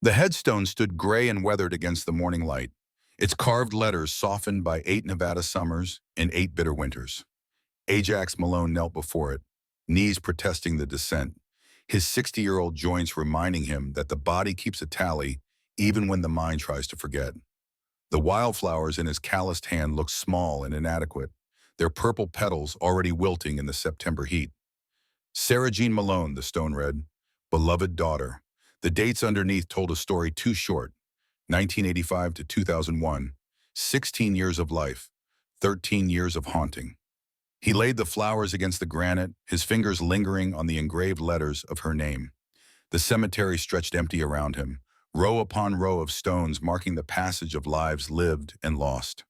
The headstone stood gray and weathered against the morning light, its carved letters softened by 8 Nevada summers and 8 bitter winters. Ajax Malone knelt before it, knees protesting the descent, his 60-year-old joints reminding him that the body keeps a tally even when the mind tries to forget. The wildflowers in his calloused hand looked small and inadequate, their purple petals already wilting in the September heat. Sarah Jean Malone, the stone read, beloved daughter. The dates underneath told a story too short, 1985 to 2001, 16 years of life, 13 years of haunting. He laid the flowers against the granite, his fingers lingering on the engraved letters of her name. The cemetery stretched empty around him, row upon row of stones marking the passage of lives lived and lost.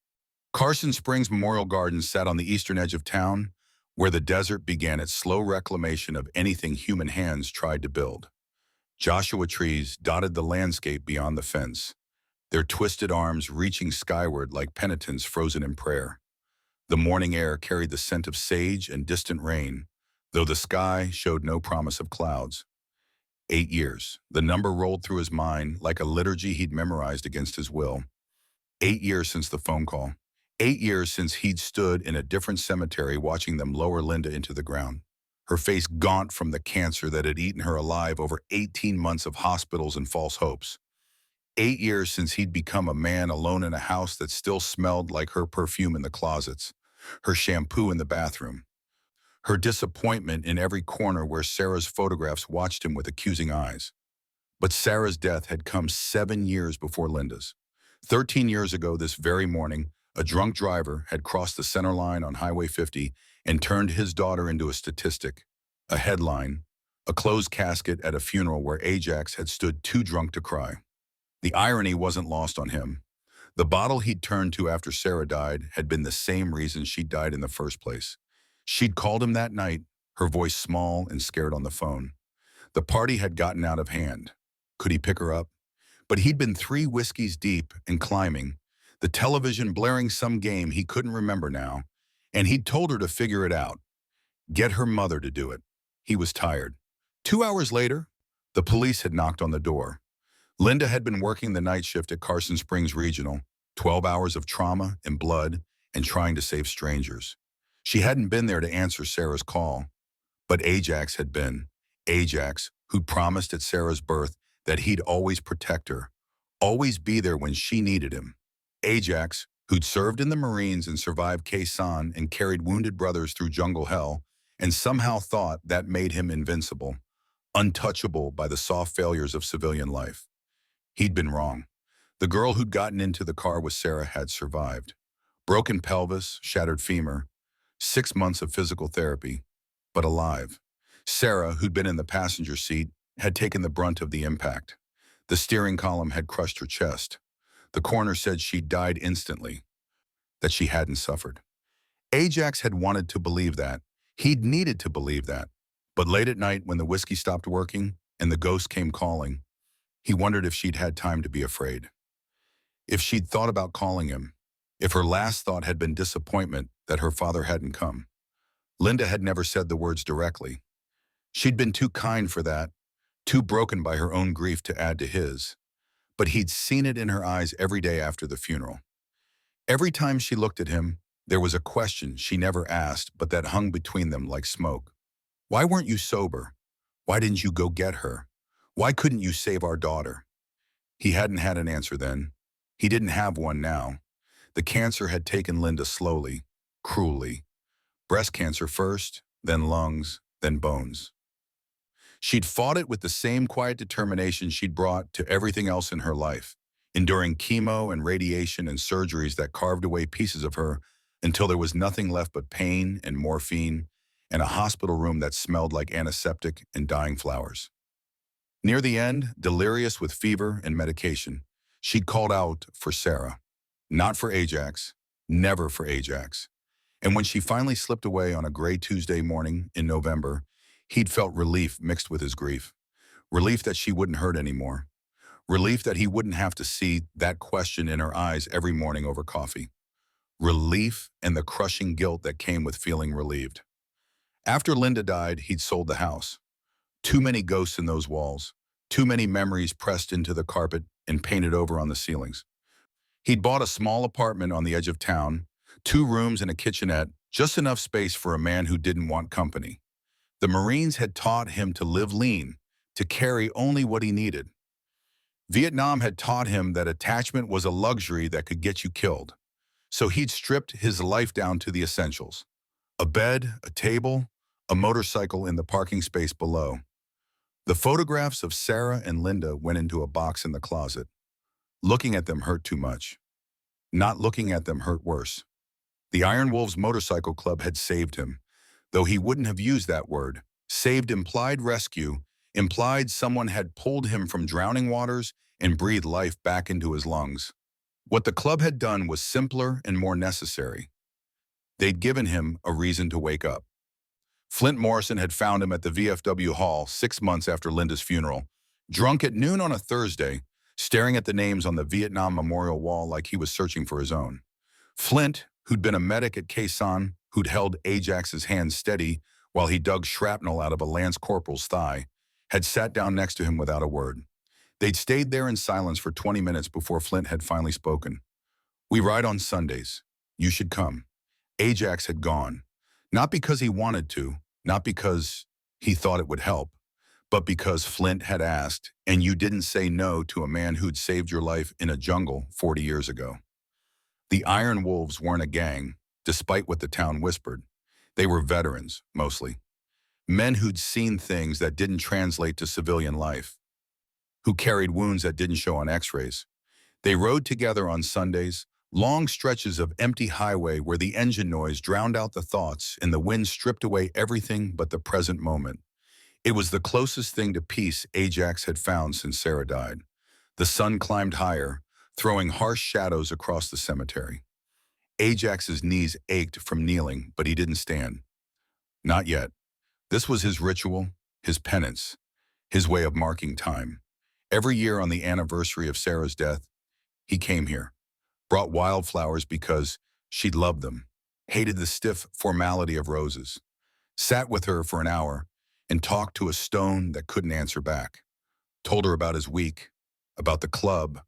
Carson Springs Memorial Gardens sat on the eastern edge of town, where the desert began its slow reclamation of anything human hands tried to build. Joshua trees dotted the landscape beyond the fence, their twisted arms reaching skyward like penitents frozen in prayer. The morning air carried the scent of sage and distant rain, though the sky showed no promise of clouds. 8 years. The number rolled through his mind like a liturgy he'd memorized against his will. 8 years since the phone call. 8 years since he'd stood in a different cemetery watching them lower Linda into the ground, her face gaunt from the cancer that had eaten her alive over 18 months of hospitals and false hopes. 8 years since he'd become a man alone in a house that still smelled like her perfume in the closets, her shampoo in the bathroom, her disappointment in every corner where Sarah's photographs watched him with accusing eyes. But Sarah's death had come 7 years before Linda's. 13 years ago this very morning, a drunk driver had crossed the center line on Highway 50 and turned his daughter into a statistic, a headline, a closed casket at a funeral where Ajax had stood too drunk to cry. The irony wasn't lost on him. The bottle he'd turned to after Sarah died had been the same reason she died in the first place. She'd called him that night, her voice small and scared on the phone. The party had gotten out of hand. Could he pick her up? But he'd been 3 whiskeys deep and climbing, the television blaring some game he couldn't remember now, and he'd told her to figure it out. Get her mother to do it. He was tired. 2 hours later, the police had knocked on the door. Linda had been working the night shift at Carson Springs Regional, 12 hours of trauma and blood and trying to save strangers. She hadn't been there to answer Sarah's call, but Ajax had been. Ajax, who'd promised at Sarah's birth that he'd always protect her, always be there when she needed him. Ajax, who'd served in the Marines and survived Khe Sanh and carried wounded brothers through jungle hell, and somehow thought that made him invincible, untouchable by the soft failures of civilian life. He'd been wrong. The girl who'd gotten into the car with Sarah had survived. Broken pelvis, shattered femur, 6 months of physical therapy, but alive. Sarah, who'd been in the passenger seat, had taken the brunt of the impact. The steering column had crushed her chest. The coroner said she'd died instantly, that she hadn't suffered. Ajax had wanted to believe that. He'd needed to believe that. But late at night, when the whiskey stopped working and the ghost came calling, he wondered if she'd had time to be afraid. If she'd thought about calling him, if her last thought had been disappointment that her father hadn't come. Linda had never said the words directly. She'd been too kind for that, too broken by her own grief to add to his. But he'd seen it in her eyes every day after the funeral. Every time she looked at him, there was a question she never asked but that hung between them like smoke. Why weren't you sober? Why didn't you go get her? Why couldn't you save our daughter? He hadn't had an answer then. He didn't have one now. The cancer had taken Linda slowly, cruelly. Breast cancer first, then lungs, then bones. She'd fought it with the same quiet determination she'd brought to everything else in her life, enduring chemo and radiation and surgeries that carved away pieces of her until there was nothing left but pain and morphine and a hospital room that smelled like antiseptic and dying flowers. Near the end, delirious with fever and medication, she'd called out for Sarah. Not for Ajax, never for Ajax. And when she finally slipped away on a gray Tuesday morning in November, he'd felt relief mixed with his grief. Relief that she wouldn't hurt anymore. Relief that he wouldn't have to see that question in her eyes every morning over coffee. Relief and the crushing guilt that came with feeling relieved. After Linda died, he'd sold the house. Too many ghosts in those walls. Too many memories pressed into the carpet and painted over on the ceilings. He'd bought a small apartment on the edge of town, 2 rooms and a kitchenette, just enough space for a man who didn't want company. The Marines had taught him to live lean, to carry only what he needed. Vietnam had taught him that attachment was a luxury that could get you killed. So he'd stripped his life down to the essentials: a bed, a table, a motorcycle in the parking space below. The photographs of Sarah and Linda went into a box in the closet. Looking at them hurt too much. Not looking at them hurt worse. The Iron Wolves Motorcycle Club had saved him, though he wouldn't have used that word. Saved implied rescue, implied someone had pulled him from drowning waters and breathed life back into his lungs. What the club had done was simpler and more necessary. They'd given him a reason to wake up. Flint Morrison had found him at the VFW Hall 6 months after Linda's funeral, drunk at noon on a Thursday, staring at the names on the Vietnam Memorial Wall like he was searching for his own. Flint, who'd been a medic at Khe Sanh, who'd held Ajax's hand steady while he dug shrapnel out of a lance corporal's thigh, had sat down next to him without a word. They'd stayed there in silence for 20 minutes before Flint had finally spoken. "We ride on Sundays. You should come." Ajax had gone. Not because he wanted to, not because he thought it would help, but because Flint had asked, and you didn't say no to a man who'd saved your life in a jungle 40 years ago. The Iron Wolves weren't a gang, despite what the town whispered. They were veterans, mostly. Men who'd seen things that didn't translate to civilian life, who carried wounds that didn't show on x-rays. They rode together on Sundays, long stretches of empty highway where the engine noise drowned out the thoughts and the wind stripped away everything but the present moment. It was the closest thing to peace Ajax had found since Sarah died. The sun climbed higher, throwing harsh shadows across the cemetery. Ajax's knees ached from kneeling, but he didn't stand. Not yet. This was his ritual, his penance, his way of marking time. Every year on the anniversary of Sarah's death, he came here, brought wildflowers because she'd loved them, hated the stiff formality of roses, sat with her for an hour and talked to a stone that couldn't answer back, told her about his week, about the club,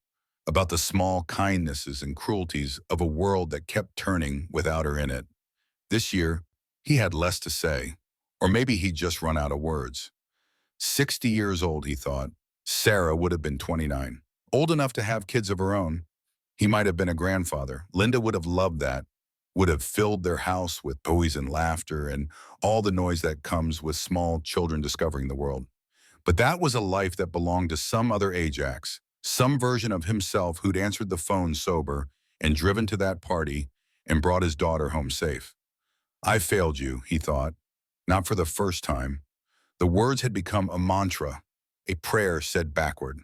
about the small kindnesses and cruelties of a world that kept turning without her in it. This year, he had less to say, or maybe he'd just run out of words. 60 years old, he thought. Sarah would have been 29, old enough to have kids of her own. He might have been a grandfather. Linda would have loved that, would have filled their house with toys and laughter and all the noise that comes with small children discovering the world. But that was a life that belonged to some other Ajax, some version of himself who'd answered the phone sober and driven to that party and brought his daughter home safe. "I failed you," he thought, not for the first time. The words had become a mantra, a prayer said backward.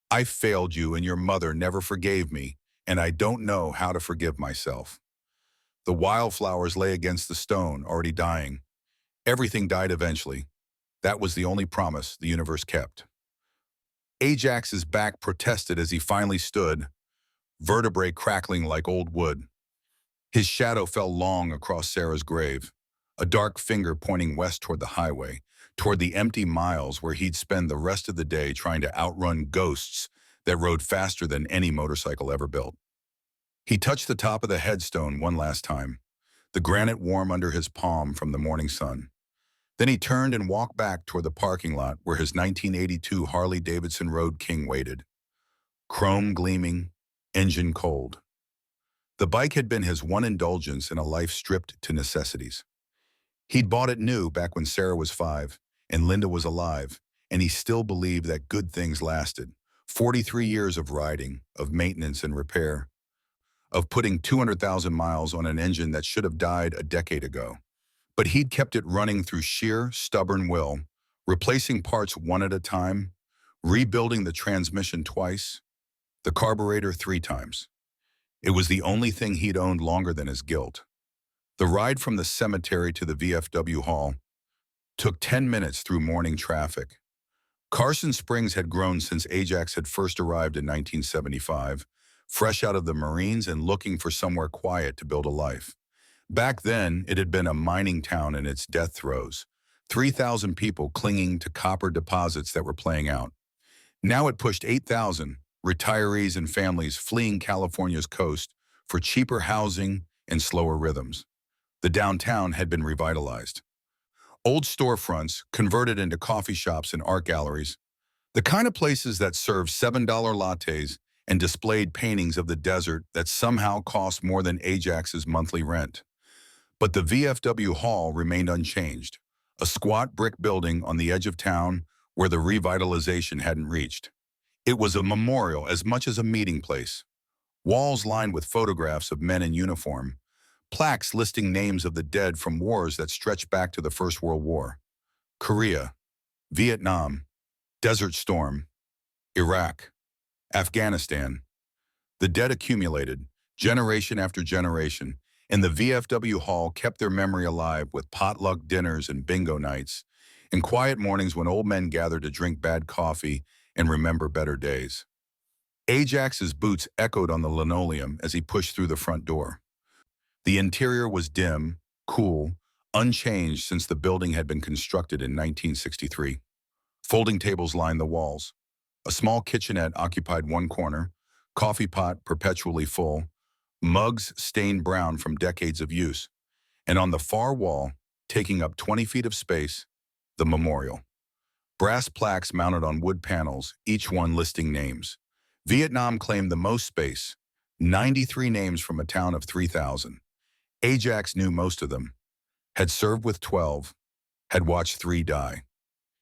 "I failed you and your mother never forgave me, and I don't know how to forgive myself." The wildflowers lay against the stone, already dying. Everything died eventually. That was the only promise the universe kept. Ajax's back protested as he finally stood, vertebrae crackling like old wood. His shadow fell long across Sarah's grave, a dark finger pointing west toward the highway, toward the empty miles where he'd spend the rest of the day trying to outrun ghosts that rode faster than any motorcycle ever built. He touched the top of the headstone one last time, the granite warm under his palm from the morning sun. Then he turned and walked back toward the parking lot where his 1982 Harley-Davidson Road King waited. Chrome gleaming, engine cold. The bike had been his one indulgence in a life stripped to necessities. He'd bought it new back when Sarah was 5 and Linda was alive, and he still believed that good things lasted. 43 years of riding, of maintenance and repair, of putting 200,000 miles on an engine that should have died a decade ago. But he'd kept it running through sheer, stubborn will, replacing parts one at a time, rebuilding the transmission twice, the carburetor 3 times. It was the only thing he'd owned longer than his guilt. The ride from the cemetery to the VFW Hall took 10 minutes through morning traffic. Carson Springs had grown since Ajax had first arrived in 1975, fresh out of the Marines and looking for somewhere quiet to build a life. Back then, it had been a mining town in its death throes, 3,000 people clinging to copper deposits that were playing out. Now it pushed 8,000 retirees and families fleeing California's coast for cheaper housing and slower rhythms. The downtown had been revitalized. Old storefronts converted into coffee shops and art galleries, the kind of places that served $7 lattes and displayed paintings of the desert that somehow cost more than Ajax's monthly rent. But the VFW Hall remained unchanged, a squat brick building on the edge of town where the revitalization hadn't reached. It was a memorial as much as a meeting place. Walls lined with photographs of men in uniform, plaques listing names of the dead from wars that stretched back to the First World War. Korea, Vietnam, Desert Storm, Iraq, Afghanistan. The dead accumulated, generation after generation, and the VFW Hall kept their memory alive with potluck dinners and bingo nights, and quiet mornings when old men gathered to drink bad coffee and remember better days. Ajax's boots echoed on the linoleum as he pushed through the front door. The interior was dim, cool, unchanged since the building had been constructed in 1963. Folding tables lined the walls. A small kitchenette occupied one corner, coffee pot perpetually full, mugs stained brown from decades of use, and on the far wall, taking up 20 feet of space, the memorial. Brass plaques mounted on wood panels, each one listing names. Vietnam claimed the most space, 93 names from a town of 3,000. Ajax knew most of them, had served with 12, had watched 3 die.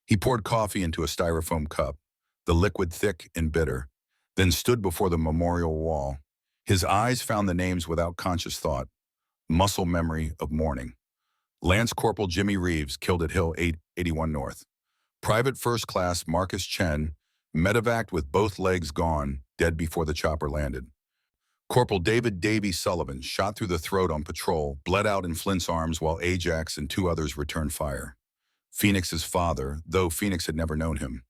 He poured coffee into a styrofoam cup, the liquid thick and bitter, then stood before the memorial wall. His eyes found the names without conscious thought, muscle memory of mourning. Lance Corporal Jimmy Reeves, killed at Hill 881 North. Private First Class Marcus Chen, medevaced with both legs gone, dead before the chopper landed. Corporal David Davy Sullivan, shot through the throat on patrol, bled out in Flint's arms while Ajax and 2 others returned fire. Phoenix's father, though Phoenix had never known him.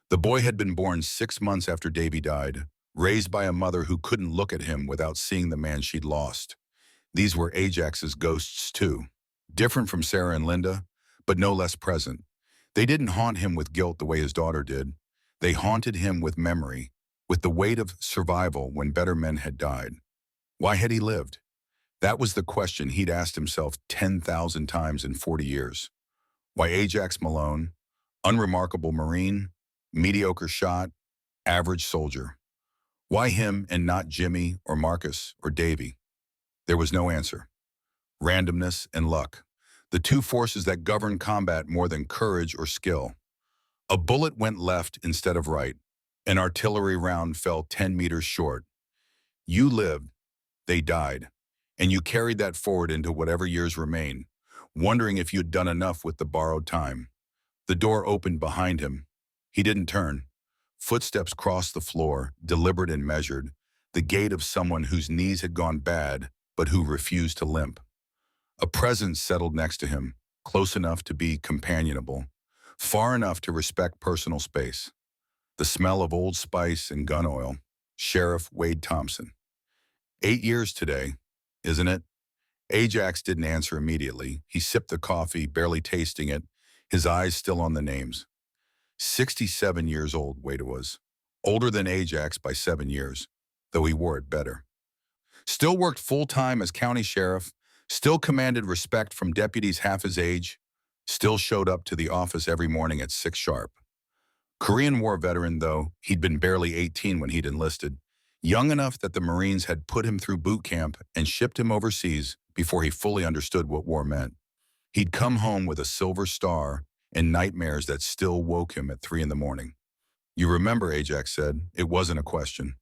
The boy had been born 6 months after Davy died, raised by a mother who couldn't look at him without seeing the man she'd lost. These were Ajax's ghosts too, different from Sarah and Linda, but no less present. They didn't haunt him with guilt the way his daughter did. They haunted him with memory, with the weight of survival when better men had died. Why had he lived? That was the question he'd asked himself 10,000 times in 40 years. Why Ajax Malone, unremarkable Marine, mediocre shot, average soldier? Why him and not Jimmy or Marcus or Davy? There was no answer. Randomness and luck, the 2 forces that govern combat more than courage or skill. A bullet went left instead of right. An artillery round fell 10 meters short. You lived, they died, and you carried that forward into whatever years remain, wondering if you'd done enough with the borrowed time. The door opened behind him. He didn't turn. Footsteps crossed the floor, deliberate and measured, the gait of someone whose knees had gone bad, but who refused to limp. A presence settled next to him, close enough to be companionable, far enough to respect personal space. The smell of Old Spice and gun oil. Sheriff Wade Thompson. 8 years today, isn't it? Ajax didn't answer immediately. He sipped the coffee, barely tasting it, his eyes still on the names. 67 years old, Wade was. Older than Ajax by 7 years, though he wore it better. Still worked full-time as county sheriff, still commanded respect from deputies half his age, still showed up to the office every morning at 6 sharp. Korean War veteran, though, he'd been barely 18 when he'd enlisted, young enough that the Marines had put him through boot camp and shipped him overseas before he fully understood what war meant. He'd come home with a silver star and nightmares that still woke him at 3 in the morning. You remember, Ajax said. It wasn't a question.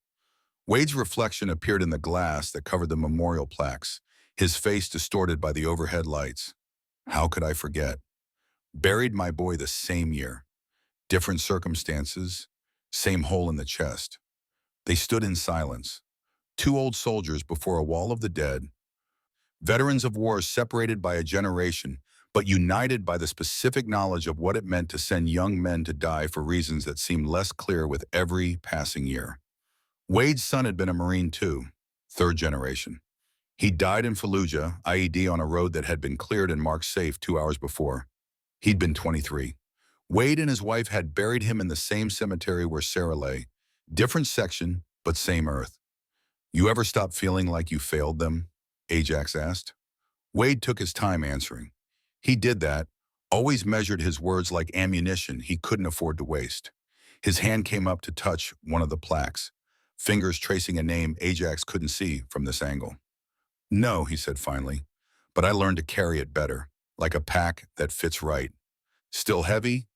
Wade's reflection appeared in the glass that covered the memorial plaques, his face distorted by the overhead lights. How could I forget? Buried my boy the same year. Different circumstances, same hole in the chest. They stood in silence, 2 old soldiers before a wall of the dead, veterans of wars separated by a generation, but united by the specific knowledge of what it meant to send young men to die for reasons that seemed less clear with every passing year. Wade's son had been a Marine too, 3rd generation. He died in Fallujah, IED on a road that had been cleared and marked safe 2 hours before. He'd been 23. Wade and his wife had buried him in the same cemetery where Sarah lay. Different section, but same earth. You ever stop feeling like you failed them? Ajax asked. Wade took his time answering. He did that, always measured his words like ammunition he couldn't afford to waste. His hand came up to touch one of the plaques, fingers tracing a name Ajax couldn't see from this angle. No, he said finally, but I learned to carry it better, like a pack that fits right. Still heavy?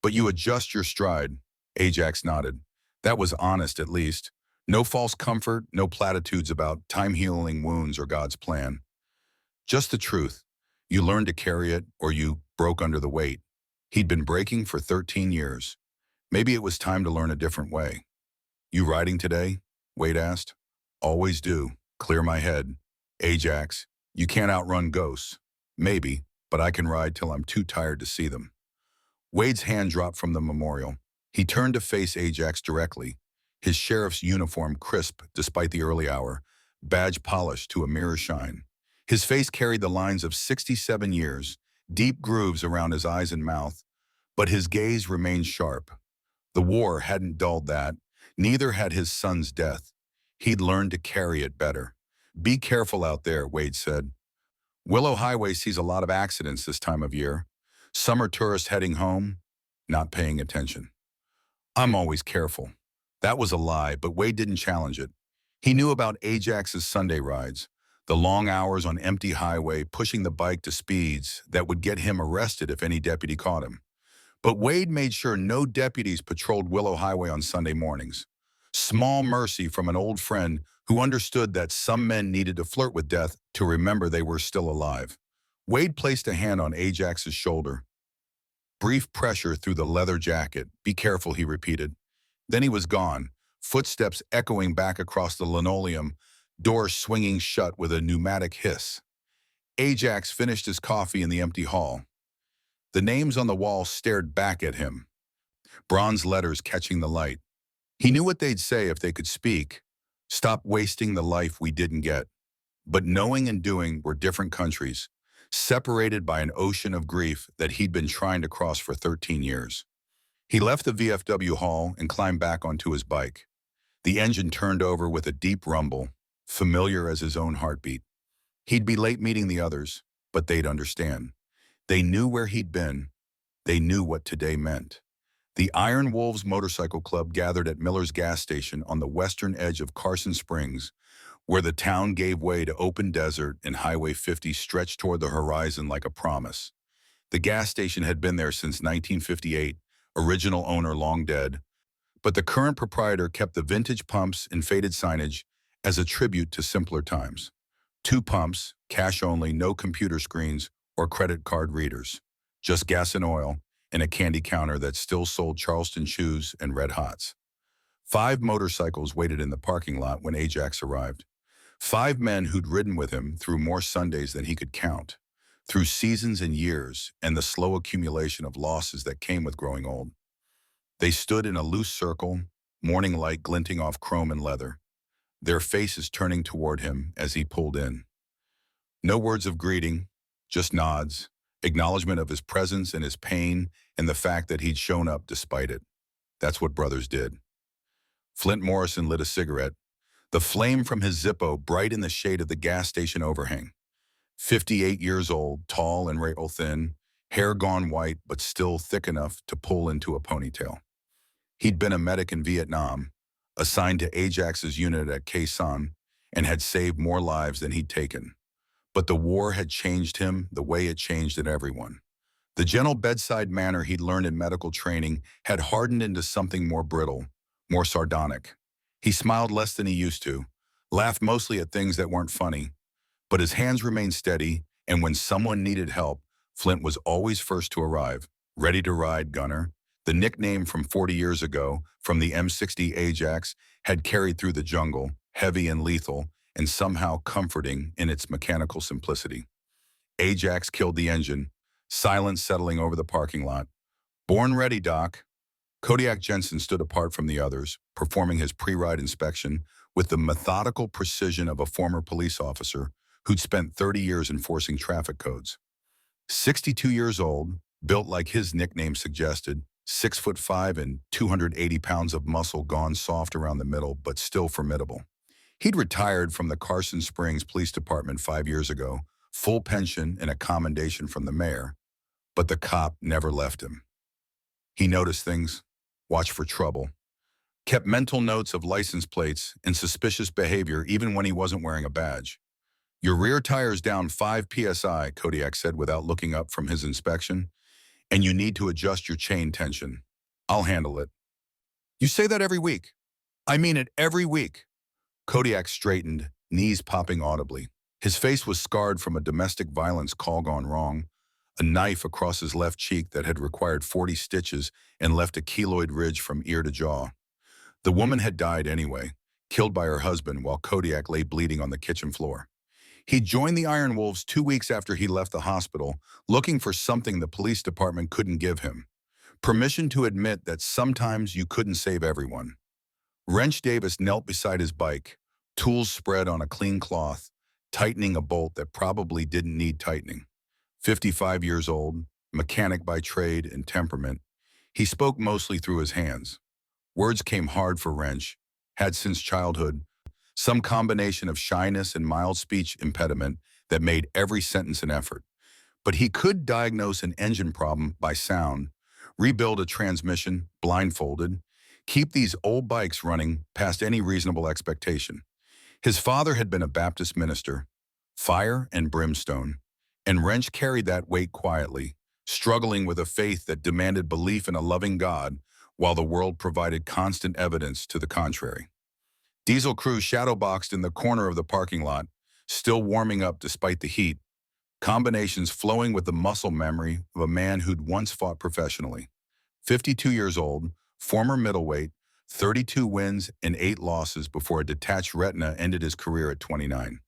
But you adjust your stride. Ajax nodded. That was honest, at least. No false comfort, no platitudes about time-healing wounds or God's plan. Just the truth. You learned to carry it, or you broke under the weight. He'd been breaking for 13 years. Maybe it was time to learn a different way. You riding today? Wade asked. Always do. Clear my head. Ajax, you can't outrun ghosts. Maybe, but I can ride till I'm too tired to see them. Wade's hand dropped from the memorial. He turned to face Ajax directly, his sheriff's uniform crisp despite the early hour, badge polished to a mirror shine. His face carried the lines of 67 years, deep grooves around his eyes and mouth, but his gaze remained sharp. The war hadn't dulled that, neither had his son's death. He'd learned to carry it better. Be careful out there, Wade said. Willow Highway sees a lot of accidents this time of year. Summer tourists heading home, not paying attention. I'm always careful. That was a lie, but Wade didn't challenge it. He knew about Ajax's Sunday rides, the long hours on empty highway pushing the bike to speeds that would get him arrested if any deputy caught him. But Wade made sure no deputies patrolled Willow Highway on Sunday mornings. Small mercy from an old friend who understood that some men needed to flirt with death to remember they were still alive. Wade placed a hand on Ajax's shoulder. Brief pressure through the leather jacket. Be careful, he repeated. Then he was gone, footsteps echoing back across the linoleum, doors swinging shut with a pneumatic hiss. Ajax finished his coffee in the empty hall. The names on the wall stared back at him, bronze letters catching the light. He knew what they'd say if they could speak. Stop wasting the life we didn't get. But knowing and doing were different countries, separated by an ocean of grief that he'd been trying to cross for 13 years. He left the VFW hall and climbed back onto his bike. The engine turned over with a deep rumble, familiar as his own heartbeat. He'd be late meeting the others, but they'd understand. They knew where he'd been. They knew what today meant. The Iron Wolves Motorcycle Club gathered at Miller's gas station on the western edge of Carson Springs, where the town gave way to open desert and Highway 50 stretched toward the horizon like a promise. The gas station had been there since 1958, original owner long dead, but the current proprietor kept the vintage pumps and faded signage as a tribute to simpler times. 2 pumps, cash only, no computer screens or credit card readers, just gas and oil, and a candy counter that still sold Charleston chews and Red Hots. 5 motorcycles waited in the parking lot when Ajax arrived. 5 men who'd ridden with him through more Sundays than he could count, through seasons and years and the slow accumulation of losses that came with growing old. They stood in a loose circle, morning light glinting off chrome and leather, their faces turning toward him as he pulled in. No words of greeting, just nods, acknowledgement of his presence and his pain and the fact that he'd shown up despite it. That's what brothers did. Flint Morrison lit a cigarette, the flame from his Zippo bright in the shade of the gas station overhang. 58 years old, tall and rail thin, hair gone white but still thick enough to pull into a ponytail. He'd been a medic in Vietnam, assigned to Ajax's unit at Khe Sanh, and had saved more lives than he'd taken. But the war had changed him the way it changed everyone. The gentle bedside manner he'd learned in medical training had hardened into something more brittle, more sardonic. He smiled less than he used to, laughed mostly at things that weren't funny, but his hands remained steady, and when someone needed help, Flint was always first to arrive. Ready to ride, Gunner. The nickname from 40 years ago, from the M60 Ajax, had carried through the jungle, heavy and lethal, and somehow comforting in its mechanical simplicity. Ajax killed the engine, silence settling over the parking lot. Born ready, Doc. Kodiak Jensen stood apart from the others, performing his pre-ride inspection with the methodical precision of a former police officer who'd spent 30 years enforcing traffic codes. 62 years old, Built like his nickname suggested, 6'5" and 280 pounds of muscle gone soft around the middle, but still formidable. He'd retired from the Carson Springs Police Department 5 years ago, full pension and a commendation from the mayor, but the cop never left him. He noticed things, watched for trouble, kept mental notes of license plates and suspicious behavior even when he wasn't wearing a badge. "Your rear tire's down 5 psi, Kodiak said without looking up from his inspection, and you need to adjust your chain tension. I'll handle it." "You say that every week." "I mean it every week." Kodiak straightened, knees popping audibly. His face was scarred from a domestic violence call gone wrong, a knife across his left cheek that had required 40 stitches and left a keloid ridge from ear to jaw. The woman had died anyway, killed by her husband while Kodiak lay bleeding on the kitchen floor. He joined the Iron Wolves 2 weeks after he left the hospital, looking for something the police department couldn't give him. Permission to admit that sometimes you couldn't save everyone. Wrench Davis knelt beside his bike, tools spread on a clean cloth, tightening a bolt that probably didn't need tightening. 55 years old, mechanic by trade and temperament, he spoke mostly through his hands. Words came hard for Wrench, had since childhood, some combination of shyness and mild speech impediment that made every sentence an effort. But he could diagnose an engine problem by sound, rebuild a transmission blindfolded, keep these old bikes running past any reasonable expectation. His father had been a Baptist minister, fire and brimstone, and Wrench carried that weight quietly, struggling with a faith that demanded belief in a loving God while the world provided constant evidence to the contrary. Diesel crew shadowboxed in the corner of the parking lot, still warming up despite the heat, combinations flowing with the muscle memory of a man who'd once fought professionally. 52 years old, former middleweight, 32 wins and 8 losses before a detached retina ended his career at 29.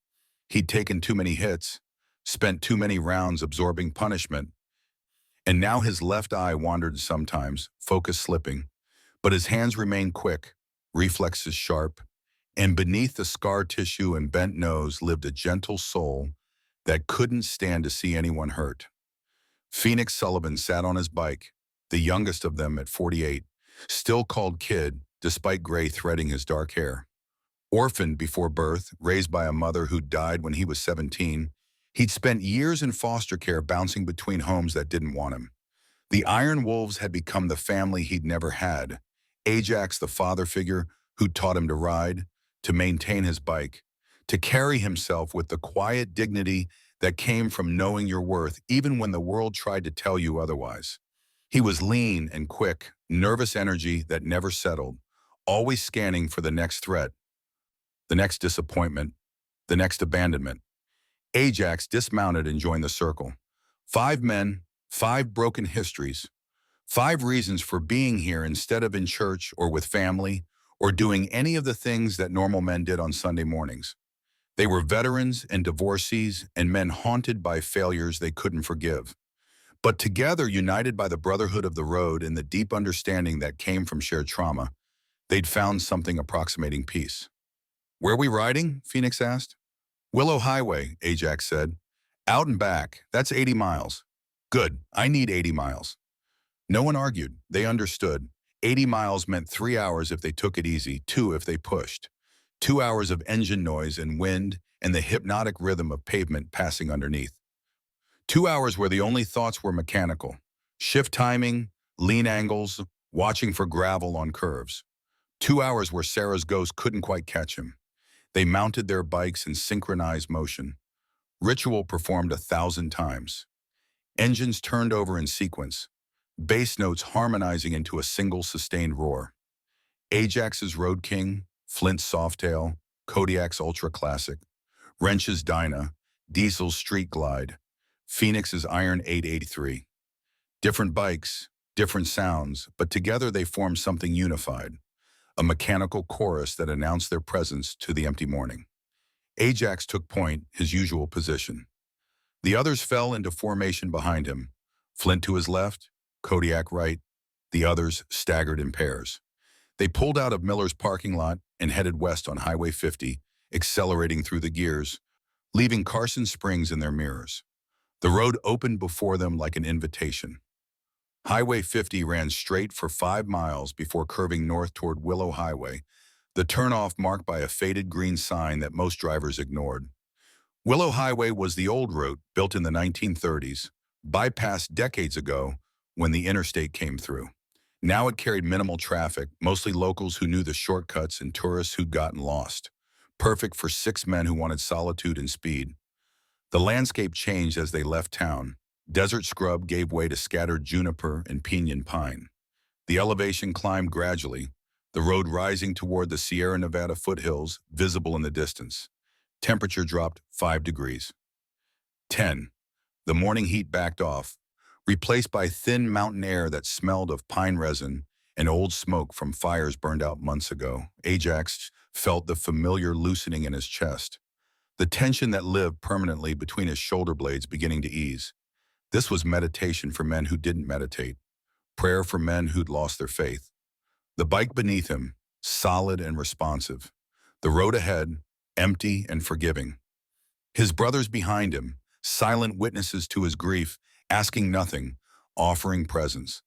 He'd taken too many hits, spent too many rounds absorbing punishment, and now his left eye wandered sometimes, focus slipping, but his hands remained quick, reflexes sharp, and beneath the scar tissue and bent nose lived a gentle soul that couldn't stand to see anyone hurt. Phoenix Sullivan sat on his bike, the youngest of them at 48, still called Kid despite gray threading his dark hair. Orphaned before birth, raised by a mother who died when he was 17, he'd spent years in foster care bouncing between homes that didn't want him. The Iron Wolves had become the family he'd never had. Ajax, the father figure who taught him to ride, to maintain his bike, to carry himself with the quiet dignity that came from knowing your worth even when the world tried to tell you otherwise. He was lean and quick, nervous energy that never settled, always scanning for the next threat, the next disappointment, the next abandonment. Ajax dismounted and joined the circle. 5 men, 5 broken histories, 5 reasons for being here instead of in church or with family or doing any of the things that normal men did on Sunday mornings. They were veterans and divorcees and men haunted by failures they couldn't forgive. But together, united by the brotherhood of the road and the deep understanding that came from shared trauma, they'd found something approximating peace. "Where are we riding?" Phoenix asked. "Willow Highway," Ajax said. "Out and back, that's 80 miles. "Good, I need 80 miles. No one argued. They understood. 80 miles meant 3 hours if they took it easy, 2 if they pushed. 2 hours of engine noise and wind and the hypnotic rhythm of pavement passing underneath. 2 hours where the only thoughts were mechanical. Shift timing, lean angles, watching for gravel on curves. 2 hours where Sarah's ghost couldn't quite catch him. They mounted their bikes in synchronized motion. Ritual performed 1,000 times. Engines turned over in sequence, bass notes harmonizing into a single sustained roar. Ajax's Road King, Flint's Softail, Kodiak's Ultra Classic, Wrench's Dyna, Diesel's Street Glide, Phoenix's Iron 883. Different bikes, different sounds, but together they formed something unified, a mechanical chorus that announced their presence to the empty morning. Ajax took point, his usual position. The others fell into formation behind him, Flint to his left, Kodiak right, the others staggered in pairs. They pulled out of Miller's parking lot and headed west on Highway 50, accelerating through the gears, leaving Carson Springs in their mirrors. The road opened before them like an invitation. Highway 50 ran straight for 5 miles before curving north toward Willow Highway, the turnoff marked by a faded green sign that most drivers ignored. Willow Highway was the old route built in the 1930s, bypassed decades ago when the interstate came through. Now it carried minimal traffic, mostly locals who knew the shortcuts and tourists who'd gotten lost. Perfect for 6 men who wanted solitude and speed. The landscape changed as they left town. Desert scrub gave way to scattered juniper and pinyon pine. The elevation climbed gradually, the road rising toward the Sierra Nevada foothills visible in the distance. Temperature dropped 5 degrees. 10. The morning heat backed off, replaced by thin mountain air that smelled of pine resin and old smoke from fires burned out months ago. Ajax felt the familiar loosening in his chest, the tension that lived permanently between his shoulder blades beginning to ease. This was meditation for men who didn't meditate, prayer for men who'd lost their faith. The bike beneath him, solid and responsive. The road ahead, empty and forgiving. His brothers behind him, silent witnesses to his grief, asking nothing, offering presence.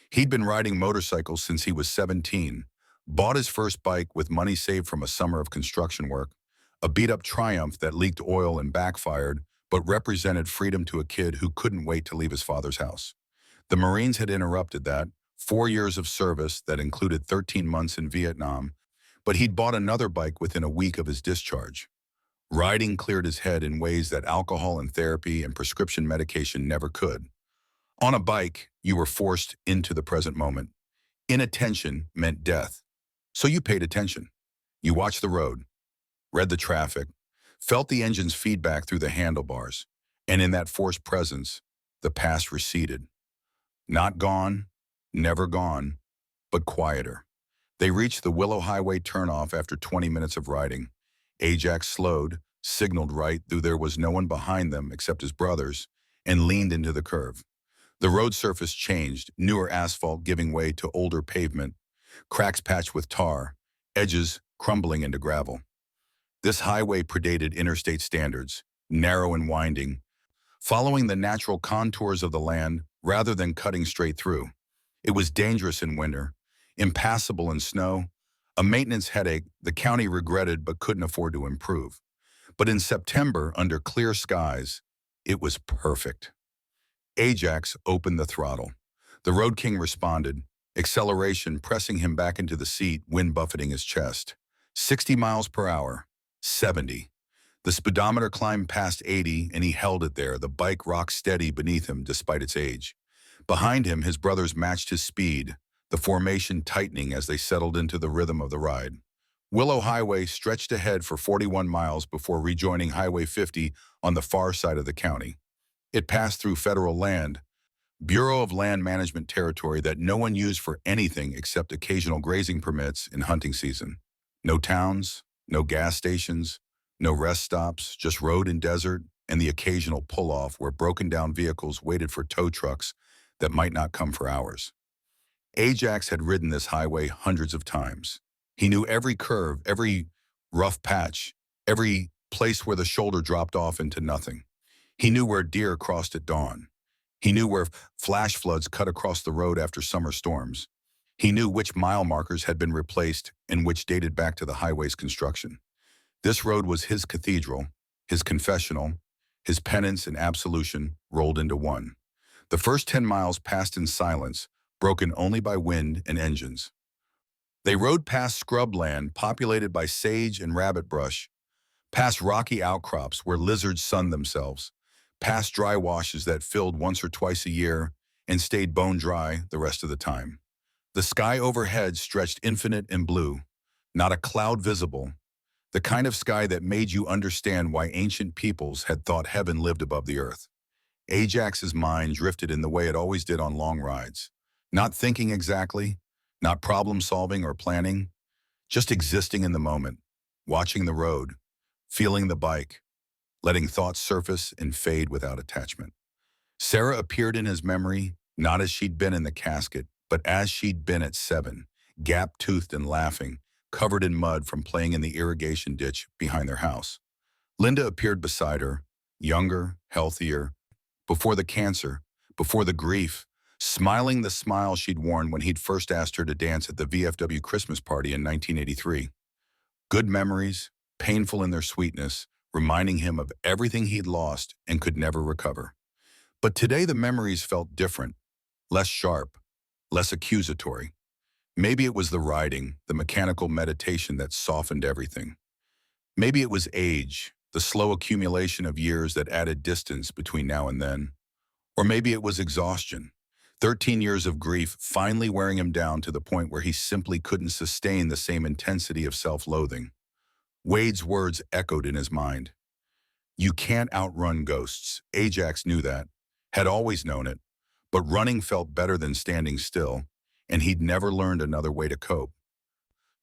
He'd been riding motorcycles since he was 17, bought his first bike with money saved from a summer of construction work, a beat-up Triumph that leaked oil and backfired, but represented freedom to a kid who couldn't wait to leave his father's house. The Marines had interrupted that, 4 years of service that included 13 months in Vietnam, but he'd bought another bike within a week of his discharge. Riding cleared his head in ways that alcohol and therapy and prescription medication never could. On a bike, you were forced into the present moment. Inattention meant death. So you paid attention. You watched the road, read the traffic, felt the engine's feedback through the handlebars, and in that forced presence, the past receded. Not gone, never gone, but quieter. They reached the Willow Highway turnoff after 20 minutes of riding. Ajax slowed, signaled right, though there was no one behind them except his brothers, and leaned into the curve. The road surface changed, newer asphalt giving way to older pavement, cracks patched with tar, edges crumbling into gravel. This highway predated interstate standards, narrow and winding, following the natural contours of the land rather than cutting straight through. It was dangerous in winter, impassable in snow, a maintenance headache the county regretted but couldn't afford to improve. But in September, under clear skies, it was perfect. Ajax opened the throttle. The Road King responded, acceleration pressing him back into the seat, wind buffeting his chest. 60 miles per hour, 70. The speedometer climbed past 80 and he held it there, the bike rock steady beneath him despite its age. Behind him, his brothers matched his speed, the formation tightening as they settled into the rhythm of the ride. Willow Highway stretched ahead for 41 miles before rejoining Highway 50 on the far side of the county. It passed through federal land, Bureau of Land Management territory that no one used for anything except occasional grazing permits in hunting season. No towns, no gas stations, no rest stops, just road and desert, and the occasional pull-off where broken-down vehicles waited for tow trucks that might not come for hours. Ajax had ridden this highway hundreds of times. He knew every curve, every rough patch, every place where the shoulder dropped off into nothing. He knew where deer crossed at dawn. He knew where flash floods cut across the road after summer storms. He knew which mile markers had been replaced and which dated back to the highway's construction. This road was his cathedral, his confessional, his penance and absolution rolled into one. The first 10 miles passed in silence, broken only by wind and engines. They rode past scrubland populated by sage and rabbit brush, past rocky outcrops where lizards sunned themselves, past dry washes that filled once or twice a year and stayed bone dry the rest of the time. The sky overhead stretched infinite and blue, not a cloud visible, the kind of sky that made you understand why ancient peoples had thought heaven lived above the earth. Ajax's mind drifted in the way it always did on long rides, not thinking exactly, not problem-solving or planning, just existing in the moment, watching the road, feeling the bike, letting thoughts surface and fade without attachment. Sarah appeared in his memory, not as she'd been in the casket, but as she'd been at 7, gap-toothed and laughing, covered in mud from playing in the irrigation ditch behind their house. Linda appeared beside her, younger, healthier, before the cancer, before the grief, smiling the smile she'd worn when he'd first asked her to dance at the VFW Christmas party in 1983. Good memories, painful in their sweetness, reminding him of everything he'd lost and could never recover. But today the memories felt different, less sharp, less accusatory. Maybe it was the riding, the mechanical meditation that softened everything. Maybe it was age, the slow accumulation of years that added distance between now and then. Or maybe it was exhaustion, 13 years of grief finally wearing him down to the point where he simply couldn't sustain the same intensity of self-loathing. Wade's words echoed in his mind. You can't outrun ghosts. Ajax knew that, had always known it, but running felt better than standing still, and he'd never learned another way to cope.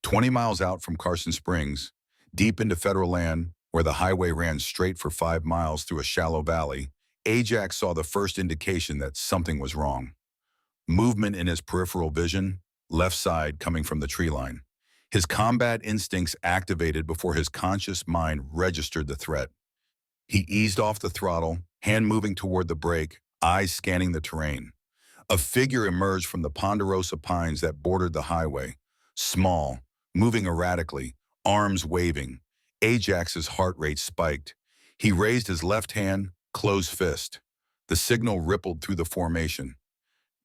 20 miles out from Carson Springs, deep into federal land, where the highway ran straight for 5 miles through a shallow valley, Ajax saw the first indication that something was wrong. Movement in his peripheral vision, left side coming from the tree line. His combat instincts activated before his conscious mind registered the threat. He eased off the throttle, hand moving toward the brake, eyes scanning the terrain. A figure emerged from the ponderosa pines that bordered the highway, small, moving erratically, arms waving. Ajax's heart rate spiked. He raised his left hand, closed fist. The signal rippled through the formation.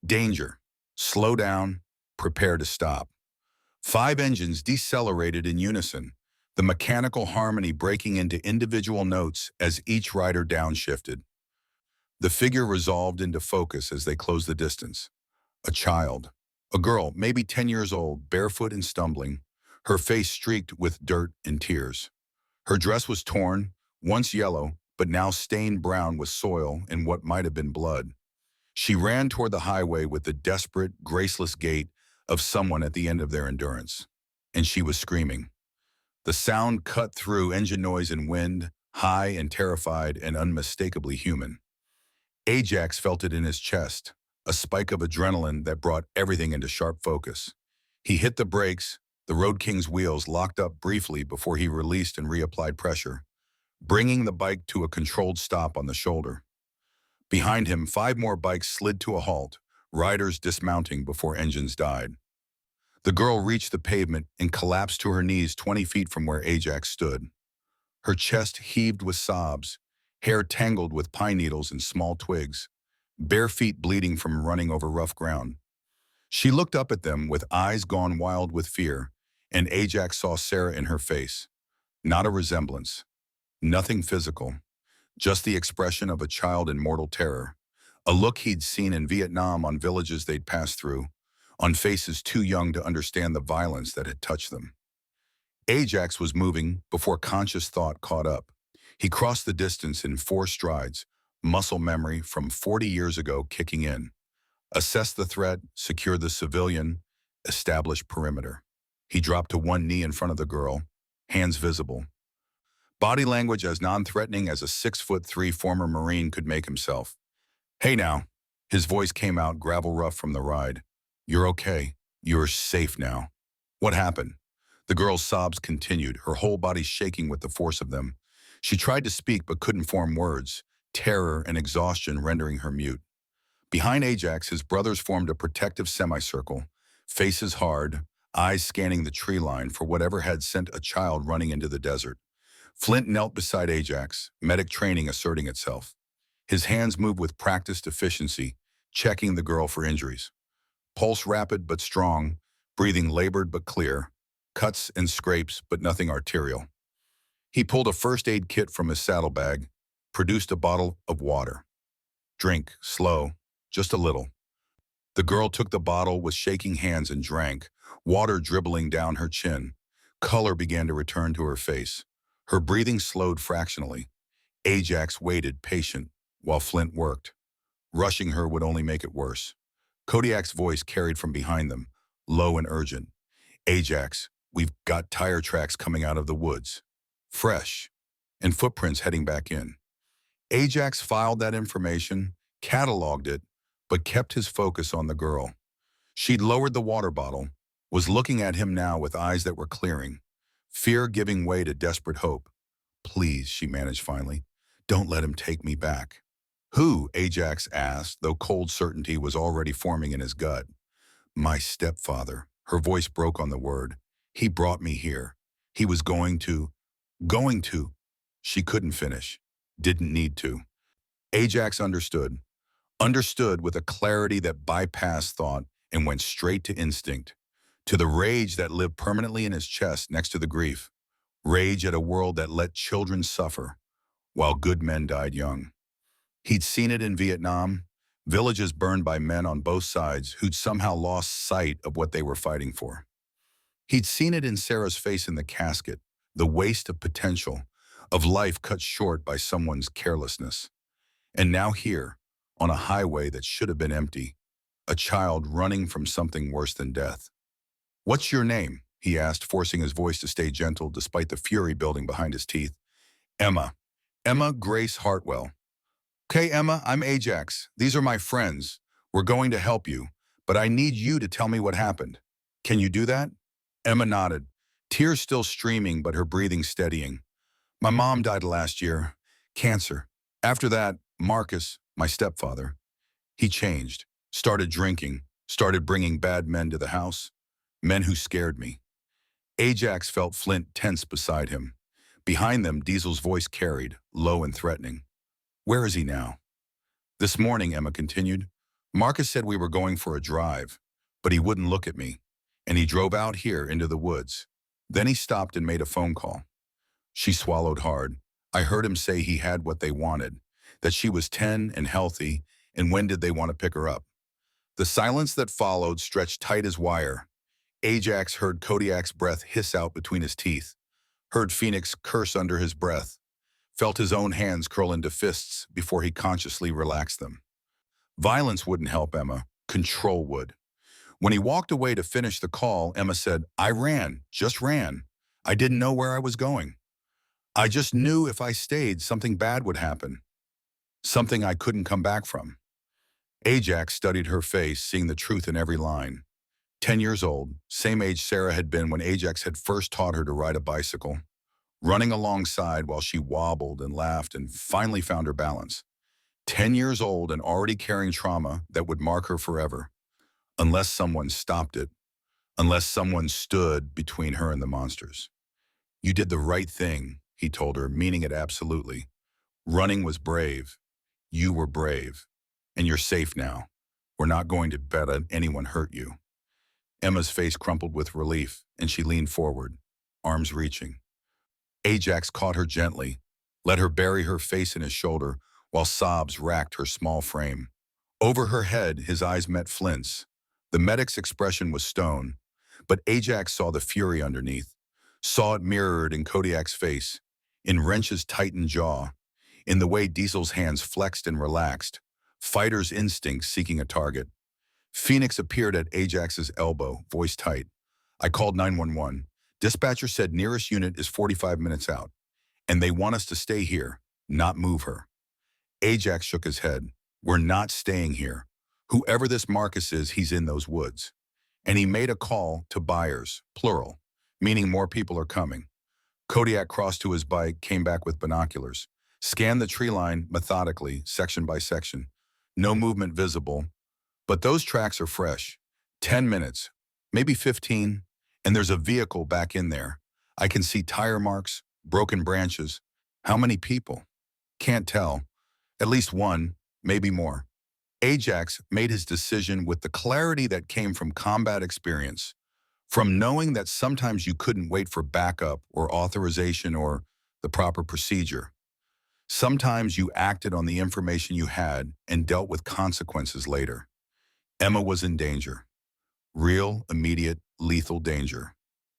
Danger. Slow down. Prepare to stop. 5 engines decelerated in unison, the mechanical harmony breaking into individual notes as each rider downshifted. The figure resolved into focus as they closed the distance. A child. A girl, maybe 10 years old, barefoot and stumbling, her face streaked with dirt and tears. Her dress was torn, once yellow, but now stained brown with soil and what might have been blood. She ran toward the highway with the desperate, graceless gait of someone at the end of their endurance. And she was screaming. The sound cut through engine noise and wind, high and terrified and unmistakably human. Ajax felt it in his chest, a spike of adrenaline that brought everything into sharp focus. He hit the brakes, the Road King's wheels locked up briefly before he released and reapplied pressure, bringing the bike to a controlled stop on the shoulder. Behind him, 5 more bikes slid to a halt, riders dismounting before engines died. The girl reached the pavement and collapsed to her knees 20 feet from where Ajax stood. Her chest heaved with sobs, hair tangled with pine needles and small twigs, bare feet bleeding from running over rough ground. She looked up at them with eyes gone wild with fear, and Ajax saw Sarah in her face. Not a resemblance, nothing physical, just the expression of a child in mortal terror, a look he'd seen in Vietnam on villages they'd passed through, on faces too young to understand the violence that had touched them. Ajax was moving before conscious thought caught up. He crossed the distance in 4 strides, muscle memory from 40 years ago kicking in. Assessed the threat, secured the civilian, established perimeter. He dropped to one knee in front of the girl, hands visible. Body language as non-threatening as a 6'3" former Marine could make himself. Hey now. His voice came out gravel rough from the ride. You're okay. You're safe now. What happened? The girl's sobs continued, her whole body shaking with the force of them. She tried to speak but couldn't form words, terror and exhaustion rendering her mute. Behind Ajax, his brothers formed a protective semicircle, faces hard, eyes scanning the tree line for whatever had sent a child running into the desert. Flint knelt beside Ajax, medic training asserting itself. His hands moved with practiced efficiency, checking the girl for injuries. Pulse rapid but strong, breathing labored but clear, cuts and scrapes but nothing arterial. He pulled a first aid kit from his saddlebag, produced a bottle of water. Drink, slow, just a little. The girl took the bottle with shaking hands and drank, water dribbling down her chin. Color began to return to her face. Her breathing slowed fractionally. Ajax waited, patient, while Flint worked. Rushing her would only make it worse. Kodiak's voice carried from behind them, low and urgent. Ajax, we've got tire tracks coming out of the woods. Fresh, and footprints heading back in. Ajax filed that information, cataloged it, but kept his focus on the girl. She'd lowered the water bottle, was looking at him now with eyes that were clearing, fear giving way to desperate hope. Please, she managed finally, don't let him take me back. Who? Ajax asked, though cold certainty was already forming in his gut. My stepfather. Her voice broke on the word. He brought me here. He was going to. She couldn't finish. Didn't need to. Ajax understood. Understood with a clarity that bypassed thought and went straight to instinct. To the rage that lived permanently in his chest next to the grief. Rage at a world that let children suffer, while good men died young. He'd seen it in Vietnam, villages burned by men on both sides who'd somehow lost sight of what they were fighting for. He'd seen it in Sarah's face in the casket, the waste of potential, of life cut short by someone's carelessness. And now here, on a highway that should have been empty, a child running from something worse than death. What's your name? He asked, forcing his voice to stay gentle despite the fury building behind his teeth. Emma. Emma Grace Hartwell. Okay, Emma, I'm Ajax. These are my friends. We're going to help you, but I need you to tell me what happened. Can you do that? Emma nodded, tears still streaming but her breathing steadying. My mom died last year. Cancer. After that, Marcus, my stepfather, he changed, started drinking, started bringing bad men to the house, men who scared me. Ajax felt Flint tense beside him. Behind them, Diesel's voice carried, low and threatening. Where is he now? This morning, Emma continued, Marcus said we were going for a drive, but he wouldn't look at me, and he drove out here into the woods. Then he stopped and made a phone call. She swallowed hard. I heard him say he had what they wanted, that she was 10 and healthy, and when did they want to pick her up? The silence that followed stretched tight as wire. Ajax heard Kodiak's breath hiss out between his teeth, heard Phoenix curse under his breath, felt his own hands curl into fists before he consciously relaxed them. Violence wouldn't help Emma. Control would. When he walked away to finish the call, Emma said, I ran, just ran. I didn't know where I was going. I just knew if I stayed, something bad would happen. Something I couldn't come back from. Ajax studied her face, seeing the truth in every line. 10 years old, same age Sarah had been when Ajax had first taught her to ride a bicycle, running alongside while she wobbled and laughed and finally found her balance. 10 years old and already carrying trauma that would mark her forever, unless someone stopped it, unless someone stood between her and the monsters. You did the right thing, he told her, meaning it absolutely. Running was brave. You were brave. And you're safe now. We're not going to bet anyone hurt you. Emma's face crumpled with relief, and she leaned forward, arms reaching. Ajax caught her gently, let her bury her face in his shoulder while sobs racked her small frame. Over her head, his eyes met Flint's. The medic's expression was stone, but Ajax saw the fury underneath, saw it mirrored in Kodiak's face, in Wrench's tightened jaw, in the way Diesel's hands flexed and relaxed, fighter's instincts seeking a target. Phoenix appeared at Ajax's elbow, voice tight. I called 911. Dispatcher said nearest unit is 45 minutes out, and they want us to stay here, not move her. Ajax shook his head. We're not staying here. Whoever this Marcus is, he's in those woods. And he made a call to buyers, plural, meaning more people are coming. Kodiak crossed to his bike, came back with binoculars, scanned the tree line methodically, section by section. No movement visible, but those tracks are fresh. 10 minutes, maybe 15, and there's a vehicle back in there. I can see tire marks, broken branches. How many people? Can't tell. At least one, maybe more. Ajax made his decision with the clarity that came from combat experience, from knowing that sometimes you couldn't wait for backup or authorization or the proper procedure. Sometimes you acted on the information you had and dealt with consequences later. Emma was in danger. Real, immediate, lethal danger.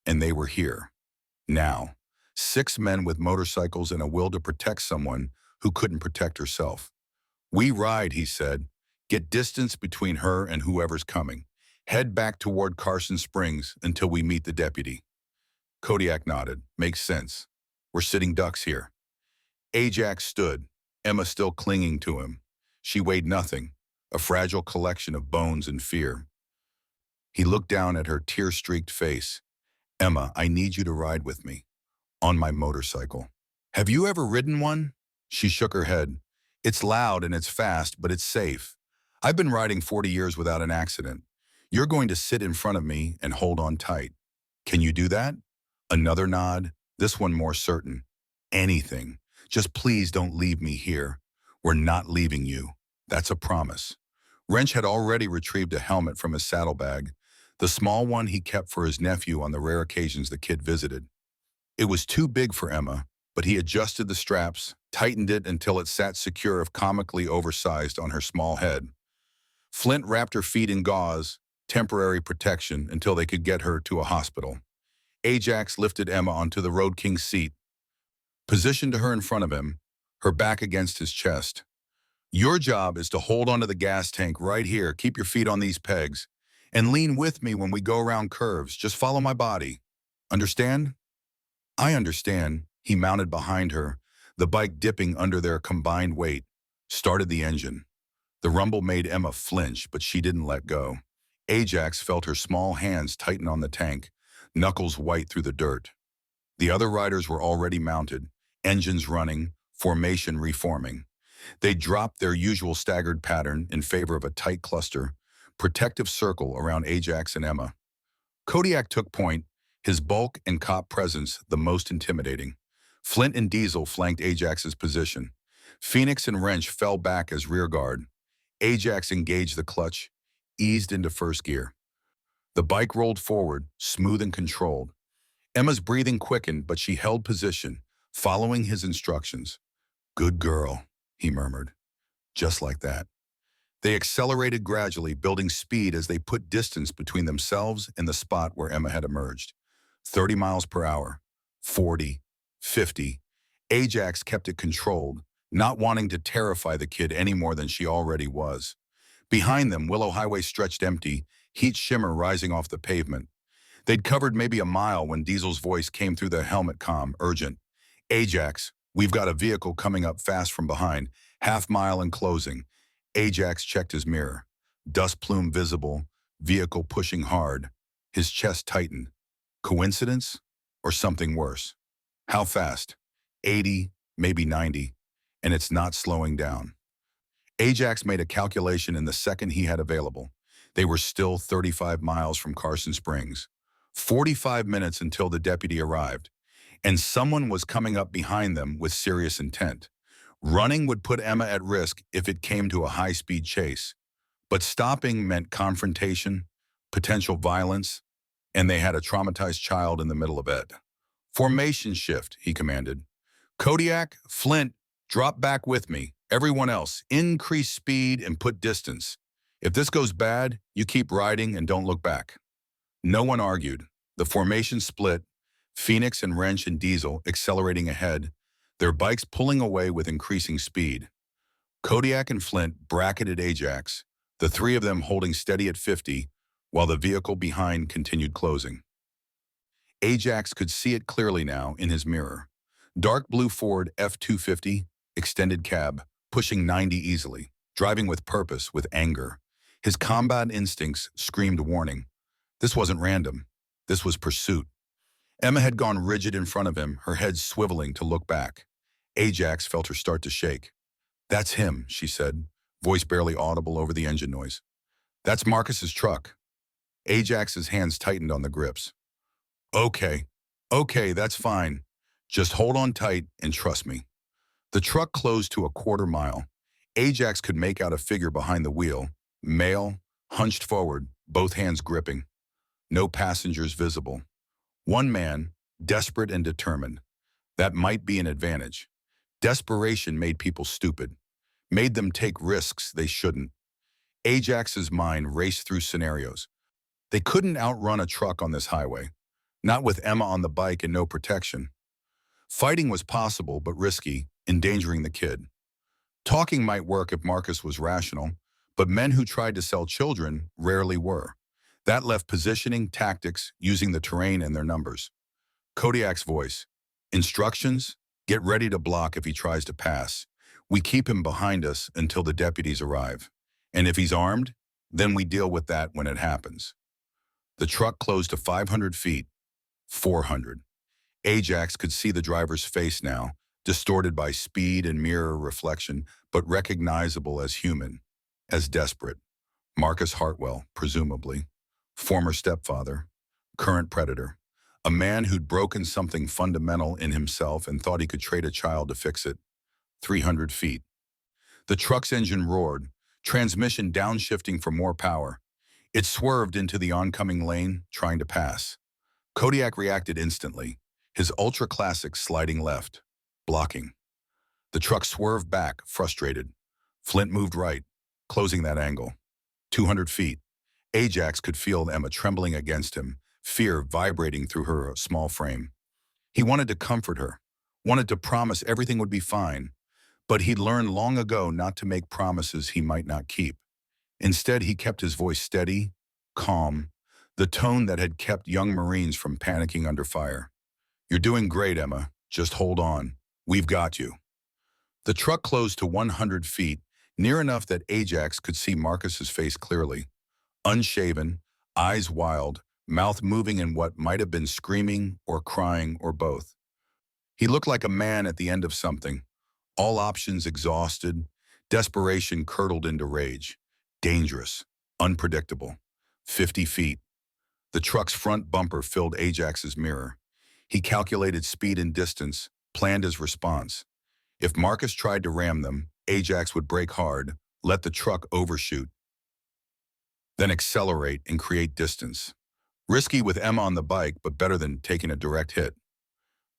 And they were here. Now. 6 men with motorcycles and a will to protect someone who couldn't protect herself. We ride, he said. Get distance between her and whoever's coming. Head back toward Carson Springs until we meet the deputy. Kodiak nodded. Makes sense. We're sitting ducks here. Ajax stood, Emma still clinging to him. She weighed nothing, a fragile collection of bones and fear. He looked down at her tear-streaked face. Emma, I need you to ride with me. On my motorcycle. Have you ever ridden one? She shook her head. It's loud and it's fast, but it's safe. I've been riding 40 years without an accident. You're going to sit in front of me and hold on tight. Can you do that? Another nod, this one more certain. Anything. Just please don't leave me here. We're not leaving you. That's a promise. Wrench had already retrieved a helmet from his saddlebag, the small one he kept for his nephew on the rare occasions the kid visited. It was too big for Emma, but he adjusted the straps, tightened it until it sat secure if comically oversized on her small head. Flint wrapped her feet in gauze, temporary protection until they could get her to a hospital. Ajax lifted Emma onto the Road King's seat, positioned her in front of him, her back against his chest. Your job is to hold onto the gas tank right here, keep your feet on these pegs, and lean with me when we go around curves. Just follow my body. Understand? I understand. He mounted behind her, the bike dipping under their combined weight, started the engine. The rumble made Emma flinch, but she didn't let go. Ajax felt her small hands tighten on the tank, knuckles white through the dirt. The other riders were already mounted, engines running, formation reforming. They dropped their usual staggered pattern in favor of a tight cluster, protective circle around Ajax and Emma. Kodiak took point, his bulk and cop presence the most intimidating. Flint and Diesel flanked Ajax's position. Phoenix and Wrench fell back as rear guard. Ajax engaged the clutch, eased into first gear. The bike rolled forward, smooth and controlled. Emma's breathing quickened, but she held position, following his instructions. Good girl, he murmured. Just like that. They accelerated gradually, building speed as they put distance between themselves and the spot where Emma had emerged. 30 miles per hour, 40, 50. Ajax kept it controlled, not wanting to terrify the kid any more than she already was. Behind them, Willow Highway stretched empty, heat shimmer rising off the pavement. They'd covered maybe a mile when Diesel's voice came through the helmet comm, urgent. Ajax, we've got a vehicle coming up fast from behind, half mile and closing. Ajax checked his mirror. Dust plume visible, vehicle pushing hard. His chest tightened. Coincidence? Or something worse? How fast? 80, maybe 90. And it's not slowing down. Ajax made a calculation in the second he had available. They were still 35 miles from Carson Springs. 45 minutes until the deputy arrived. And someone was coming up behind them with serious intent. Running would put Emma at risk if it came to a high-speed chase. But stopping meant confrontation, potential violence, and they had a traumatized child in the middle of it. Formation shift, he commanded. Kodiak, Flint, drop back with me. Everyone else, increase speed and put distance. If this goes bad, you keep riding and don't look back. No one argued. The formation split, Phoenix and Wrench and Diesel accelerating ahead, their bikes pulling away with increasing speed. Kodiak and Flint bracketed Ajax, the three of them holding steady at 50, while the vehicle behind continued closing. Ajax could see it clearly now in his mirror. Dark blue Ford F-250, extended cab, pushing 90 easily, driving with purpose, with anger. His combat instincts screamed warning. This wasn't random. This was pursuit. Emma had gone rigid in front of him, her head swiveling to look back. Ajax felt her start to shake. That's him, she said, voice barely audible over the engine noise. That's Marcus's truck. Ajax's hands tightened on the grips. Okay, that's fine. Just hold on tight and trust me. The truck closed to a quarter mile. Ajax could make out a figure behind the wheel, male, hunched forward, both hands gripping. No passengers visible. One man, desperate and determined. That might be an advantage. Desperation made people stupid, made them take risks they shouldn't. Ajax's mind raced through scenarios. They couldn't outrun a truck on this highway, not with Emma on the bike and no protection. Fighting was possible but risky, endangering the kid. Talking might work if Marcus was rational, but men who tried to sell children rarely were. That left positioning, tactics, using the terrain and their numbers. Kodiak's voice. Instructions? Get ready to block if he tries to pass. We keep him behind us until the deputies arrive. And if he's armed, then we deal with that when it happens. The truck closed to 500 feet. 400. Ajax could see the driver's face now, distorted by speed and mirror reflection, but recognizable as human, as desperate. Marcus Hartwell, presumably, former stepfather, current predator, a man who'd broken something fundamental in himself and thought he could trade a child to fix it. 300 feet. The truck's engine roared, transmission downshifting for more power. It swerved into the oncoming lane, trying to pass. Kodiak reacted instantly, his ultra-classic sliding left, blocking. The truck swerved back, frustrated. Flint moved right, closing that angle. 200 feet. Ajax could feel Emma trembling against him, fear vibrating through her small frame. He wanted to comfort her, wanted to promise everything would be fine, but he'd learned long ago not to make promises he might not keep. Instead, he kept his voice steady, calm, the tone that had kept young Marines from panicking under fire. "You're doing great, Emma. Just hold on. We've got you." The truck closed to 100 feet, near enough that Ajax could see Marcus's face clearly. Unshaven, eyes wild, mouth moving in what might have been screaming or crying or both. He looked like a man at the end of something, all options exhausted, desperation curdled into rage. Dangerous, unpredictable. 50 feet. The truck's front bumper filled Ajax's mirror. He calculated speed and distance, planned his response. If Marcus tried to ram them, Ajax would brake hard, let the truck overshoot, then accelerate and create distance. Risky with Emma on the bike, but better than taking a direct hit.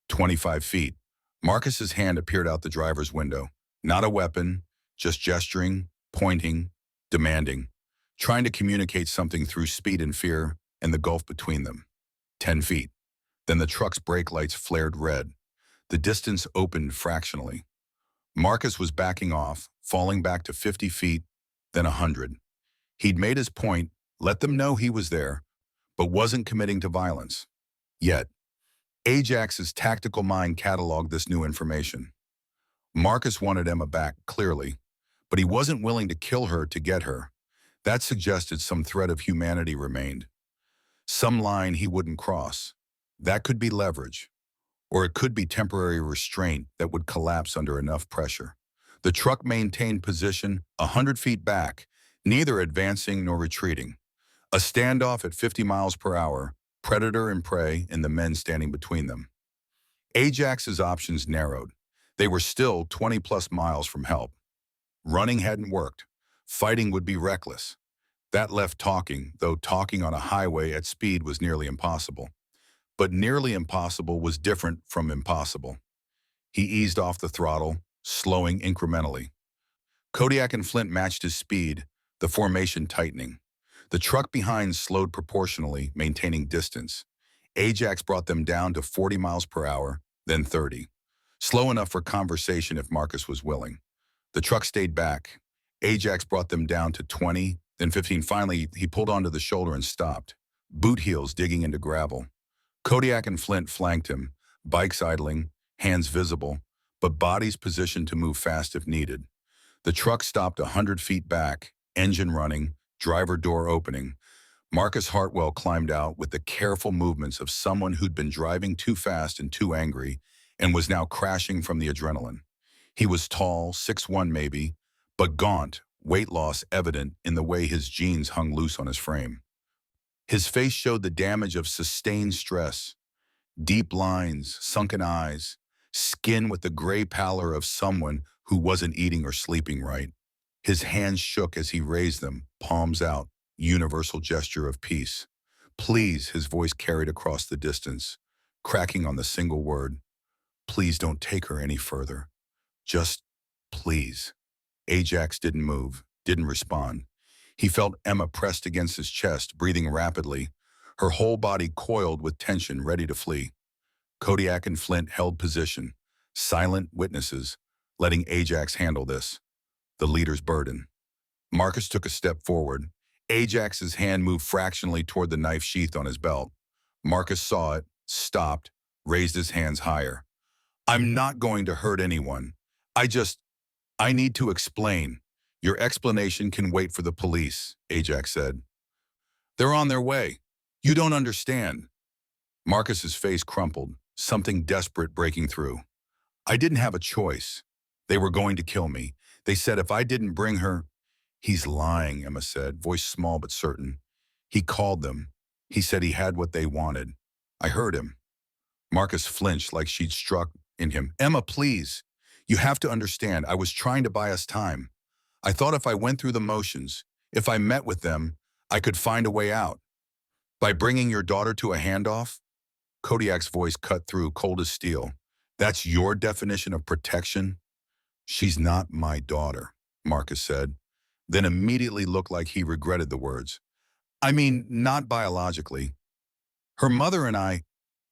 25 feet. Marcus's hand appeared out the driver's window. Not a weapon, just gesturing, pointing, demanding, trying to communicate something through speed and fear and the gulf between them. 10 feet. Then the truck's brake lights flared red. The distance opened fractionally. Marcus was backing off, falling back to 50 feet, then 100. He'd made his point, let them know he was there, but wasn't committing to violence. Yet, Ajax's tactical mind cataloged this new information. Marcus wanted Emma back, clearly, but he wasn't willing to kill her to get her. That suggested some thread of humanity remained. Some line he wouldn't cross. That could be leverage, or it could be temporary restraint that would collapse under enough pressure. The truck maintained position 100 feet back, neither advancing nor retreating. A standoff at 50 miles per hour, predator and prey and the men standing between them. Ajax's options narrowed. They were still 20-plus miles from help. Running hadn't worked. Fighting would be reckless. That left talking, though talking on a highway at speed was nearly impossible. But nearly impossible was different from impossible. He eased off the throttle, slowing incrementally. Kodiak and Flint matched his speed, the formation tightening. The truck behind slowed proportionally, maintaining distance. Ajax brought them down to 40 miles per hour, then 30. Slow enough for conversation if Marcus was willing. The truck stayed back. Ajax brought them down to 20, then 15. Finally, he pulled onto the shoulder and stopped, boot heels digging into gravel. Kodiak and Flint flanked him, bikes idling, hands visible, but bodies positioned to move fast if needed. The truck stopped 100 feet back, engine running, driver door opening. Marcus Hartwell climbed out with the careful movements of someone who'd been driving too fast and too angry and was now crashing from the adrenaline. He was tall, 6'1" maybe, but gaunt, weight loss evident in the way his jeans hung loose on his frame. His face showed the damage of sustained stress. Deep lines, sunken eyes, skin with the gray pallor of someone who wasn't eating or sleeping right. His hands shook as he raised them, palms out, universal gesture of peace. "Please," his voice carried across the distance, cracking on the single word. "Please don't take her any further. Just, please." Ajax didn't move, didn't respond. He felt Emma pressed against his chest, breathing rapidly, her whole body coiled with tension, ready to flee. Kodiak and Flint held position, silent witnesses, letting Ajax handle this, the leader's burden. Marcus took a step forward. Ajax's hand moved fractionally toward the knife sheath on his belt. Marcus saw it, stopped, raised his hands higher. "I'm not going to hurt anyone. I need to explain." "Your explanation can wait for the police," Ajax said. "They're on their way. You don't understand." Marcus's face crumpled, something desperate breaking through. I didn't have a choice. They were going to kill me. They said if I didn't bring her. He's lying, Emma said, voice small but certain. He called them. He said he had what they wanted. I heard him. Marcus flinched like she'd struck in him. Emma, please. You have to understand, I was trying to buy us time. I thought if I went through the motions, if I met with them, I could find a way out. By bringing your daughter to a handoff? Kodiak's voice cut through, cold as steel. That's your definition of protection? She's not my daughter, Marcus said, then immediately looked like he regretted the words. I mean, not biologically. Her mother and I,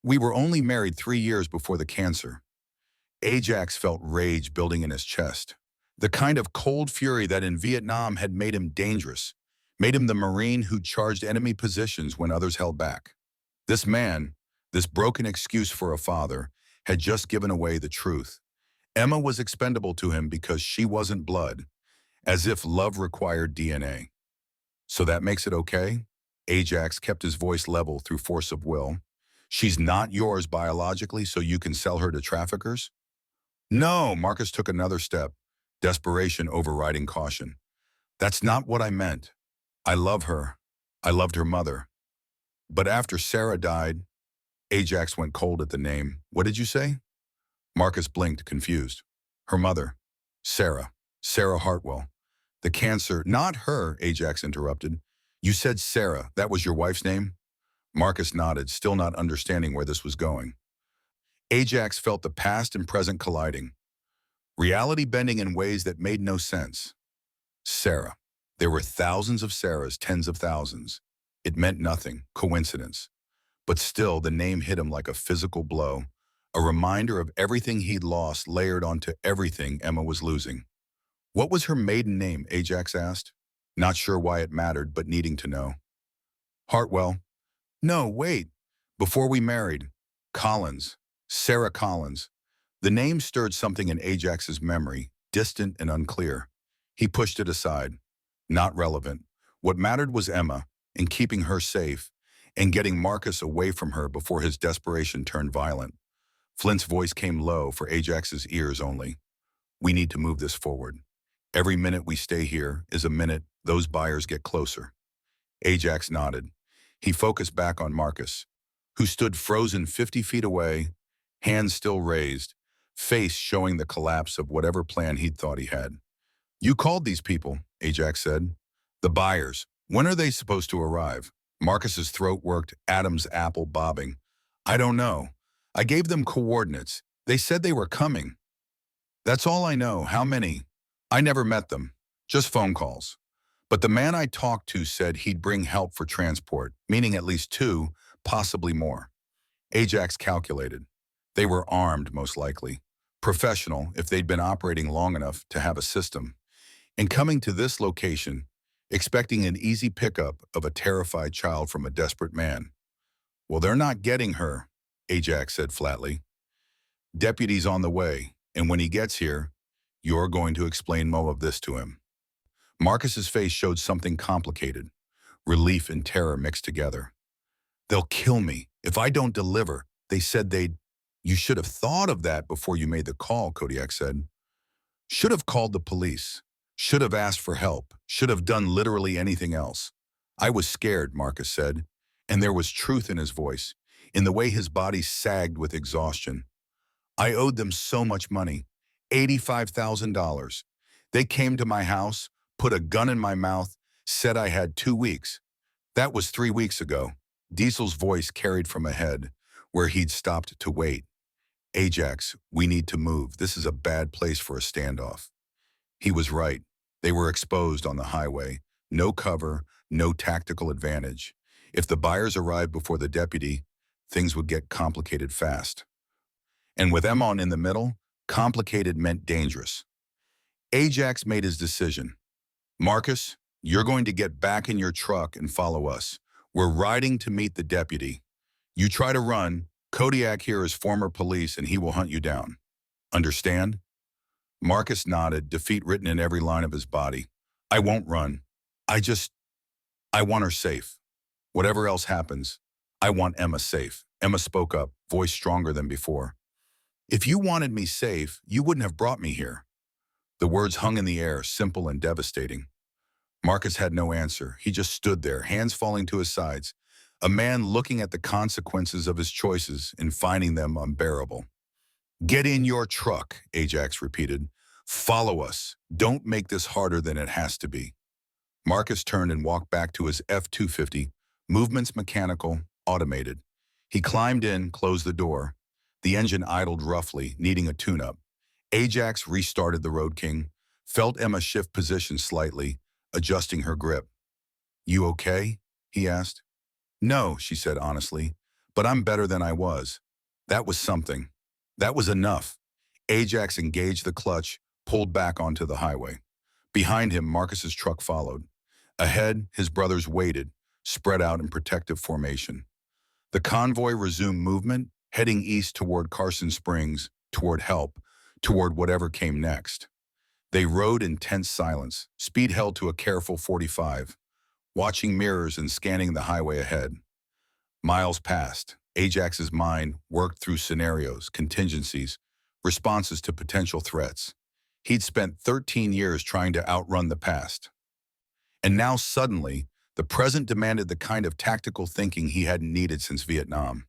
we were only married 3 years before the cancer. Ajax felt rage building in his chest. The kind of cold fury that in Vietnam had made him dangerous, made him the Marine who charged enemy positions when others held back. This man, this broken excuse for a father, had just given away the truth. Emma was expendable to him because she wasn't blood, as if love required DNA. So that makes it okay? Ajax kept his voice level through force of will. She's not yours biologically, so you can sell her to traffickers? No, Marcus took another step, desperation overriding caution. That's not what I meant. I love her. I loved her mother. But after Sarah died, Ajax went cold at the name. What did you say? Marcus blinked, confused. Her mother, Sarah Hartwell. The cancer, not her, Ajax interrupted. You said Sarah, that was your wife's name? Marcus nodded, still not understanding where this was going. Ajax felt the past and present colliding, reality bending in ways that made no sense. Sarah. There were thousands of Sarahs, tens of thousands. It meant nothing, coincidence. But still, the name hit him like a physical blow, a reminder of everything he'd lost layered onto everything Emma was losing. What was her maiden name, Ajax asked, not sure why it mattered, but needing to know. Hartwell. No, wait. Before we married. Collins. Sarah Collins. The name stirred something in Ajax's memory, distant and unclear. He pushed it aside. Not relevant. What mattered was Emma, and keeping her safe, and getting Marcus away from her before his desperation turned violent. Flint's voice came low for Ajax's ears only. We need to move this forward. Every minute we stay here is a minute those buyers get closer. Ajax nodded. He focused back on Marcus, who stood frozen 50 feet away, hands still raised, face showing the collapse of whatever plan he'd thought he had. You called these people, Ajax said. The buyers. When are they supposed to arrive? Marcus's throat worked, Adam's apple bobbing. I don't know. I gave them coordinates. They said they were coming. That's all I know. How many? I never met them. Just phone calls. But the man I talked to said he'd bring help for transport, meaning at least 2, possibly more. Ajax calculated. They were armed, most likely. Professional, if they'd been operating long enough to have a system. And coming to this location, expecting an easy pickup of a terrified child from a desperate man. Well, they're not getting her, Ajax said flatly. Deputy's on the way, and when he gets here, you're going to explain more of this to him. Marcus's face showed something complicated, relief and terror mixed together. They'll kill me. If I don't deliver, they said they'd... You should have thought of that before you made the call, Kodiak said. Should have called the police. Should have asked for help. Should have done literally anything else. I was scared, Marcus said, and there was truth in his voice, in the way his body sagged with exhaustion. I owed them so much money, $85,000. They came to my house, put a gun in my mouth, said I had 2 weeks. That was 3 weeks ago. Diesel's voice carried from ahead, where he'd stopped to wait. Ajax, we need to move. This is a bad place for a standoff. He was right. They were exposed on the highway. No cover, no tactical advantage. If the buyers arrived before the deputy, things would get complicated fast. And with Emon in the middle, complicated meant dangerous. Ajax made his decision. Marcus, you're going to get back in your truck and follow us. We're riding to meet the deputy. You try to run, Kodiak here is former police and he will hunt you down. Understand? Marcus nodded, defeat written in every line of his body. I won't run. I want her safe. Whatever else happens, I want Emma safe. Emma spoke up, voice stronger than before. If you wanted me safe, you wouldn't have brought me here. The words hung in the air, simple and devastating. Marcus had no answer. He just stood there, hands falling to his sides, a man looking at the consequences of his choices and finding them unbearable. Get in your truck, Ajax repeated. Follow us. Don't make this harder than it has to be. Marcus turned and walked back to his F-250, movements mechanical, automated. He climbed in, closed the door. The engine idled roughly, needing a tune-up. Ajax restarted the Road King, felt Emma shift position slightly, adjusting her grip. You okay? He asked. No, she said honestly, but I'm better than I was. That was something. That was enough. Ajax engaged the clutch, pulled back onto the highway. Behind him, Marcus's truck followed. Ahead, his brothers waited, spread out in protective formation. The convoy resumed movement, heading east toward Carson Springs, toward help, toward whatever came next. They rode in tense silence, speed held to a careful 45, watching mirrors and scanning the highway ahead. Miles passed. Ajax's mind worked through scenarios, contingencies, responses to potential threats. He'd spent 13 years trying to outrun the past. And now suddenly, the present demanded the kind of tactical thinking he hadn't needed since Vietnam.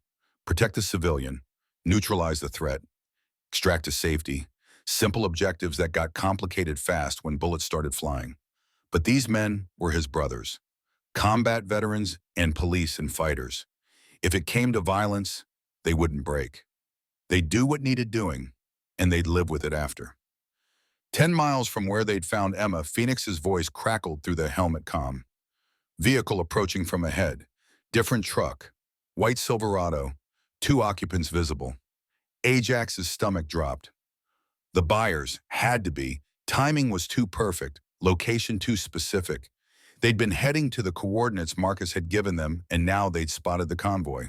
Protect the civilian, neutralize the threat, extract to safety, simple objectives that got complicated fast when bullets started flying. But these men were his brothers, combat veterans and police and fighters. If it came to violence, they wouldn't break. They'd do what needed doing, and they'd live with it after. 10 miles from where they'd found Emma, Phoenix's voice crackled through the helmet comm. Vehicle approaching from ahead. Different truck. White Silverado. 2 occupants visible. Ajax's stomach dropped. The buyers had to be. Timing was too perfect. Location too specific. They'd been heading to the coordinates Marcus had given them, and now they'd spotted the convoy.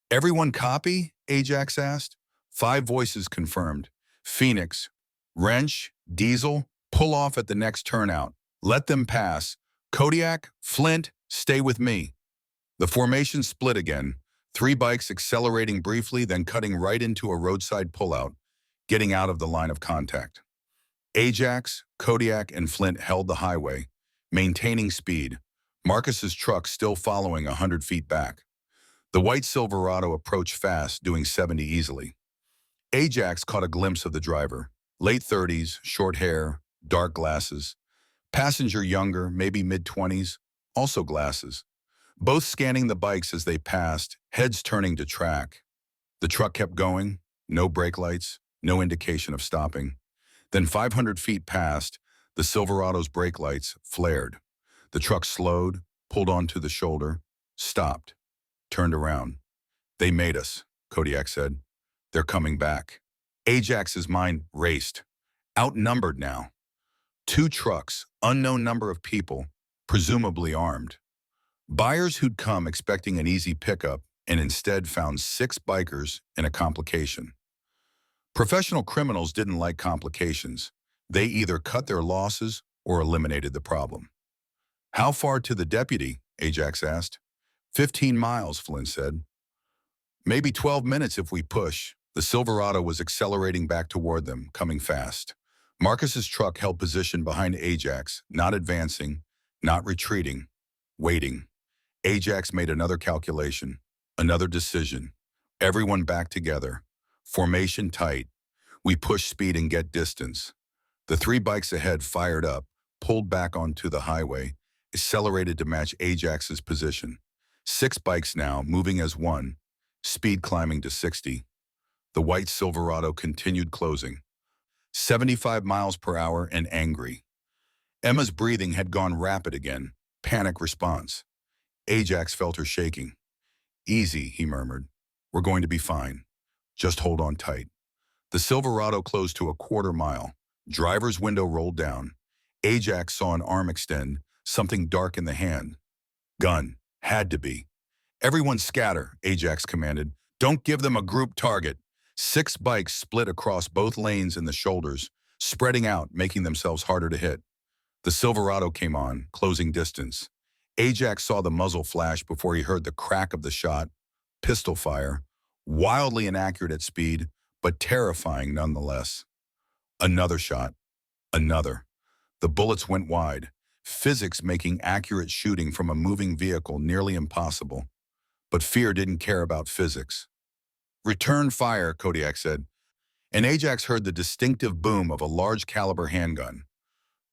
Everyone copy? Ajax asked. 5 voices confirmed. Phoenix, Wrench, Diesel, pull off at the next turnout. Let them pass. Kodiak, Flint, stay with me. The formation split again. 3 bikes accelerating briefly, then cutting right into a roadside pullout, getting out of the line of contact. Ajax, Kodiak, and Flint held the highway, maintaining speed. Marcus's truck still following 100 feet back. The white Silverado approached fast, doing 70 easily. Ajax caught a glimpse of the driver. Late 30s, short hair, dark glasses. Passenger younger, maybe mid-20s, also glasses. Both scanning the bikes as they passed, heads turning to track. The truck kept going, no brake lights, no indication of stopping. Then 500 feet past, the Silverado's brake lights flared. The truck slowed, pulled onto the shoulder, stopped, turned around. They made us, Kodiak said. They're coming back. Ajax's mind raced. Outnumbered now. 2 trucks, unknown number of people, presumably armed. Buyers who'd come expecting an easy pickup and instead found 6 bikers in a complication. Professional criminals didn't like complications. They either cut their losses or eliminated the problem. How far to the deputy? Ajax asked. 15 miles, Flint said. Maybe 12 minutes if we push. The Silverado was accelerating back toward them, coming fast. Marcus's truck held position behind Ajax, not advancing, not retreating, waiting. Ajax made another calculation, another decision. Everyone back together. Formation tight. We push speed and get distance. The 3 bikes ahead fired up, pulled back onto the highway, accelerated to match Ajax's position. 6 bikes now, moving as one, speed climbing to 60. The white Silverado continued closing. 75 miles per hour and angry. Emma's breathing had gone rapid again, panic response. Ajax felt her shaking. Easy, he murmured. We're going to be fine. Just hold on tight. The Silverado closed to a quarter mile. Driver's window rolled down. Ajax saw an arm extend, something dark in the hand. Gun. Had to be. Everyone scatter, Ajax commanded. Don't give them a group target. 6 bikes split across both lanes in the shoulders, spreading out, making themselves harder to hit. The Silverado came on, closing distance. Ajax saw the muzzle flash before he heard the crack of the shot. Pistol fire. Wildly inaccurate at speed, but terrifying nonetheless. Another shot. Another. The bullets went wide, physics making accurate shooting from a moving vehicle nearly impossible. But fear didn't care about physics. "Return fire," Kodiak said, and Ajax heard the distinctive boom of a large caliber handgun.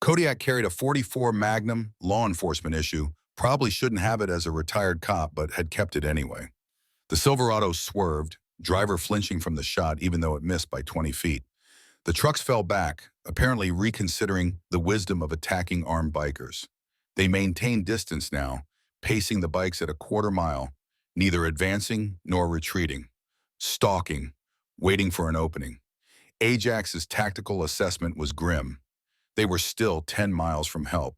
Kodiak carried a .44 Magnum, law enforcement issue, probably shouldn't have it as a retired cop, but had kept it anyway. The Silverado swerved, driver flinching from the shot even though it missed by 20 feet. The trucks fell back, apparently reconsidering the wisdom of attacking armed bikers. They maintained distance now, pacing the bikes at a quarter mile, neither advancing nor retreating, stalking, waiting for an opening. Ajax's tactical assessment was grim. They were still 10 miles from help.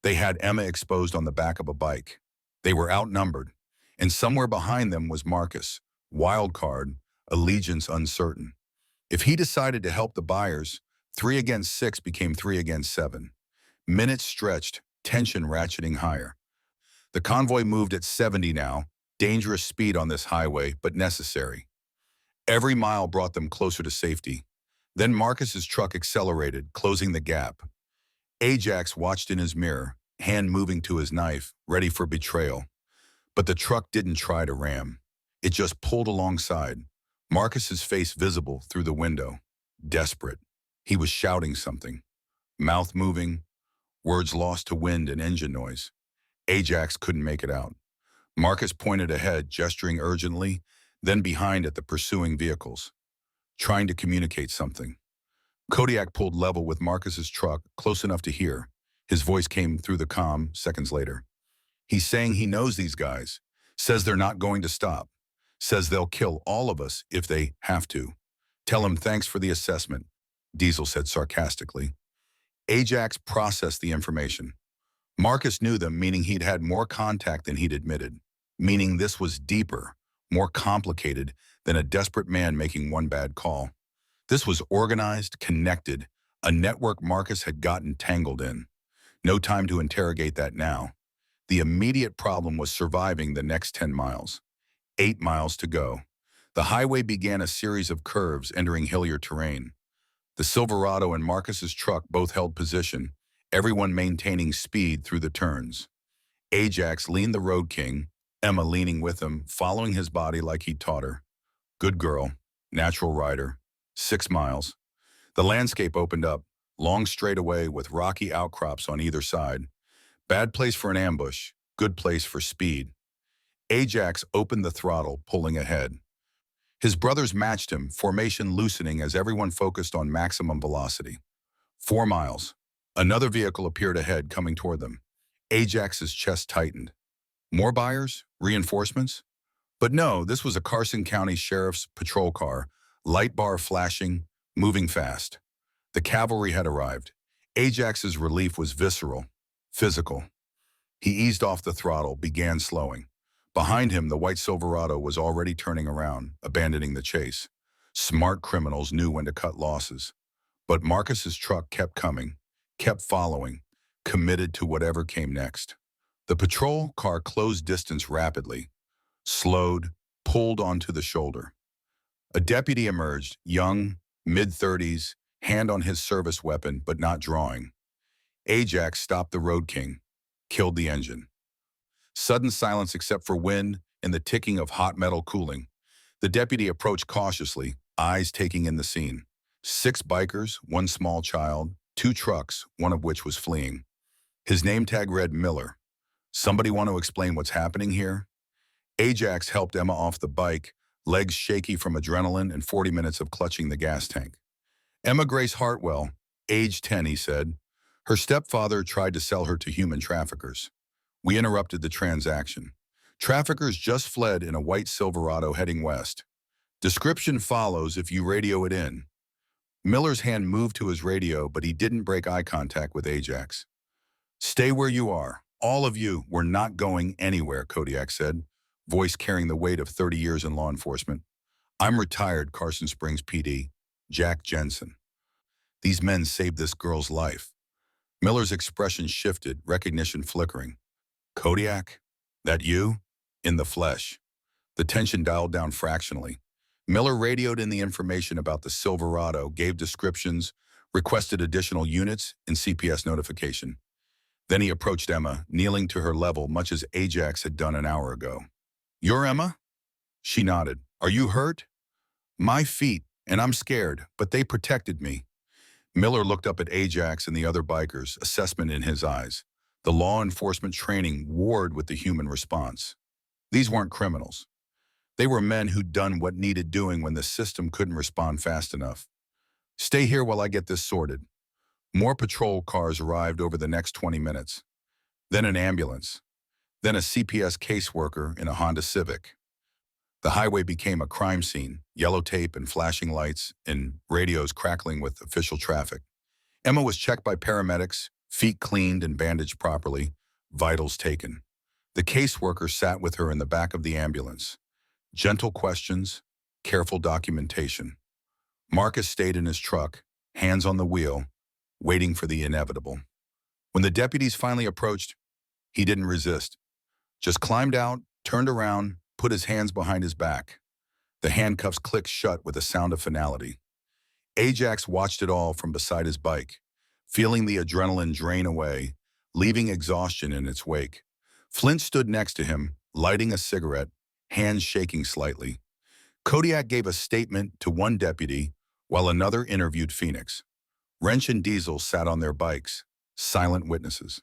They had Emma exposed on the back of a bike. They were outnumbered, and somewhere behind them was Marcus, wild card, allegiance uncertain. If he decided to help the buyers, 3 against 6 became 3 against 7. Minutes stretched, tension ratcheting higher. The convoy moved at 70 now, dangerous speed on this highway, but necessary. Every mile brought them closer to safety. Then Marcus's truck accelerated, closing the gap. Ajax watched in his mirror, hand moving to his knife, ready for betrayal. But the truck didn't try to ram. It just pulled alongside, Marcus's face visible through the window. Desperate. He was shouting something. Mouth moving, words lost to wind and engine noise. Ajax couldn't make it out. Marcus pointed ahead, gesturing urgently, then behind at the pursuing vehicles, trying to communicate something. Kodiak pulled level with Marcus's truck, close enough to hear. His voice came through the comm seconds later. "He's saying he knows these guys, says they're not going to stop, says they'll kill all of us if they have to. Tell him thanks for the assessment," Diesel said sarcastically. Ajax processed the information. Marcus knew them, meaning he'd had more contact than he'd admitted, meaning this was deeper, more complicated than a desperate man making one bad call. This was organized, connected, a network Marcus had gotten tangled in. No time to interrogate that now. The immediate problem was surviving the next 10 miles. 8 miles to go. The highway began a series of curves entering hillier terrain. The Silverado and Marcus's truck both held position, everyone maintaining speed through the turns. Ajax leaned the Road King, Emma leaning with him, following his body like he'd taught her. Good girl, natural rider. 6 miles. The landscape opened up, long straightaway with rocky outcrops on either side. Bad place for an ambush, good place for speed. Ajax opened the throttle, pulling ahead. His brothers matched him, formation loosening as everyone focused on maximum velocity. 4 miles. Another vehicle appeared ahead, coming toward them. Ajax's chest tightened. More buyers? Reinforcements? But no, this was a Carson County Sheriff's patrol car, light bar flashing, moving fast. The cavalry had arrived. Ajax's relief was visceral, physical. He eased off the throttle, began slowing. Behind him, the white Silverado was already turning around, abandoning the chase. Smart criminals knew when to cut losses. But Marcus's truck kept coming, kept following, committed to whatever came next. The patrol car closed distance rapidly, slowed, pulled onto the shoulder. A deputy emerged, young, mid-30s, hand on his service weapon, but not drawing. Ajax stopped the Road King, killed the engine. Sudden silence except for wind and the ticking of hot metal cooling. The deputy approached cautiously, eyes taking in the scene. 6 bikers, 1 small child, 2 trucks, one of which was fleeing. His name tag read Miller. Somebody want to explain what's happening here? Ajax helped Emma off the bike, legs shaky from adrenaline and 40 minutes of clutching the gas tank. Emma Grace Hartwell, age 10, he said. Her stepfather tried to sell her to human traffickers. We interrupted the transaction. Traffickers just fled in a white Silverado heading west. Description follows if you radio it in. Miller's hand moved to his radio, but he didn't break eye contact with Ajax. Stay where you are. All of you, we're not going anywhere, Kodiak said, voice carrying the weight of 30 years in law enforcement. I'm retired, Carson Springs PD, Jack Jensen. These men saved this girl's life. Miller's expression shifted, recognition flickering. Kodiak? That you? In the flesh. The tension dialed down fractionally. Miller radioed in the information about the Silverado, gave descriptions, requested additional units and CPS notification. Then he approached Emma, kneeling to her level much as Ajax had done an hour ago. "You're Emma?" She nodded. "Are you hurt?" "My feet, and I'm scared, but they protected me." Miller looked up at Ajax and the other bikers, assessment in his eyes. The law enforcement training warred with the human response. These weren't criminals. They were men who'd done what needed doing when the system couldn't respond fast enough. "Stay here while I get this sorted." More patrol cars arrived over the next 20 minutes. Then an ambulance. Then a CPS caseworker in a Honda Civic. The highway became a crime scene, yellow tape and flashing lights and radios crackling with official traffic. Emma was checked by paramedics, feet cleaned and bandaged properly, vitals taken. The caseworker sat with her in the back of the ambulance. Gentle questions, careful documentation. Marcus stayed in his truck, hands on the wheel, waiting for the inevitable. When the deputies finally approached, he didn't resist. Just climbed out, turned around, put his hands behind his back. The handcuffs clicked shut with a sound of finality. Ajax watched it all from beside his bike, feeling the adrenaline drain away, leaving exhaustion in its wake. Flint stood next to him, lighting a cigarette, hands shaking slightly. Kodiak gave a statement to one deputy, while another interviewed Phoenix. Wrench and Diesel sat on their bikes, silent witnesses.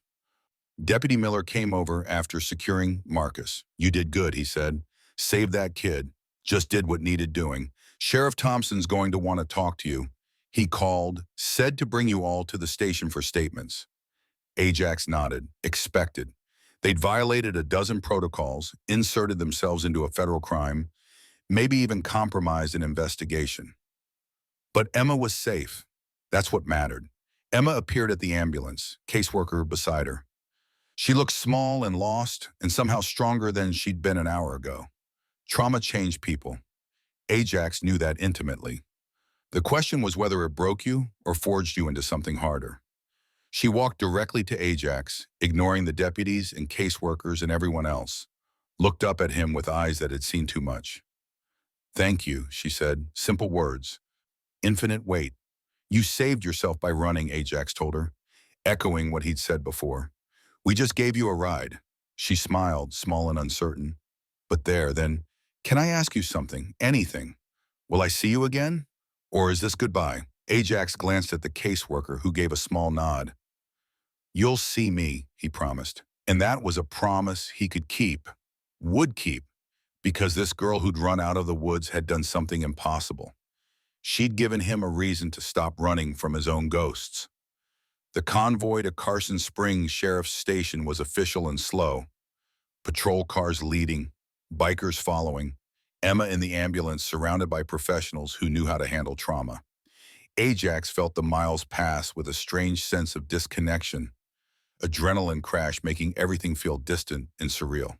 Deputy Miller came over after securing Marcus. "You did good," he said. "Saved that kid. Just did what needed doing. Sheriff Thompson's going to want to talk to you. He called, said to bring you all to the station for statements." Ajax nodded, expected. They'd violated a dozen protocols, inserted themselves into a federal crime, maybe even compromised an investigation. But Emma was safe. That's what mattered. Emma appeared at the ambulance, caseworker beside her. She looked small and lost, and somehow stronger than she'd been an hour ago. Trauma changed people. Ajax knew that intimately. The question was whether it broke you or forged you into something harder. She walked directly to Ajax, ignoring the deputies and caseworkers and everyone else, looked up at him with eyes that had seen too much. "Thank you," she said, simple words. Infinite weight. "You saved yourself by running," Ajax told her, echoing what he'd said before. "We just gave you a ride." She smiled, small and uncertain. "But then, can I ask you something? Anything? Will I see you again? Or is this goodbye?" Ajax glanced at the caseworker, who gave a small nod. "You'll see me," he promised. And that was a promise he could keep, would keep, because this girl who'd run out of the woods had done something impossible. She'd given him a reason to stop running from his own ghosts. The convoy to Carson Springs Sheriff's Station was official and slow. Patrol cars leading, bikers following, Emma in the ambulance surrounded by professionals who knew how to handle trauma. Ajax felt the miles pass with a strange sense of disconnection, adrenaline crash making everything feel distant and surreal.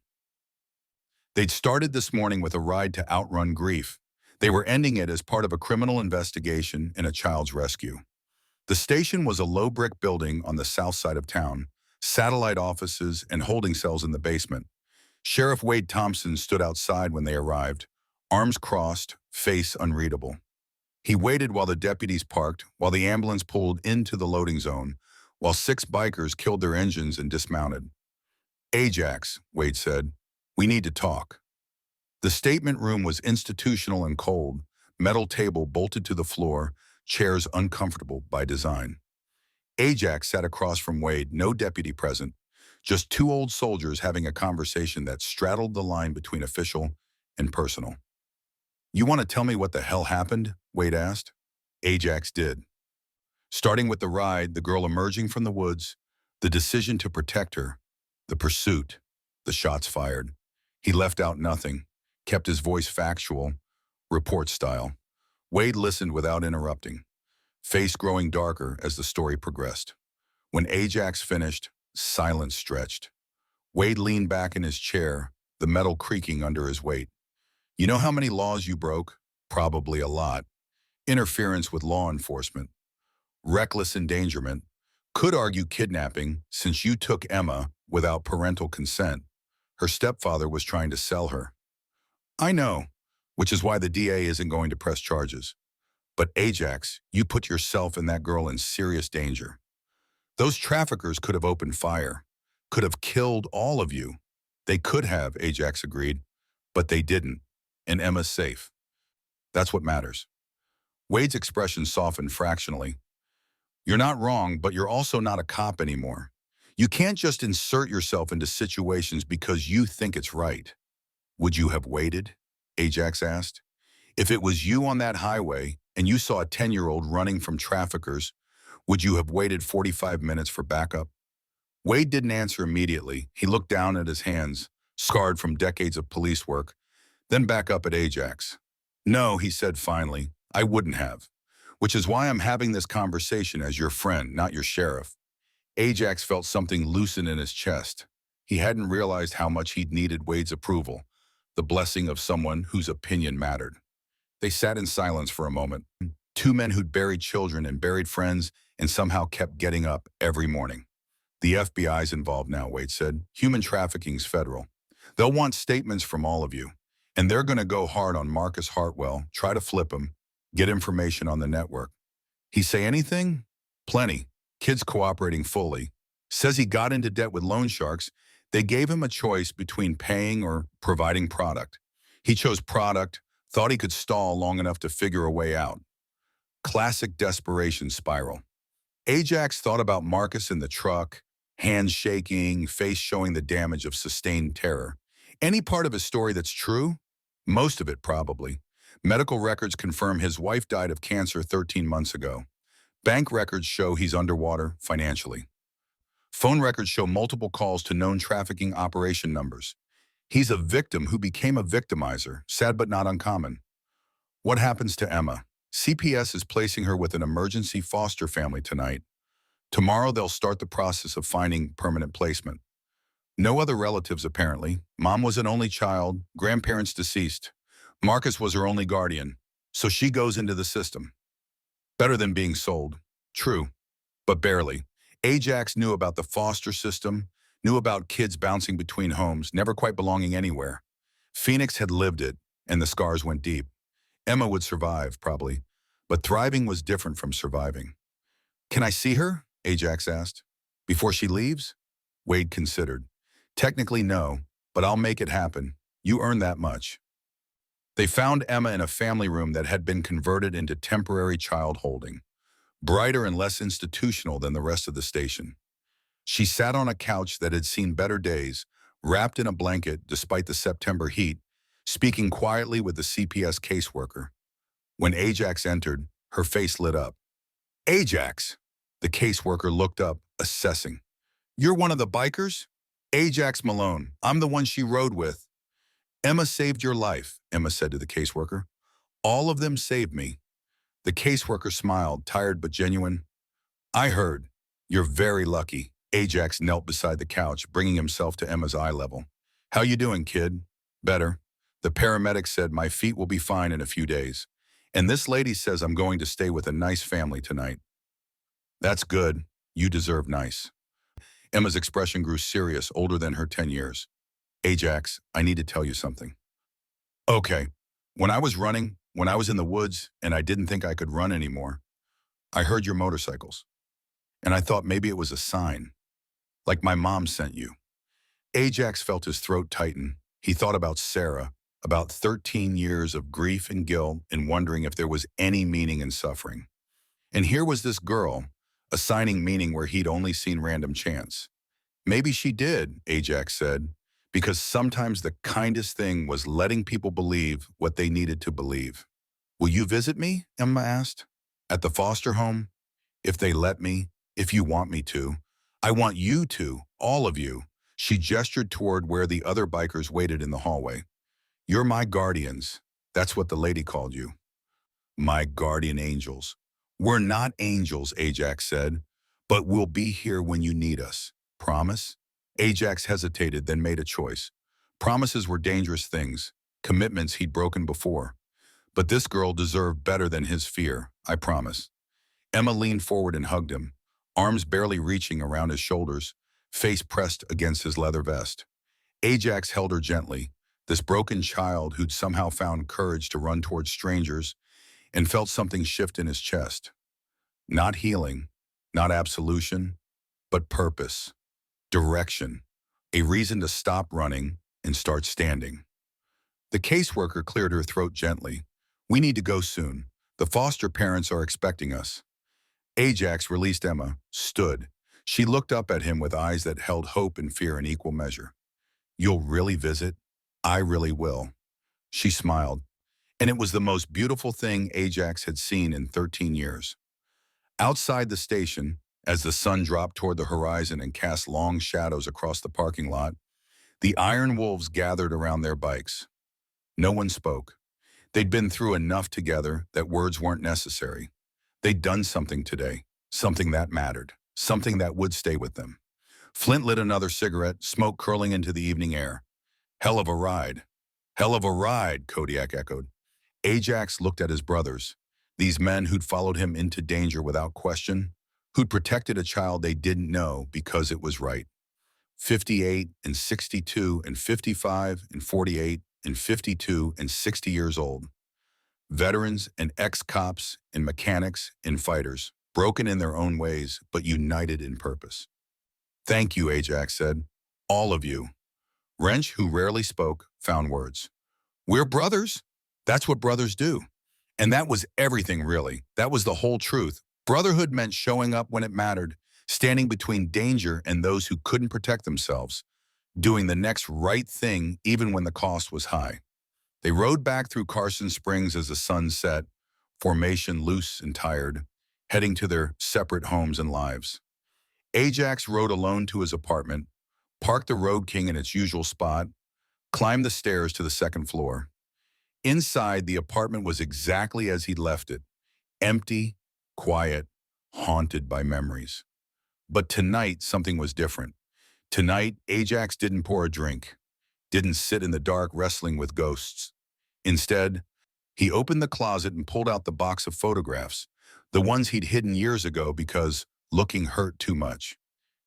They'd started this morning with a ride to outrun grief. They were ending it as part of a criminal investigation and a child's rescue. The station was a low brick building on the south side of town, satellite offices and holding cells in the basement. Sheriff Wade Thompson stood outside when they arrived, arms crossed, face unreadable. He waited while the deputies parked, while the ambulance pulled into the loading zone, while 6 bikers killed their engines and dismounted. "Ajax," Wade said, "we need to talk." The statement room was institutional and cold, metal table bolted to the floor, chairs uncomfortable by design. Ajax sat across from Wade, no deputy present, just 2 old soldiers having a conversation that straddled the line between official and personal. "You want to tell me what the hell happened?" Wade asked. Ajax did. Starting with the ride, the girl emerging from the woods, the decision to protect her, the pursuit, the shots fired. He left out nothing, kept his voice factual, report style. Wade listened without interrupting, face growing darker as the story progressed. When Ajax finished, silence stretched. Wade leaned back in his chair, the metal creaking under his weight. "You know how many laws you broke? Probably a lot. Interference with law enforcement. Reckless endangerment. Could argue kidnapping, since you took Emma without parental consent. Her stepfather was trying to sell her." "I know. which is why the DA isn't going to press charges. But Ajax, you put yourself and that girl in serious danger. Those traffickers could have opened fire, could have killed all of you. They could have, Ajax agreed, but they didn't. And Emma's safe. That's what matters. Wade's expression softened fractionally. You're not wrong, but you're also not a cop anymore. You can't just insert yourself into situations because you think it's right. Would you have waited? Ajax asked. If it was you on that highway and you saw a 10-year-old running from traffickers, would you have waited 45 minutes for backup? Wade didn't answer immediately. He looked down at his hands, scarred from decades of police work, then back up at Ajax. No, he said finally, I wouldn't have. Which is why I'm having this conversation as your friend, not your sheriff. Ajax felt something loosen in his chest. He hadn't realized how much he'd needed Wade's approval, the blessing of someone whose opinion mattered. They sat in silence for a moment. Two men who'd buried children and buried friends and somehow kept getting up every morning. The FBI's involved now, Wade said. Human trafficking's federal. They'll want statements from all of you. And they're going to go hard on Marcus Hartwell, try to flip him, get information on the network. He say anything? Plenty. Kid's cooperating fully. Says he got into debt with loan sharks. They gave him a choice between paying or providing product. He chose product, thought he could stall long enough to figure a way out. Classic desperation spiral. Ajax thought about Marcus in the truck, hands shaking, face showing the damage of sustained terror. Any part of his story that's true? Most of it, probably. Medical records confirm his wife died of cancer 13 months ago. Bank records show he's underwater financially. Phone records show multiple calls to known trafficking operation numbers. He's a victim who became a victimizer, sad but not uncommon. What happens to Emma? CPS is placing her with an emergency foster family tonight. Tomorrow they'll start the process of finding permanent placement. No other relatives, apparently. Mom was an only child, grandparents deceased. Marcus was her only guardian, so she goes into the system. Better than being sold. True, but barely. Ajax knew about the foster system, knew about kids bouncing between homes, never quite belonging anywhere. Phoenix had lived it, and the scars went deep. Emma would survive, probably, but thriving was different from surviving. Can I see her? Ajax asked. Before she leaves? Wade considered. Technically no, but I'll make it happen. You earn that much. They found Emma in a family room that had been converted into temporary child holding, brighter and less institutional than the rest of the station. She sat on a couch that had seen better days, wrapped in a blanket despite the September heat, speaking quietly with the CPS caseworker. When Ajax entered, her face lit up. Ajax! The caseworker looked up, assessing. You're one of the bikers? Ajax Malone. I'm the one she rode with. Emma saved your life, Emma said to the caseworker. All of them saved me. The caseworker smiled, tired but genuine. I heard. You're very lucky. Ajax knelt beside the couch, bringing himself to Emma's eye level. How you doing, kid? Better. The paramedic said my feet will be fine in a few days. And this lady says I'm going to stay with a nice family tonight. That's good. You deserve nice. Emma's expression grew serious, older than her 10 years. Ajax, I need to tell you something. Okay. When I was running, when I was in the woods, and I didn't think I could run anymore, I heard your motorcycles. And I thought maybe it was a sign. Like my mom sent you. Ajax felt his throat tighten. He thought about Sarah, about 13 years of grief and guilt, and wondering if there was any meaning in suffering. And here was this girl, assigning meaning where he'd only seen random chance. Maybe she did, Ajax said, because sometimes the kindest thing was letting people believe what they needed to believe. Will you visit me? Emma asked. At the foster home? If they let me, if you want me to. I want you to, all of you. She gestured toward where the other bikers waited in the hallway. You're my guardians. That's what the lady called you. My guardian angels. We're not angels, Ajax said, but we'll be here when you need us. Promise? Ajax hesitated, then made a choice. Promises were dangerous things, commitments he'd broken before. But this girl deserved better than his fear, I promise. Emma leaned forward and hugged him, arms barely reaching around his shoulders, face pressed against his leather vest. Ajax held her gently, This broken child who'd somehow found courage to run towards strangers and felt something shift in his chest. Not healing, not absolution, but purpose, direction, a reason to stop running and start standing. The caseworker cleared her throat gently. We need to go soon. The foster parents are expecting us. Ajax released Emma, stood. She looked up at him with eyes that held hope and fear in equal measure. You'll really visit? I really will. She smiled, and it was the most beautiful thing Ajax had seen in 13 years. Outside the station, as the sun dropped toward the horizon and cast long shadows across the parking lot, the Iron Wolves gathered around their bikes. No one spoke. They'd been through enough together that words weren't necessary. They'd done something today, something that mattered, something that would stay with them. Flint lit another cigarette, smoke curling into the evening air. Hell of a ride. Hell of a ride, Kodiak echoed. Ajax looked at his brothers, these men who'd followed him into danger without question, who'd protected a child they didn't know because it was right. 58 and 62 and 55 and 48 and 52 and 60 years old. Veterans and ex-cops and mechanics and fighters, broken in their own ways, but united in purpose. Thank you, Ajax said. All of you. Wrench, who rarely spoke, found words. We're brothers. That's what brothers do. And that was everything, really. That was the whole truth. Brotherhood meant showing up when it mattered, standing between danger and those who couldn't protect themselves, doing the next right thing even when the cost was high. They rode back through Carson Springs as the sun set, formation loose and tired, heading to their separate homes and lives. Ajax rode alone to his apartment, parked the Road King in its usual spot, climbed the stairs to the second floor. Inside, the apartment was exactly as he'd left it, empty, quiet, haunted by memories. But tonight, something was different. Tonight, Ajax didn't pour a drink, didn't sit in the dark wrestling with ghosts. Instead, he opened the closet and pulled out the box of photographs, the ones he'd hidden years ago because looking hurt too much.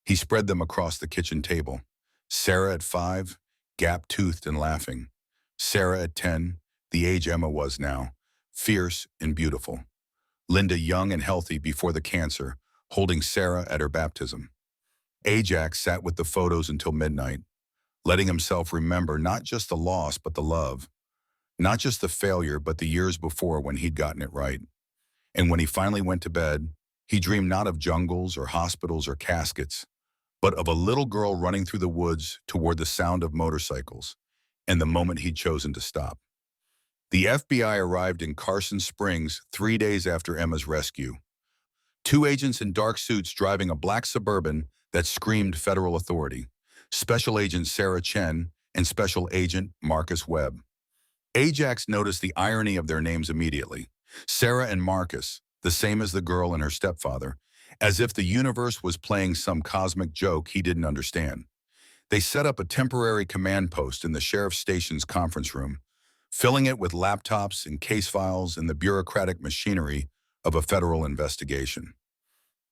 He spread them across the kitchen table. Sarah at 5, gap-toothed and laughing. Sarah at 10, the age Emma was now, fierce and beautiful. Linda young and healthy before the cancer, holding Sarah at her baptism. Ajax sat with the photos until midnight, letting himself remember not just the loss but the love, not just the failure but the years before when he'd gotten it right. And when he finally went to bed, he dreamed not of jungles or hospitals or caskets, but of a little girl running through the woods toward the sound of motorcycles and the moment he'd chosen to stop. The FBI arrived in Carson Springs 3 days after Emma's rescue. 2 agents in dark suits driving a black Suburban that screamed federal authority. Special Agent Sarah Chen and Special Agent Marcus Webb. Ajax noticed the irony of their names immediately. Sarah and Marcus, the same as the girl and her stepfather, as if the universe was playing some cosmic joke he didn't understand. They set up a temporary command post in the sheriff's station's conference room, filling it with laptops and case files and the bureaucratic machinery of a federal investigation.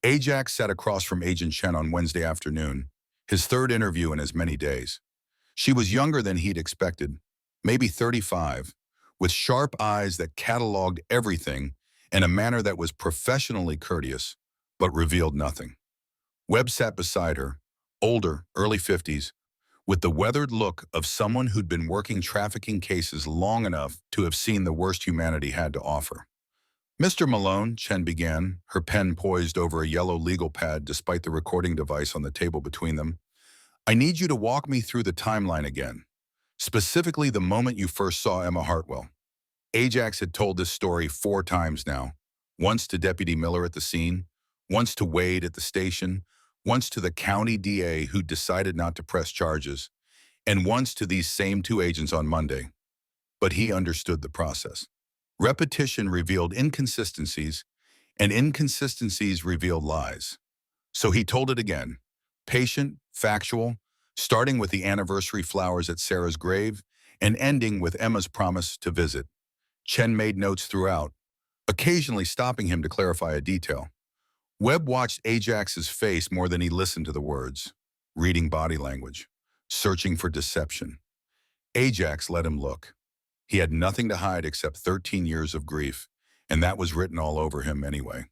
Ajax sat across from Agent Chen on Wednesday afternoon, his third interview in as many days. She was younger than he'd expected, maybe 35, with sharp eyes that cataloged everything in a manner that was professionally courteous, but revealed nothing. Webb sat beside her, older, early 50s, with the weathered look of someone who'd been working trafficking cases long enough to have seen the worst humanity had to offer. Mr. Malone, Chen began, her pen poised over a yellow legal pad despite the recording device on the table between them. I need you to walk me through the timeline again, specifically the moment you first saw Emma Hartwell. Ajax had told this story 4 times now, once to Deputy Miller at the scene, once to Wade at the station, once to the county DA who decided not to press charges, and once to these same 2 agents on Monday. But he understood the process. Repetition revealed inconsistencies, and inconsistencies revealed lies. So he told it again, patient, factual, starting with the anniversary flowers at Sarah's grave and ending with Emma's promise to visit. Chen made notes throughout, occasionally stopping him to clarify a detail. Webb watched Ajax's face more than he listened to the words, reading body language, searching for deception. Ajax let him look. He had nothing to hide except 13 years of grief, and that was written all over him anyway.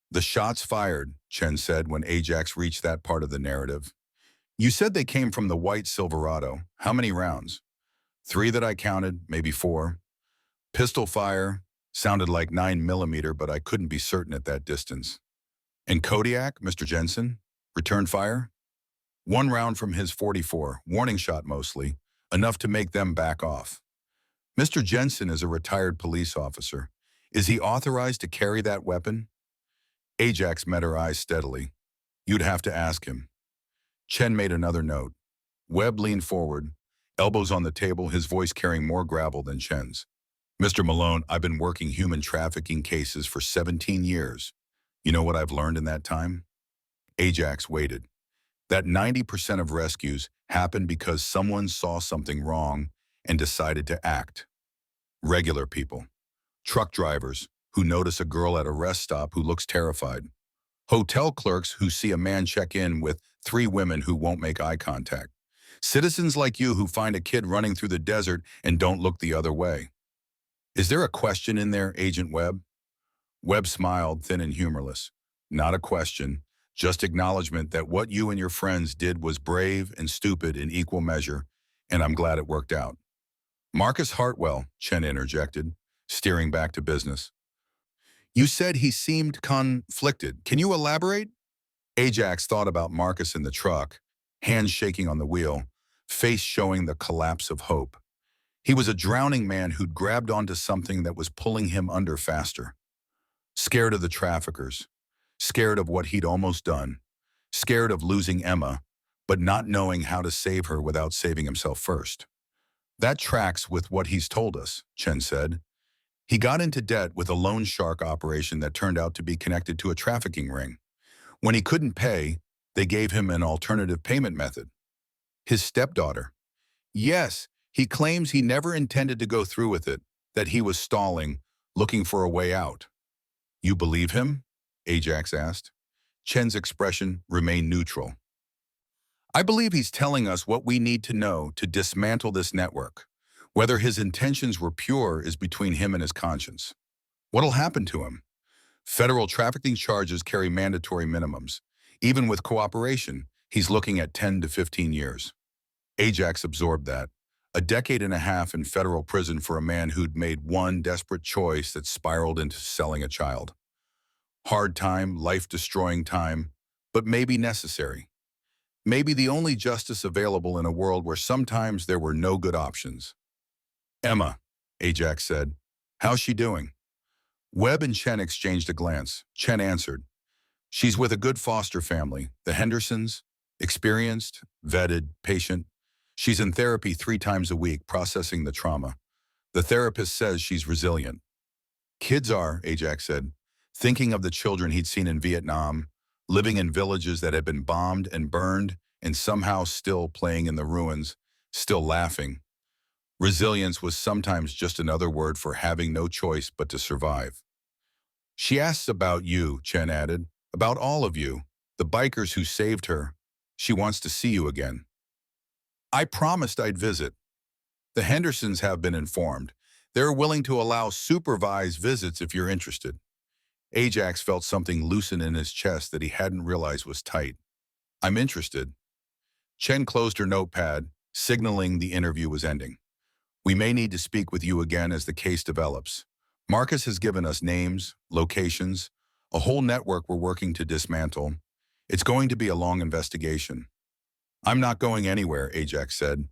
The shots fired, Chen said when Ajax reached that part of the narrative. You said they came from the white Silverado. How many rounds? 3 that I counted, maybe 4. Pistol fire sounded like 9mm, but I couldn't be certain at that distance. And Kodiak, Mr. Jensen? Return fire? 1 round from his .44, warning shot mostly, enough to make them back off. Mr. Jensen is a retired police officer. Is he authorized to carry that weapon? Ajax met her eyes steadily. You'd have to ask him. Chen made another note. Webb leaned forward, elbows on the table, his voice carrying more gravel than Chen's. Mr. Malone, I've been working human trafficking cases for 17 years. You know what I've learned in that time? Ajax waited. That 90% of rescues happen because someone saw something wrong and decided to act. Regular people. Truck drivers who notice a girl at a rest stop who looks terrified. Hotel clerks who see a man check in with 3 women who won't make eye contact. Citizens like you who find a kid running through the desert and don't look the other way. Is there a question in there, Agent Webb? Webb smiled, thin and humorless. Not a question, just acknowledgement that what you and your friends did was brave and stupid in equal measure, and I'm glad it worked out. Marcus Hartwell, Chen interjected, steering back to business. You said he seemed conflicted. Can you elaborate? Ajax thought about Marcus in the truck, hands shaking on the wheel, face showing the collapse of hope. He was a drowning man who'd grabbed onto something that was pulling him under faster. Scared of the traffickers, scared of what he'd almost done, scared of losing Emma, but not knowing how to save her without saving himself first. That tracks with what he's told us, Chen said. He got into debt with a loan shark operation that turned out to be connected to a trafficking ring. When he couldn't pay, they gave him an alternative payment method. His stepdaughter. Yes, he claims he never intended to go through with it, that he was stalling, looking for a way out. You believe him? Ajax asked. Chen's expression remained neutral. I believe he's telling us what we need to know to dismantle this network. Whether his intentions were pure is between him and his conscience. What'll happen to him? Federal trafficking charges carry mandatory minimums. Even with cooperation, he's looking at 10 to 15 years. Ajax absorbed that. A decade and a half in federal prison for a man who'd made one desperate choice that spiraled into selling a child. Hard time, life-destroying time, but maybe necessary. Maybe the only justice available in a world where sometimes there were no good options. Emma, Ajax said. How's she doing? Webb and Chen exchanged a glance. Chen answered. She's with a good foster family, the Hendersons, experienced, vetted, patient. She's in therapy 3 times a week, processing the trauma. The therapist says she's resilient. Kids are, Ajax said, thinking of the children he'd seen in Vietnam, living in villages that had been bombed and burned, and somehow still playing in the ruins, still laughing. Resilience was sometimes just another word for having no choice but to survive. She asks about you, Chen added, about all of you, the bikers who saved her. She wants to see you again. I promised I'd visit. The Hendersons have been informed. They're willing to allow supervised visits if you're interested. Ajax felt something loosen in his chest that he hadn't realized was tight. I'm interested. Chen closed her notepad, signaling the interview was ending. We may need to speak with you again as the case develops. Marcus has given us names, locations, a whole network we're working to dismantle. It's going to be a long investigation. I'm not going anywhere, Ajax said.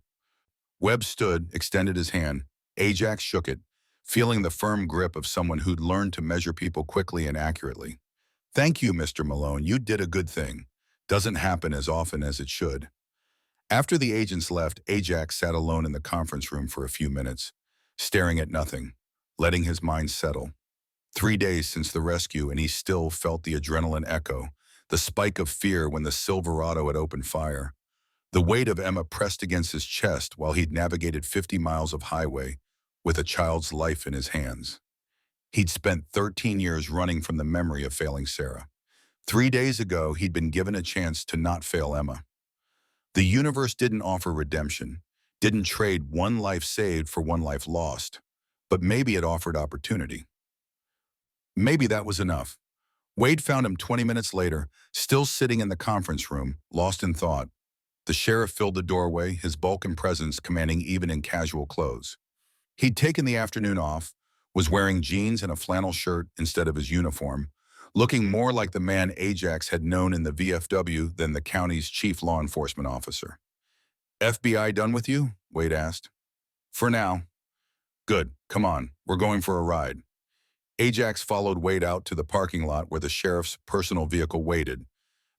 Webb stood, extended his hand. Ajax shook it, feeling the firm grip of someone who'd learned to measure people quickly and accurately. Thank you, Mr. Malone. You did a good thing. Doesn't happen as often as it should. After the agents left, Ajax sat alone in the conference room for a few minutes, staring at nothing, letting his mind settle. 3 days since the rescue, and he still felt the adrenaline echo, the spike of fear when the Silverado had opened fire. The weight of Emma pressed against his chest while he'd navigated 50 miles of highway with a child's life in his hands. He'd spent 13 years running from the memory of failing Sarah. 3 days ago, he'd been given a chance to not fail Emma. The universe didn't offer redemption. Didn't trade one life saved for one life lost, but maybe it offered opportunity. Maybe that was enough. Wade found him 20 minutes later, still sitting in the conference room, lost in thought. The sheriff filled the doorway, his bulk and presence commanding even in casual clothes. He'd taken the afternoon off, was wearing jeans and a flannel shirt instead of his uniform, looking more like the man Ajax had known in the VFW than the county's chief law enforcement officer. FBI done with you? Wade asked. For now. Good, come on, we're going for a ride. Ajax followed Wade out to the parking lot where the sheriff's personal vehicle waited,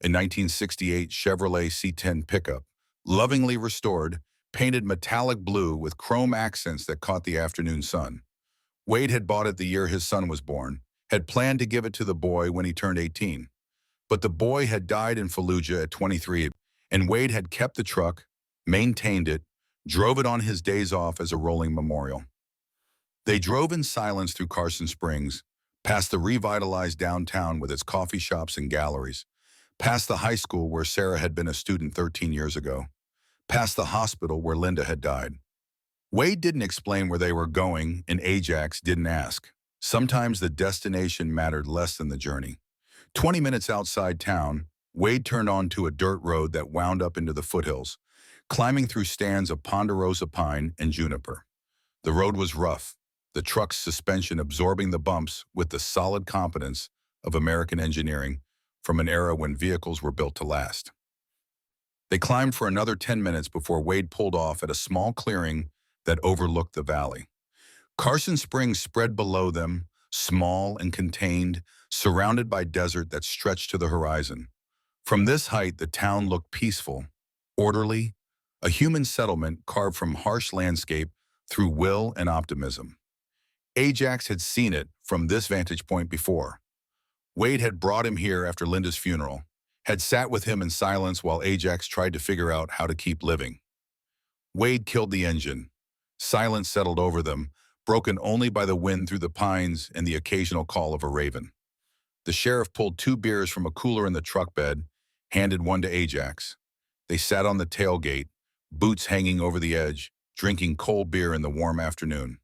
a 1968 Chevrolet C10 pickup, lovingly restored, painted metallic blue with chrome accents that caught the afternoon sun. Wade had bought it the year his son was born, had planned to give it to the boy when he turned 18. But the boy had died in Fallujah at 23, and Wade had kept the truck, maintained it, drove it on his days off as a rolling memorial. They drove in silence through Carson Springs, past the revitalized downtown with its coffee shops and galleries, past the high school where Sarah had been a student 13 years ago, past the hospital where Linda had died. Wade didn't explain where they were going, and Ajax didn't ask. Sometimes the destination mattered less than the journey. 20 minutes outside town, Wade turned onto a dirt road that wound up into the foothills, climbing through stands of ponderosa pine and juniper. The road was rough, the truck's suspension absorbing the bumps with the solid competence of American engineering from an era when vehicles were built to last. They climbed for another 10 minutes before Wade pulled off at a small clearing that overlooked the valley. Carson Springs spread below them, small and contained, surrounded by desert that stretched to the horizon. From this height, the town looked peaceful, orderly, a human settlement carved from harsh landscape through will and optimism. Ajax had seen it from this vantage point before. Wade had brought him here after Linda's funeral, had sat with him in silence while Ajax tried to figure out how to keep living. Wade killed the engine. Silence settled over them, broken only by the wind through the pines and the occasional call of a raven. The sheriff pulled 2 beers from a cooler in the truck bed, handed one to Ajax. They sat on the tailgate, boots hanging over the edge, drinking cold beer in the warm afternoon.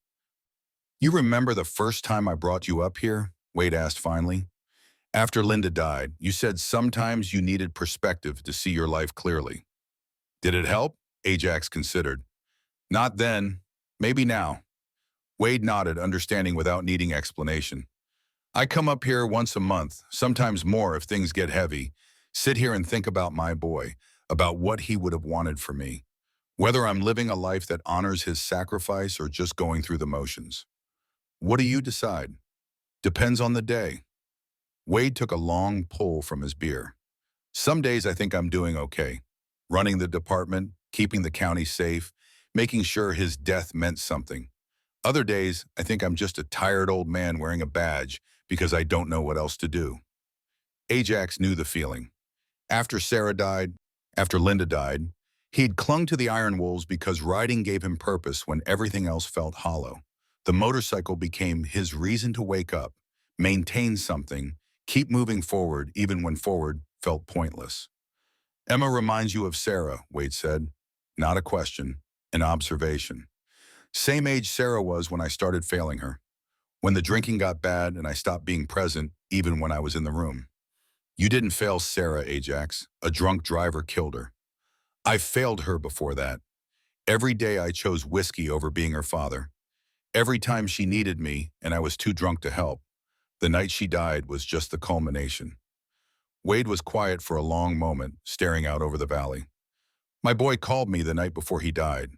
You remember the first time I brought you up here? Wade asked finally. After Linda died, you said sometimes you needed perspective to see your life clearly. Did it help? Ajax considered. Not then. Maybe now. Wade nodded, understanding without needing explanation. I come up here once a month, sometimes more if things get heavy, sit here and think about my boy, about what he would have wanted for me, whether I'm living a life that honors his sacrifice or just going through the motions. What do you decide? Depends on the day. Wade took a long pull from his beer. Some days I think I'm doing okay, running the department, keeping the county safe, making sure his death meant something. Other days, I think I'm just a tired old man wearing a badge because I don't know what else to do. Ajax knew the feeling. After Sarah died, after Linda died, he'd clung to the Iron Wolves because riding gave him purpose when everything else felt hollow. The motorcycle became his reason to wake up, maintain something, keep moving forward even when forward felt pointless. Emma reminds you of Sarah, Wade said. Not a question, an observation. Same age Sarah was when I started failing her. When the drinking got bad and I stopped being present even when I was in the room. You didn't fail Sarah, Ajax. A drunk driver killed her. I failed her before that. Every day I chose whiskey over being her father. Every time she needed me and I was too drunk to help. The night she died was just the culmination. Wade was quiet for a long moment, staring out over the valley. My boy called me the night before he died,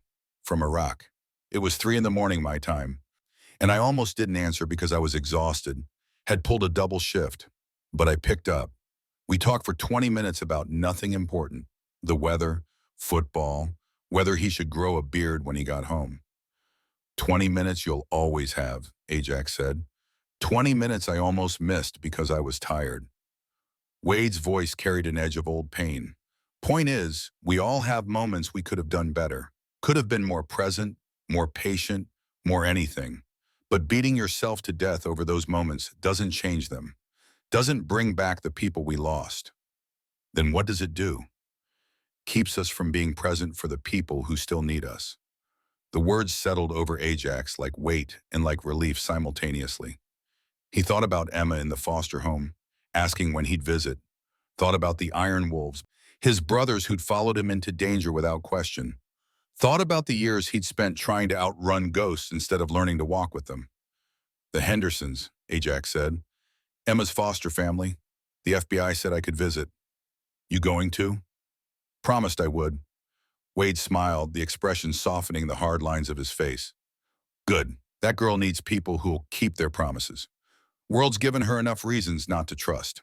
from Iraq. It was 3 a.m. my time, and I almost didn't answer because I was exhausted, had pulled a double shift, but I picked up. We talked for 20 minutes about nothing important, the weather, football, whether he should grow a beard when he got home. 20 minutes you'll always have, Ajax said. 20 minutes I almost missed because I was tired. Wade's voice carried an edge of old pain. Point is, we all have moments we could have done better, could have been more present, more patient, more anything. But beating yourself to death over those moments doesn't change them, doesn't bring back the people we lost. Then what does it do? Keeps us from being present for the people who still need us. The words settled over Ajax like weight and like relief simultaneously. He thought about Emma in the foster home, asking when he'd visit, thought about the Iron Wolves, his brothers who'd followed him into danger without question, thought about the years he'd spent trying to outrun ghosts instead of learning to walk with them. The Hendersons, Ajax said. Emma's foster family. The FBI said I could visit. You going to? Promised I would. Wade smiled, the expression softening the hard lines of his face. Good. That girl needs people who'll keep their promises. World's given her enough reasons not to trust.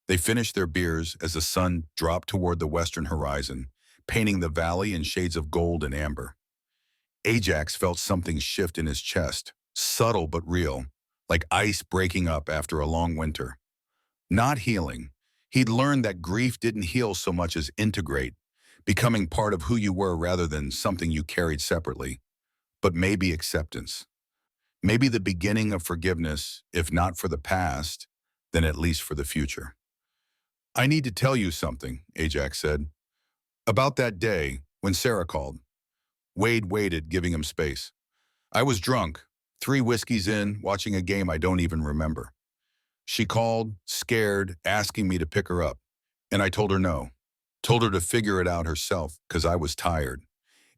They finished their beers as the sun dropped toward the western horizon, painting the valley in shades of gold and amber. Ajax felt something shift in his chest, subtle but real, like ice breaking up after a long winter. Not healing. He'd learned that grief didn't heal so much as integrate, becoming part of who you were rather than something you carried separately. But maybe acceptance. Maybe the beginning of forgiveness, if not for the past, then at least for the future. I need to tell you something, Ajax said. About that day when Sarah called. Wade waited, giving him space. I was drunk, 3 whiskeys in, watching a game I don't even remember. She called, scared, asking me to pick her up. And I told her no. Told her to figure it out herself, because I was tired.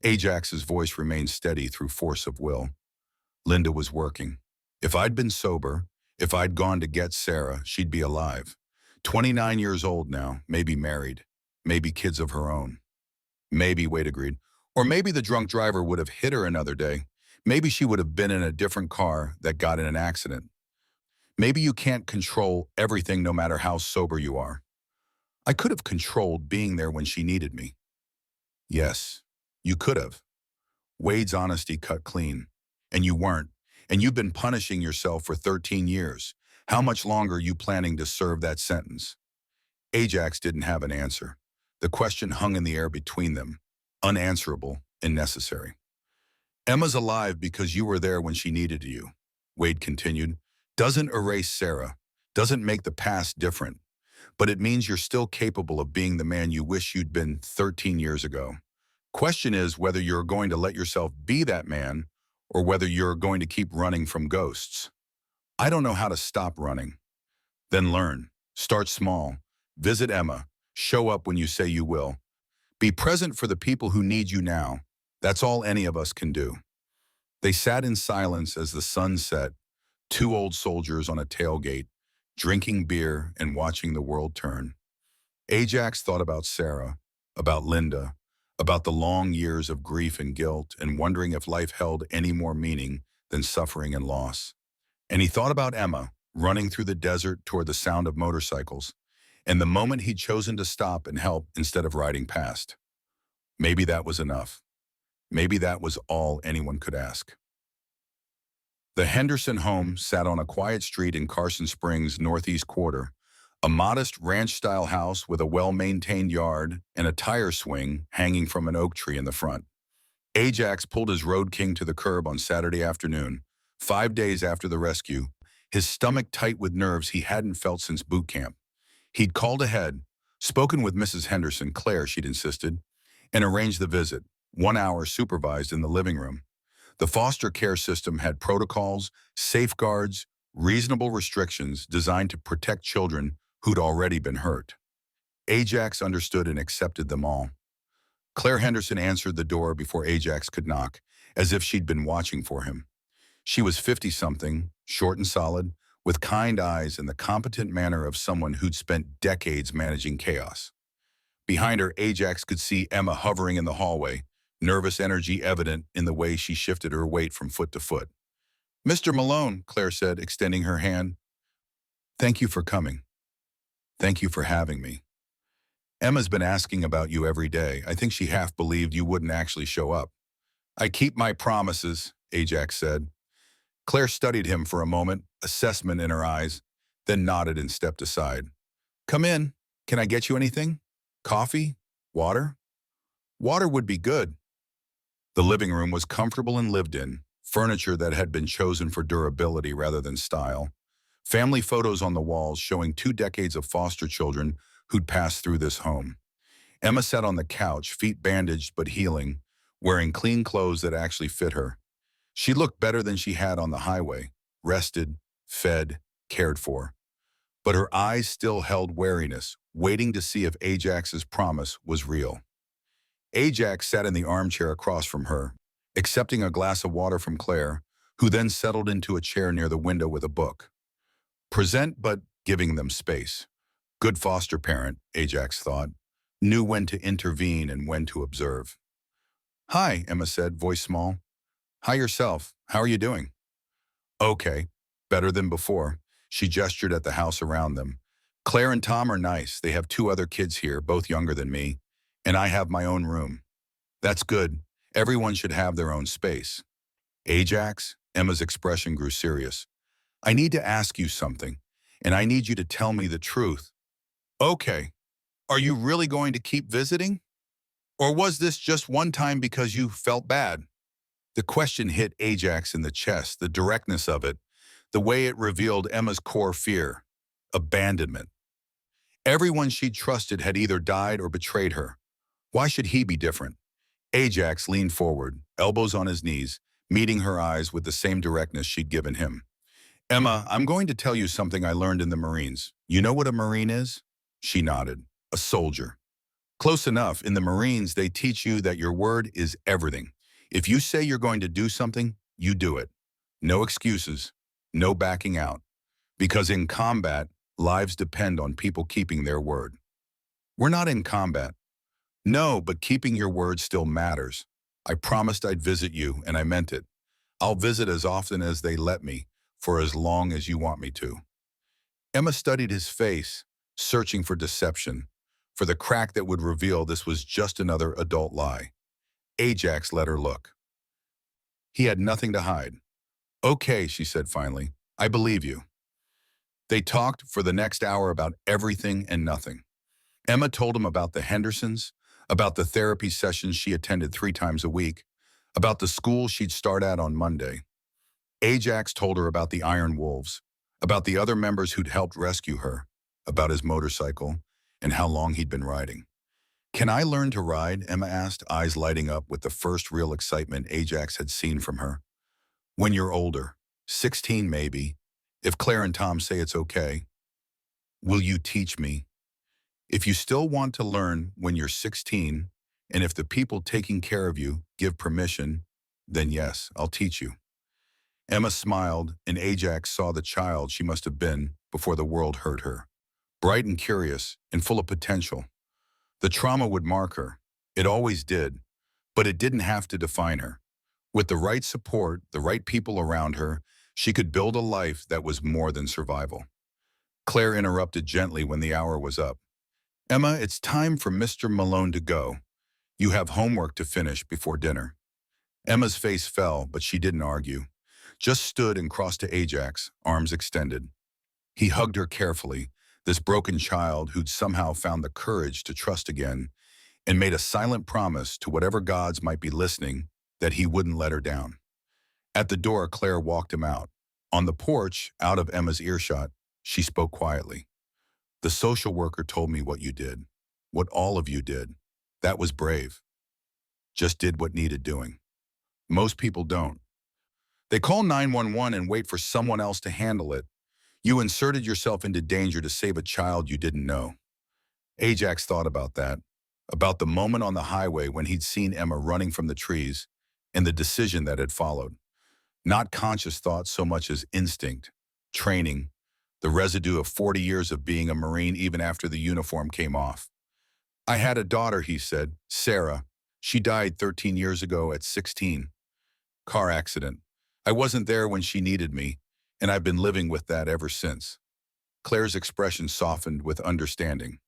Ajax's voice remained steady through force of will. Linda was working. If I'd been sober, if I'd gone to get Sarah, she'd be alive. 29 years old now, maybe married, maybe kids of her own. Maybe, Wade agreed. Or maybe the drunk driver would have hit her another day. Maybe she would have been in a different car that got in an accident. Maybe you can't control everything no matter how sober you are. I could have controlled being there when she needed me. Yes, you could have. Wade's honesty cut clean. And you weren't. And you've been punishing yourself for 13 years. How much longer are you planning to serve that sentence? Ajax didn't have an answer. The question hung in the air between them, unanswerable and necessary. Emma's alive because you were there when she needed you, Wade continued. Doesn't erase Sarah, doesn't make the past different, but it means you're still capable of being the man you wish you'd been 13 years ago. Question is whether you're going to let yourself be that man or whether you're going to keep running from ghosts. I don't know how to stop running. Then learn. Start small. Visit Emma. Show up when you say you will. Be present for the people who need you now. That's all any of us can do. They sat in silence as the sun set, 2 old soldiers on a tailgate, drinking beer and watching the world turn. Ajax thought about Sarah, about Linda, about the long years of grief and guilt, and wondering if life held any more meaning than suffering and loss. And he thought about Emma, running through the desert toward the sound of motorcycles, and the moment he'd chosen to stop and help instead of riding past. Maybe that was enough. Maybe that was all anyone could ask. The Henderson home sat on a quiet street in Carson Springs' northeast quarter, a modest ranch-style house with a well-maintained yard and a tire swing hanging from an oak tree in the front. Ajax pulled his Road King to the curb on Saturday afternoon, 5 days after the rescue, his stomach tight with nerves he hadn't felt since boot camp. He'd called ahead, spoken with Mrs. Henderson, Claire, she'd insisted, and arranged the visit, 1 hour supervised in the living room. The foster care system had protocols, safeguards, reasonable restrictions designed to protect children who'd already been hurt. Ajax understood and accepted them all. Claire Henderson answered the door before Ajax could knock, as if she'd been watching for him. She was 50-something, short and solid, with kind eyes and the competent manner of someone who'd spent decades managing chaos. Behind her, Ajax could see Emma hovering in the hallway, nervous energy evident in the way she shifted her weight from foot to foot. "Mr. Malone," Claire said, extending her hand. "Thank you for coming. Thank you for having me. Emma's been asking about you every day. I think she half believed you wouldn't actually show up." "I keep my promises," Ajax said. Claire studied him for a moment, assessment in her eyes, then nodded and stepped aside. "Come in. Can I get you anything? Coffee? Water?" "Water would be good." The living room was comfortable and lived in, furniture that had been chosen for durability rather than style. Family photos on the walls showing 2 decades of foster children who'd passed through this home. Emma sat on the couch, feet bandaged but healing, wearing clean clothes that actually fit her. She looked better than she had on the highway, rested, fed, cared for. But her eyes still held wariness, waiting to see if Ajax's promise was real. Ajax sat in the armchair across from her, accepting a glass of water from Claire, who then settled into a chair near the window with a book. Present but giving them space. Good foster parent, Ajax thought, knew when to intervene and when to observe. Hi, Emma said, voice small. Hi yourself. How are you doing? Okay, better than before. She gestured at the house around them. Claire and Tom are nice. They have two other kids here, both younger than me, and I have my own room. That's good. Everyone should have their own space. Ajax, Emma's expression grew serious. I need to ask you something, and I need you to tell me the truth. Okay. Are you really going to keep visiting? Or was this just one time because you felt bad? The question hit Ajax in the chest, the directness of it, the way it revealed Emma's core fear, abandonment. Everyone she'd trusted had either died or betrayed her. Why should he be different? Ajax leaned forward, elbows on his knees, meeting her eyes with the same directness she'd given him. Emma, I'm going to tell you something I learned in the Marines. You know what a Marine is? She nodded. A soldier. Close enough. In the Marines, they teach you that your word is everything. If you say you're going to do something, you do it. No excuses. No backing out. Because in combat, lives depend on people keeping their word. We're not in combat. No, but keeping your word still matters. I promised I'd visit you, and I meant it. I'll visit as often as they let me, for as long as you want me to. Emma studied his face, searching for deception, for the crack that would reveal this was just another adult lie. Ajax let her look. He had nothing to hide. Okay, she said finally. I believe you. They talked for the next hour about everything and nothing. Emma told him about the Hendersons, about the therapy sessions she attended 3 times a week, about the school she'd start at on Monday. Ajax told her about the Iron Wolves, about the other members who'd helped rescue her, about his motorcycle, and how long he'd been riding. Can I learn to ride? Emma asked, eyes lighting up with the first real excitement Ajax had seen from her. When you're older, 16 maybe, if Claire and Tom say it's okay. Will you teach me? If you still want to learn when you're 16, and if the people taking care of you give permission, then yes, I'll teach you. Emma smiled, and Ajax saw the child she must have been before the world hurt her. Bright and curious, and full of potential. The trauma would mark her. It always did. But it didn't have to define her. With the right support, the right people around her, she could build a life that was more than survival. Claire interrupted gently when the hour was up. Emma, it's time for Mr. Malone to go. You have homework to finish before dinner. Emma's face fell, but she didn't argue. Just stood and crossed to Ajax, arms extended. He hugged her carefully, this broken child who'd somehow found the courage to trust again, and made a silent promise to whatever gods might be listening that he wouldn't let her down. At the door, Claire walked him out. On the porch, out of Emma's earshot, she spoke quietly. The social worker told me what you did, what all of you did. That was brave. Just did what needed doing. Most people don't. They call 911 and wait for someone else to handle it. You inserted yourself into danger to save a child you didn't know. Ajax thought about that, about the moment on the highway when he'd seen Emma running from the trees, and the decision that had followed. Not conscious thought so much as instinct, training, the residue of 40 years of being a Marine even after the uniform came off. I had a daughter, he said, Sarah. She died 13 years ago at 16. Car accident. I wasn't there when she needed me, and I've been living with that ever since. Claire's expression softened with understanding.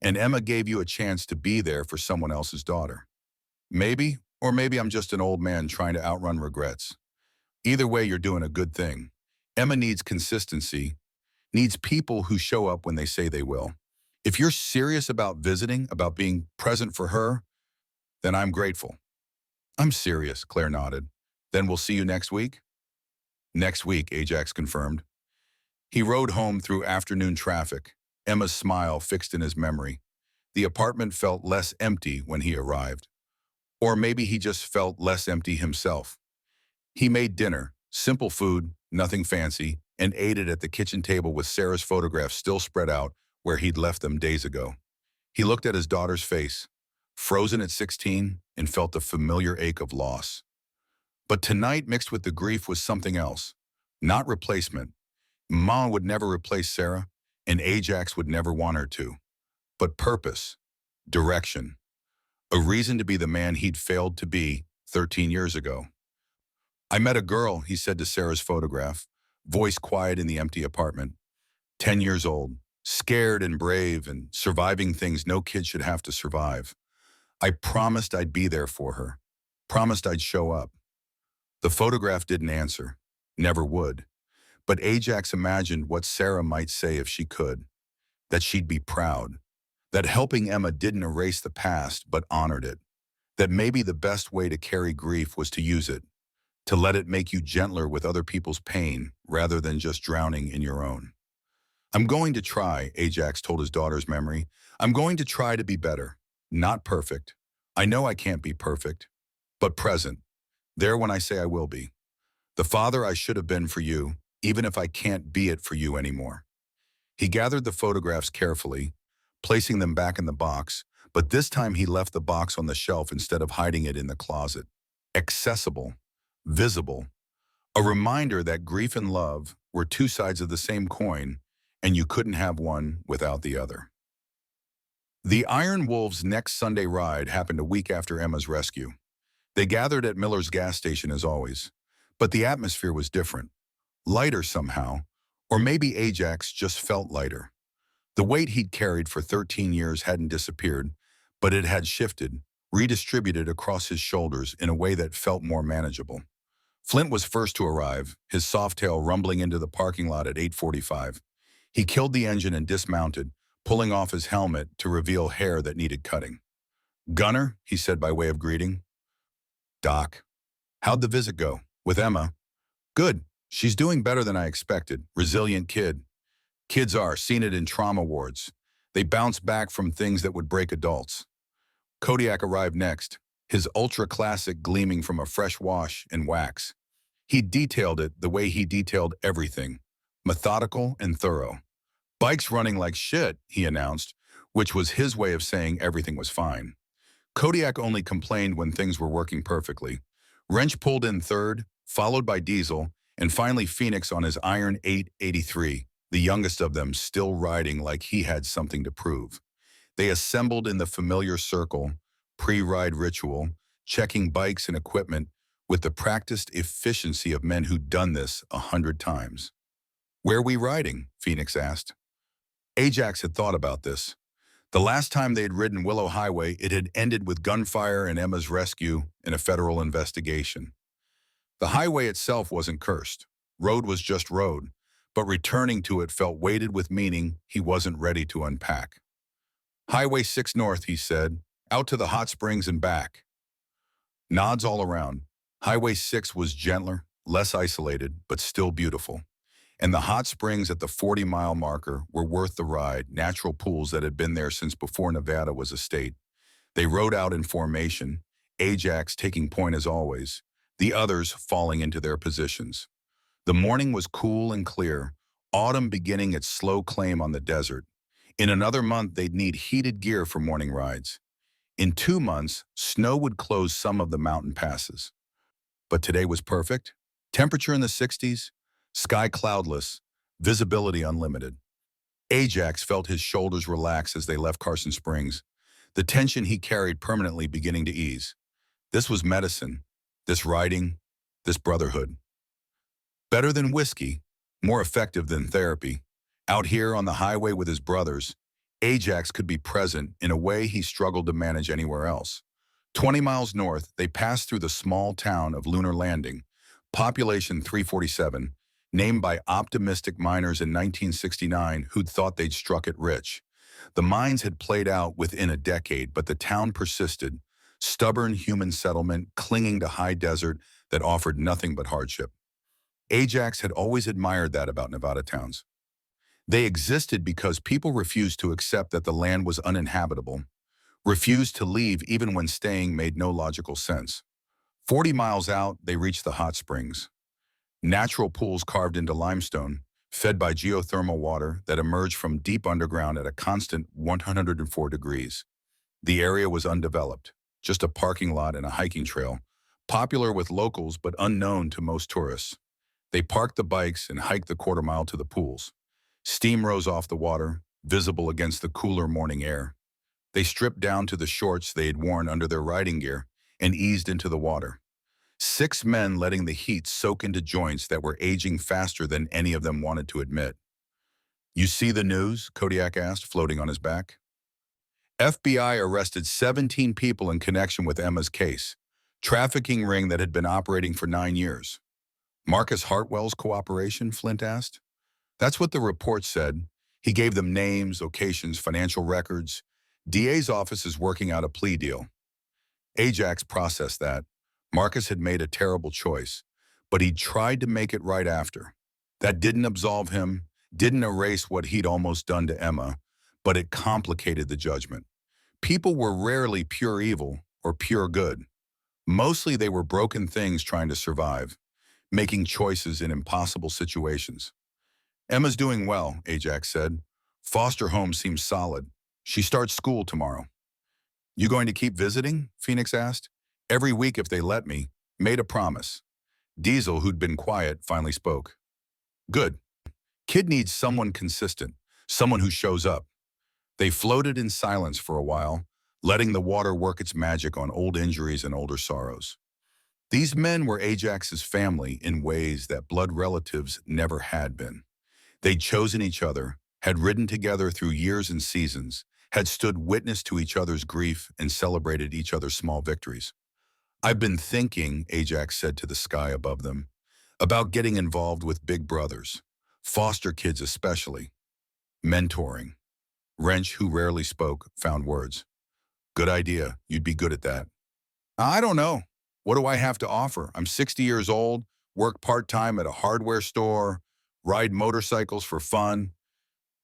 And Emma gave you a chance to be there for someone else's daughter. Maybe, or maybe I'm just an old man trying to outrun regrets. Either way, you're doing a good thing. Emma needs consistency, needs people who show up when they say they will. If you're serious about visiting, about being present for her, then I'm grateful. I'm serious, Claire nodded. Then we'll see you next week? Next week, Ajax confirmed. He rode home through afternoon traffic, Emma's smile fixed in his memory. The apartment felt less empty when he arrived. Or maybe he just felt less empty himself. He made dinner, simple food, nothing fancy, and ate it at the kitchen table with Sarah's photographs still spread out where he'd left them days ago. He looked at his daughter's face, frozen at 16, and felt the familiar ache of loss. But tonight, mixed with the grief, was something else. Not replacement. Mom would never replace Sarah, and Ajax would never want her to. But purpose, direction, a reason to be the man he'd failed to be 13 years ago. I met a girl, he said to Sarah's photograph, voice quiet in the empty apartment. 10 years old, scared and brave and surviving things no kid should have to survive. I promised I'd be there for her, promised I'd show up. The photograph didn't answer, never would. But Ajax imagined what Sarah might say if she could, that she'd be proud, that helping Emma didn't erase the past but honored it, that maybe the best way to carry grief was to use it, to let it make you gentler with other people's pain rather than just drowning in your own. I'm going to try, Ajax told his daughter's memory. I'm going to try to be better, not perfect. I know I can't be perfect, but present, there when I say I will be. The father I should have been for you, even if I can't be it for you anymore. He gathered the photographs carefully, placing them back in the box, but this time he left the box on the shelf instead of hiding it in the closet. Accessible, visible, a reminder that grief and love were two sides of the same coin, and you couldn't have one without the other. The Iron Wolves' next Sunday ride happened a week after Emma's rescue. They gathered at Miller's gas station as always, but the atmosphere was different. Lighter somehow, or maybe Ajax just felt lighter. The weight he'd carried for 13 years hadn't disappeared, but it had shifted, redistributed across his shoulders in a way that felt more manageable. Flint was first to arrive, his Softail rumbling into the parking lot at 8:45. He killed the engine and dismounted, pulling off his helmet to reveal hair that needed cutting. "Gunner," he said by way of greeting. "Doc." "How'd the visit go? With Emma?" "Good. She's doing better than I expected. Resilient kid. Kids are, seen it in trauma wards. They bounce back from things that would break adults." Kodiak arrived next, his ultra-classic gleaming from a fresh wash and wax. He detailed it the way he detailed everything, methodical and thorough. "Bike's running like shit," he announced, which was his way of saying everything was fine. Kodiak only complained when things were working perfectly. Wrench pulled in third, followed by Diesel, and finally Phoenix on his Iron 883, the youngest of them still riding like he had something to prove. They assembled in the familiar circle, pre-ride ritual, checking bikes and equipment with the practiced efficiency of men who'd done this 100 times. "Where we riding?" Phoenix asked. Ajax had thought about this. The last time they had ridden Willow Highway, it had ended with gunfire and Emma's rescue in a federal investigation. The highway itself wasn't cursed. Road was just road, but returning to it felt weighted with meaning he wasn't ready to unpack. "Highway 6 North," he said, "out to the hot springs and back." Nods all around. Highway 6 was gentler, less isolated, but still beautiful. And the hot springs at the 40-mile marker were worth the ride, natural pools that had been there since before Nevada was a state. They rode out in formation, Ajax taking point as always, the others falling into their positions. The morning was cool and clear, autumn beginning its slow claim on the desert. In another month, they'd need heated gear for morning rides. In 2 months, snow would close some of the mountain passes. But today was perfect. Temperature in the 60s, sky cloudless, visibility unlimited. Ajax felt his shoulders relax as they left Carson Springs, the tension he carried permanently beginning to ease. This was medicine, this riding, this brotherhood. Better than whiskey, more effective than therapy. Out here on the highway with his brothers, Ajax could be present in a way he struggled to manage anywhere else. 20 miles north, they passed through the small town of Lunar Landing, population 347, named by optimistic miners in 1969 who'd thought they'd struck it rich. The mines had played out within a decade, but the town persisted, stubborn human settlement clinging to high desert that offered nothing but hardship. Ajax had always admired that about Nevada towns. They existed because people refused to accept that the land was uninhabitable. refused to leave even when staying made no logical sense. 40 miles out, they reached the hot springs. Natural pools carved into limestone, fed by geothermal water that emerged from deep underground at a constant 104 degrees. The area was undeveloped, just a parking lot and a hiking trail, popular with locals but unknown to most tourists. They parked the bikes and hiked the quarter mile to the pools. Steam rose off the water, visible against the cooler morning air. They stripped down to the shorts they had worn under their riding gear and eased into the water. 6 men letting the heat soak into joints that were aging faster than any of them wanted to admit. "You see the news?" Kodiak asked, floating on his back. FBI arrested 17 people in connection with Emma's case, trafficking ring that had been operating for 9 years. "Marcus Hartwell's cooperation?" Flint asked. "That's what the report said. He gave them names, locations, financial records. DA's office is working out a plea deal." Ajax processed that. Marcus had made a terrible choice, but he'd tried to make it right after. That didn't absolve him, didn't erase what he'd almost done to Emma, but it complicated the judgment. People were rarely pure evil or pure good. Mostly they were broken things trying to survive, making choices in impossible situations. "Emma's doing well," Ajax said. "Foster home seems solid. She starts school tomorrow." "You going to keep visiting?" Phoenix asked. "Every week if they let me. Made a promise." Diesel, who'd been quiet, finally spoke. "Good. Kid needs someone consistent, someone who shows up." They floated in silence for a while, letting the water work its magic on old injuries and older sorrows. These men were Ajax's family in ways that blood relatives never had been. They'd chosen each other, had ridden together through years and seasons, had stood witness to each other's grief and celebrated each other's small victories. "I've been thinking," Ajax said to the sky above them, "about getting involved with big brothers, foster kids especially. Mentoring." Wrench, who rarely spoke, found words. "Good idea. You'd be good at that." "I don't know. What do I have to offer? I'm 60 years old, work part-time at a hardware store, ride motorcycles for fun.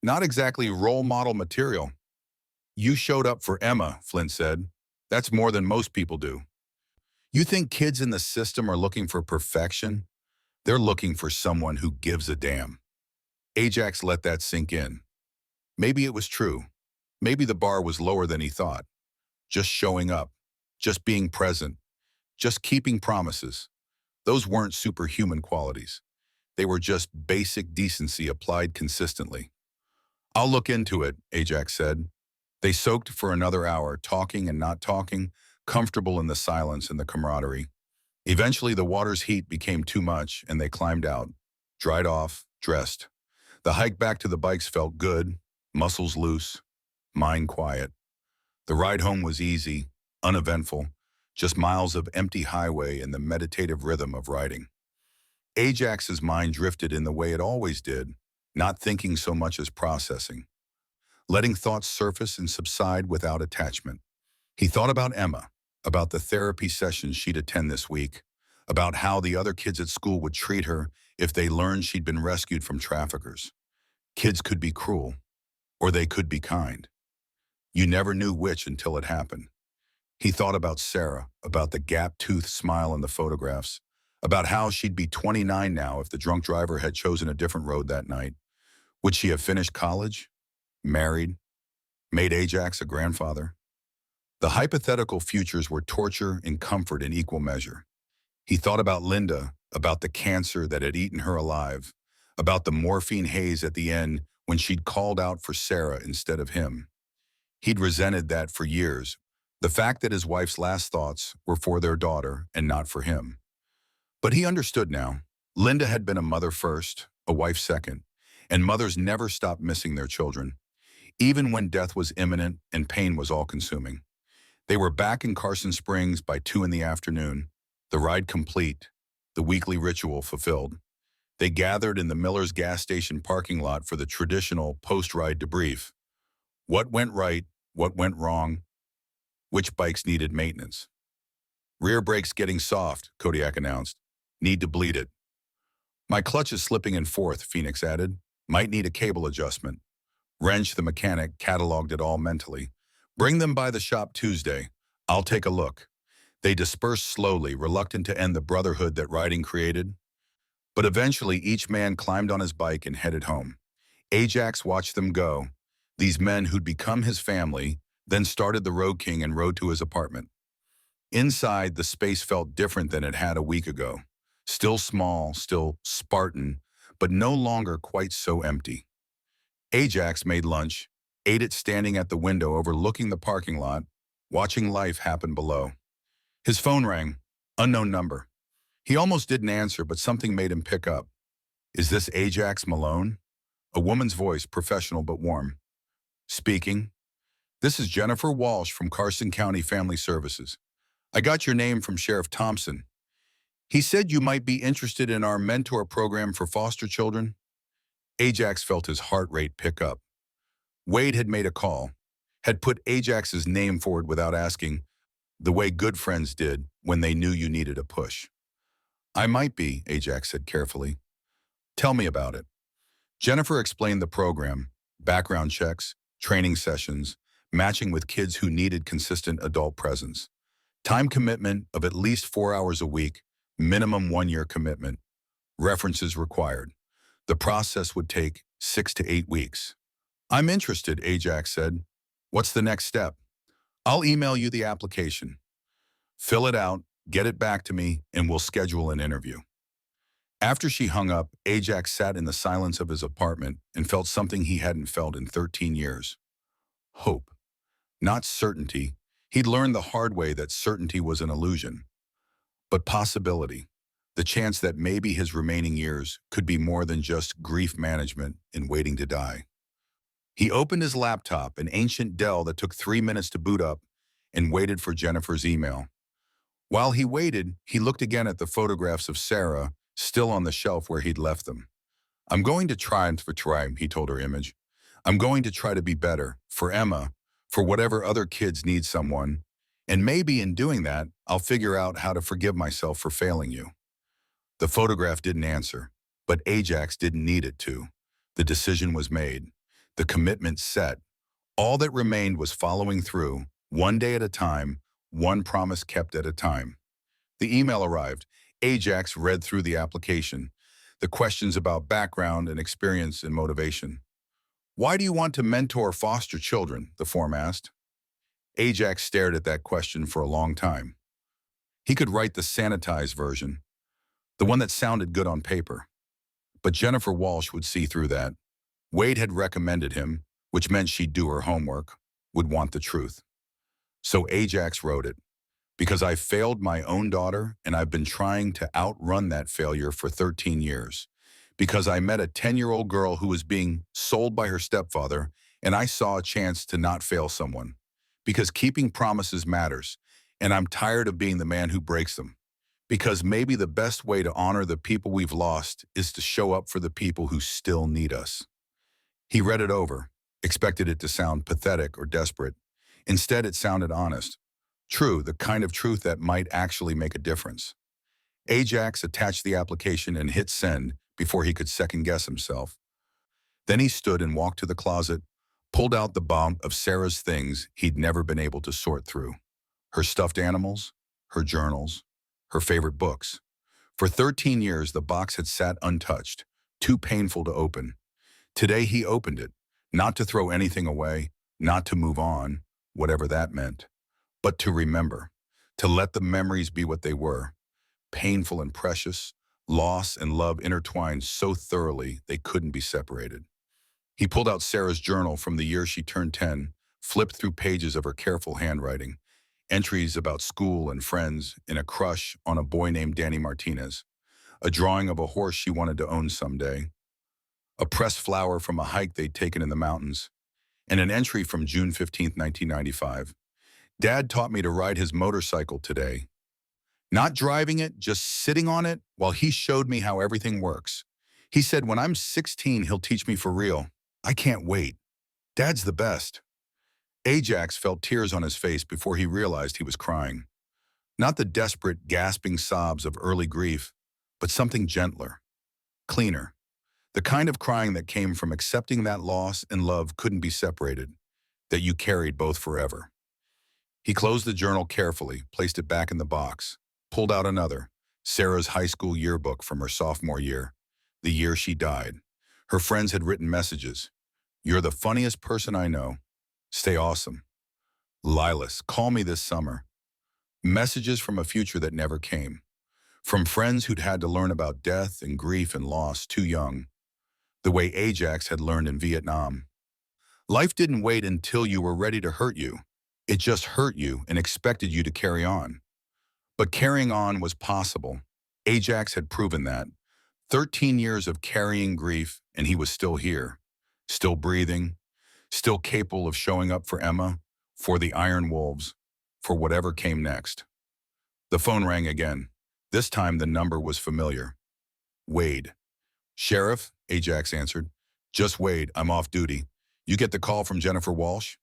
Not exactly role model material." "You showed up for Emma," Flint said. "That's more than most people do." "You think kids in the system are looking for perfection? They're looking for someone who gives a damn." Ajax let that sink in. Maybe it was true. Maybe the bar was lower than he thought. Just showing up, just being present, just keeping promises. Those weren't superhuman qualities. They were just basic decency applied consistently. "I'll look into it," Ajax said. They soaked for another hour, talking and not talking, comfortable in the silence and the camaraderie. Eventually, the water's heat became too much, and they climbed out, dried off, dressed. The hike back to the bikes felt good, muscles loose, mind quiet. The ride home was easy, uneventful, just miles of empty highway and the meditative rhythm of riding. Ajax's mind drifted in the way it always did, not thinking so much as processing, letting thoughts surface and subside without attachment. He thought about Emma, about the therapy sessions she'd attend this week, about how the other kids at school would treat her if they learned she'd been rescued from traffickers. Kids could be cruel, or they could be kind. You never knew which until it happened. He thought about Sarah, about the gap-toothed smile in the photographs, about how she'd be 29 now if the drunk driver had chosen a different road that night. Would she have finished college, married, made Ajax a grandfather? The hypothetical futures were torture and comfort in equal measure. He thought about Linda, about the cancer that had eaten her alive, about the morphine haze at the end when she'd called out for Sarah instead of him. He'd resented that for years, the fact that his wife's last thoughts were for their daughter and not for him. But he understood now. Linda had been a mother first, a wife second, and mothers never stopped missing their children, even when death was imminent and pain was all-consuming. They were back in Carson Springs by 2 in the afternoon, the ride complete, the weekly ritual fulfilled. They gathered in the Miller's gas station parking lot for the traditional post-ride debrief. What went right? What went wrong? Which bikes needed maintenance? "Rear brakes getting soft," Kodiak announced. "Need to bleed it." "My clutch is slipping in fourth," Phoenix added. "Might need a cable adjustment." Wrench, the mechanic, cataloged it all mentally. Bring them by the shop Tuesday. I'll take a look. They dispersed slowly, reluctant to end the brotherhood that riding created. But eventually, each man climbed on his bike and headed home. Ajax watched them go, these men who'd become his family, then started the Road King and rode to his apartment. Inside, the space felt different than it had a week ago. Still small, still Spartan, but no longer quite so empty. Ajax made lunch, ate it standing at the window overlooking the parking lot, watching life happen below. His phone rang, unknown number. He almost didn't answer, but something made him pick up. Is this Ajax Malone? A woman's voice, professional but warm. Speaking. This is Jennifer Walsh from Carson County Family Services. I got your name from Sheriff Thompson. He said you might be interested in our mentor program for foster children. Ajax felt his heart rate pick up. Wade had made a call, had put Ajax's name forward without asking, the way good friends did when they knew you needed a push. I might be, Ajax said carefully. Tell me about it. Jennifer explained the program, background checks, training sessions, matching with kids who needed consistent adult presence. Time commitment of at least 4 hours a week, minimum 1-year commitment. References required. The process would take 6 to 8 weeks. I'm interested, Ajax said. What's the next step? I'll email you the application. Fill it out, get it back to me, and we'll schedule an interview. After she hung up, Ajax sat in the silence of his apartment and felt something he hadn't felt in 13 years. Hope. Not certainty. He'd learned the hard way that certainty was an illusion. But possibility. The chance that maybe his remaining years could be more than just grief management and waiting to die. He opened his laptop, an ancient Dell that took 3 minutes to boot up, and waited for Jennifer's email. While he waited, he looked again at the photographs of Sarah, still on the shelf where he'd left them. I'm going to try, he told her image. I'm going to try to be better, for Emma, for whatever other kids need someone, and maybe in doing that, I'll figure out how to forgive myself for failing you. The photograph didn't answer, but Ajax didn't need it to. The decision was made. The commitment set. All that remained was following through, one day at a time, one promise kept at a time. The email arrived. Ajax read through the application, the questions about background and experience and motivation. Why do you want to mentor foster children? The form asked. Ajax stared at that question for a long time. He could write the sanitized version, the one that sounded good on paper. But Jennifer Walsh would see through that. Wade had recommended him, which meant she'd do her homework, would want the truth. So Ajax wrote it. Because I failed my own daughter and I've been trying to outrun that failure for 13 years. Because I met a 10-year-old girl who was being sold by her stepfather and I saw a chance to not fail someone. Because keeping promises matters and I'm tired of being the man who breaks them. Because maybe the best way to honor the people we've lost is to show up for the people who still need us. He read it over, expected it to sound pathetic or desperate. Instead, it sounded honest. True, the kind of truth that might actually make a difference. Ajax attached the application and hit send before he could second-guess himself. Then he stood and walked to the closet, pulled out the bomb of Sarah's things he'd never been able to sort through. Her stuffed animals, her journals, her favorite books. For 13 years, the box had sat untouched, too painful to open. Today he opened it, not to throw anything away, not to move on, whatever that meant, but to remember, to let the memories be what they were, painful and precious, loss and love intertwined so thoroughly they couldn't be separated. He pulled out Sarah's journal from the year she turned 10, flipped through pages of her careful handwriting, entries about school and friends, and a crush on a boy named Danny Martinez, a drawing of a horse she wanted to own someday, a pressed flower from a hike they'd taken in the mountains, and an entry from June 15, 1995. Dad taught me to ride his motorcycle today. Not driving it, just sitting on it while he showed me how everything works. He said, when I'm 16, he'll teach me for real. I can't wait. Dad's the best. Ajax felt tears on his face before he realized he was crying. Not the desperate, gasping sobs of early grief, but something gentler, cleaner. The kind of crying that came from accepting that loss and love couldn't be separated. that you carried both forever. He closed the journal carefully, placed it back in the box, pulled out another, Sarah's high school yearbook from her sophomore year, the year she died. Her friends had written messages. "You're the funniest person I know. Stay awesome. Lilas, call me this summer." Messages from a future that never came. From friends who'd had to learn about death and grief and loss too young, the way Ajax had learned in Vietnam. Life didn't wait until you were ready to hurt you. It just hurt you and expected you to carry on. But carrying on was possible. Ajax had proven that. 13 years of carrying grief, and he was still here, still breathing, still capable of showing up for Emma, for the Iron Wolves, for whatever came next. The phone rang again. This time the number was familiar. Wade. "Sheriff," Ajax answered. "Just Wade, I'm off duty. You get the call from Jennifer Walsh?"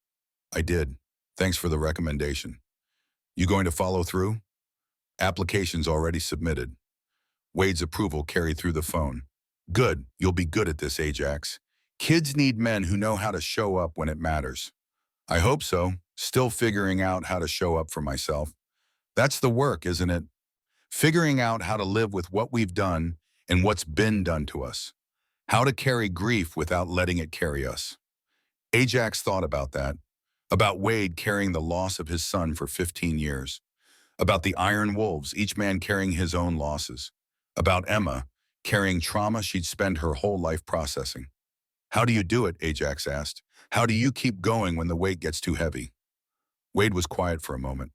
"I did. Thanks for the recommendation." "You going to follow through?" "Application's already submitted." Wade's approval carried through the phone. "Good. You'll be good at this, Ajax. Kids need men who know how to show up when it matters." "I hope so. Still figuring out how to show up for myself." "That's the work, isn't it? Figuring out how to live with what we've done and what's been done to us. How to carry grief without letting it carry us." Ajax thought about that. About Wade carrying the loss of his son for 15 years. About the Iron Wolves, each man carrying his own losses. About Emma, carrying trauma she'd spent her whole life processing. "How do you do it?" Ajax asked. "How do you keep going when the weight gets too heavy?" Wade was quiet for a moment.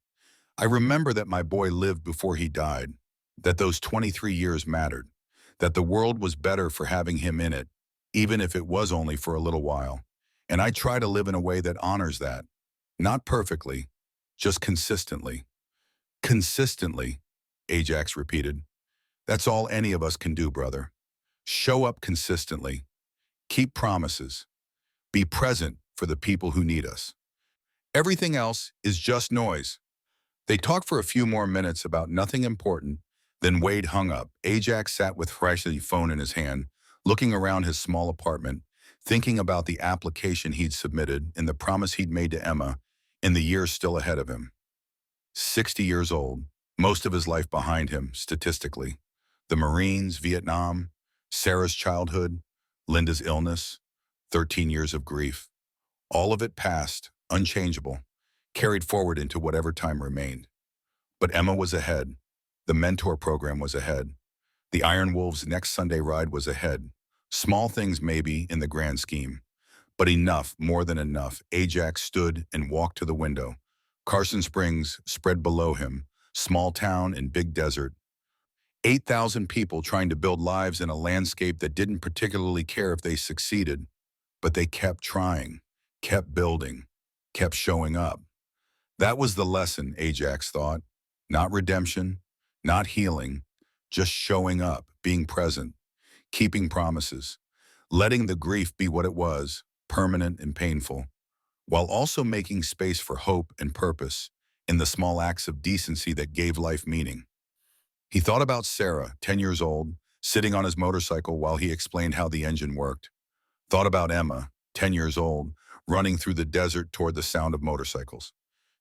"I remember that my boy lived before he died, that those 23 years mattered, that the world was better for having him in it, even if it was only for a little while. And I try to live in a way that honors that. Not perfectly, just consistently." "Consistently," Ajax repeated. "That's all any of us can do, brother. Show up consistently. Keep promises. Be present for the people who need us. Everything else is just noise." They talked for a few more minutes about nothing important, then Wade hung up. Ajax sat with freshly phone in his hand, looking around his small apartment, thinking about the application he'd submitted and the promise he'd made to Emma in the years still ahead of him. 60 years old, most of his life behind him, statistically. The Marines, Vietnam, Sarah's childhood, Linda's illness, 13 years of grief. All of it past, unchangeable, carried forward into whatever time remained. But Emma was ahead. The mentor program was ahead. The Iron Wolves' next Sunday ride was ahead. Small things maybe in the grand scheme, but enough, more than enough. Ajax stood and walked to the window. Carson Springs spread below him, small town and big desert. 8,000 people trying to build lives in a landscape that didn't particularly care if they succeeded, but they kept trying, kept building, kept showing up. That was the lesson, Ajax thought. Not redemption, not healing, just showing up, being present, keeping promises, letting the grief be what it was, permanent and painful, while also making space for hope and purpose in the small acts of decency that gave life meaning. He thought about Sarah, 10 years old, sitting on his motorcycle while he explained how the engine worked. Thought about Emma, 10 years old, running through the desert toward the sound of motorcycles.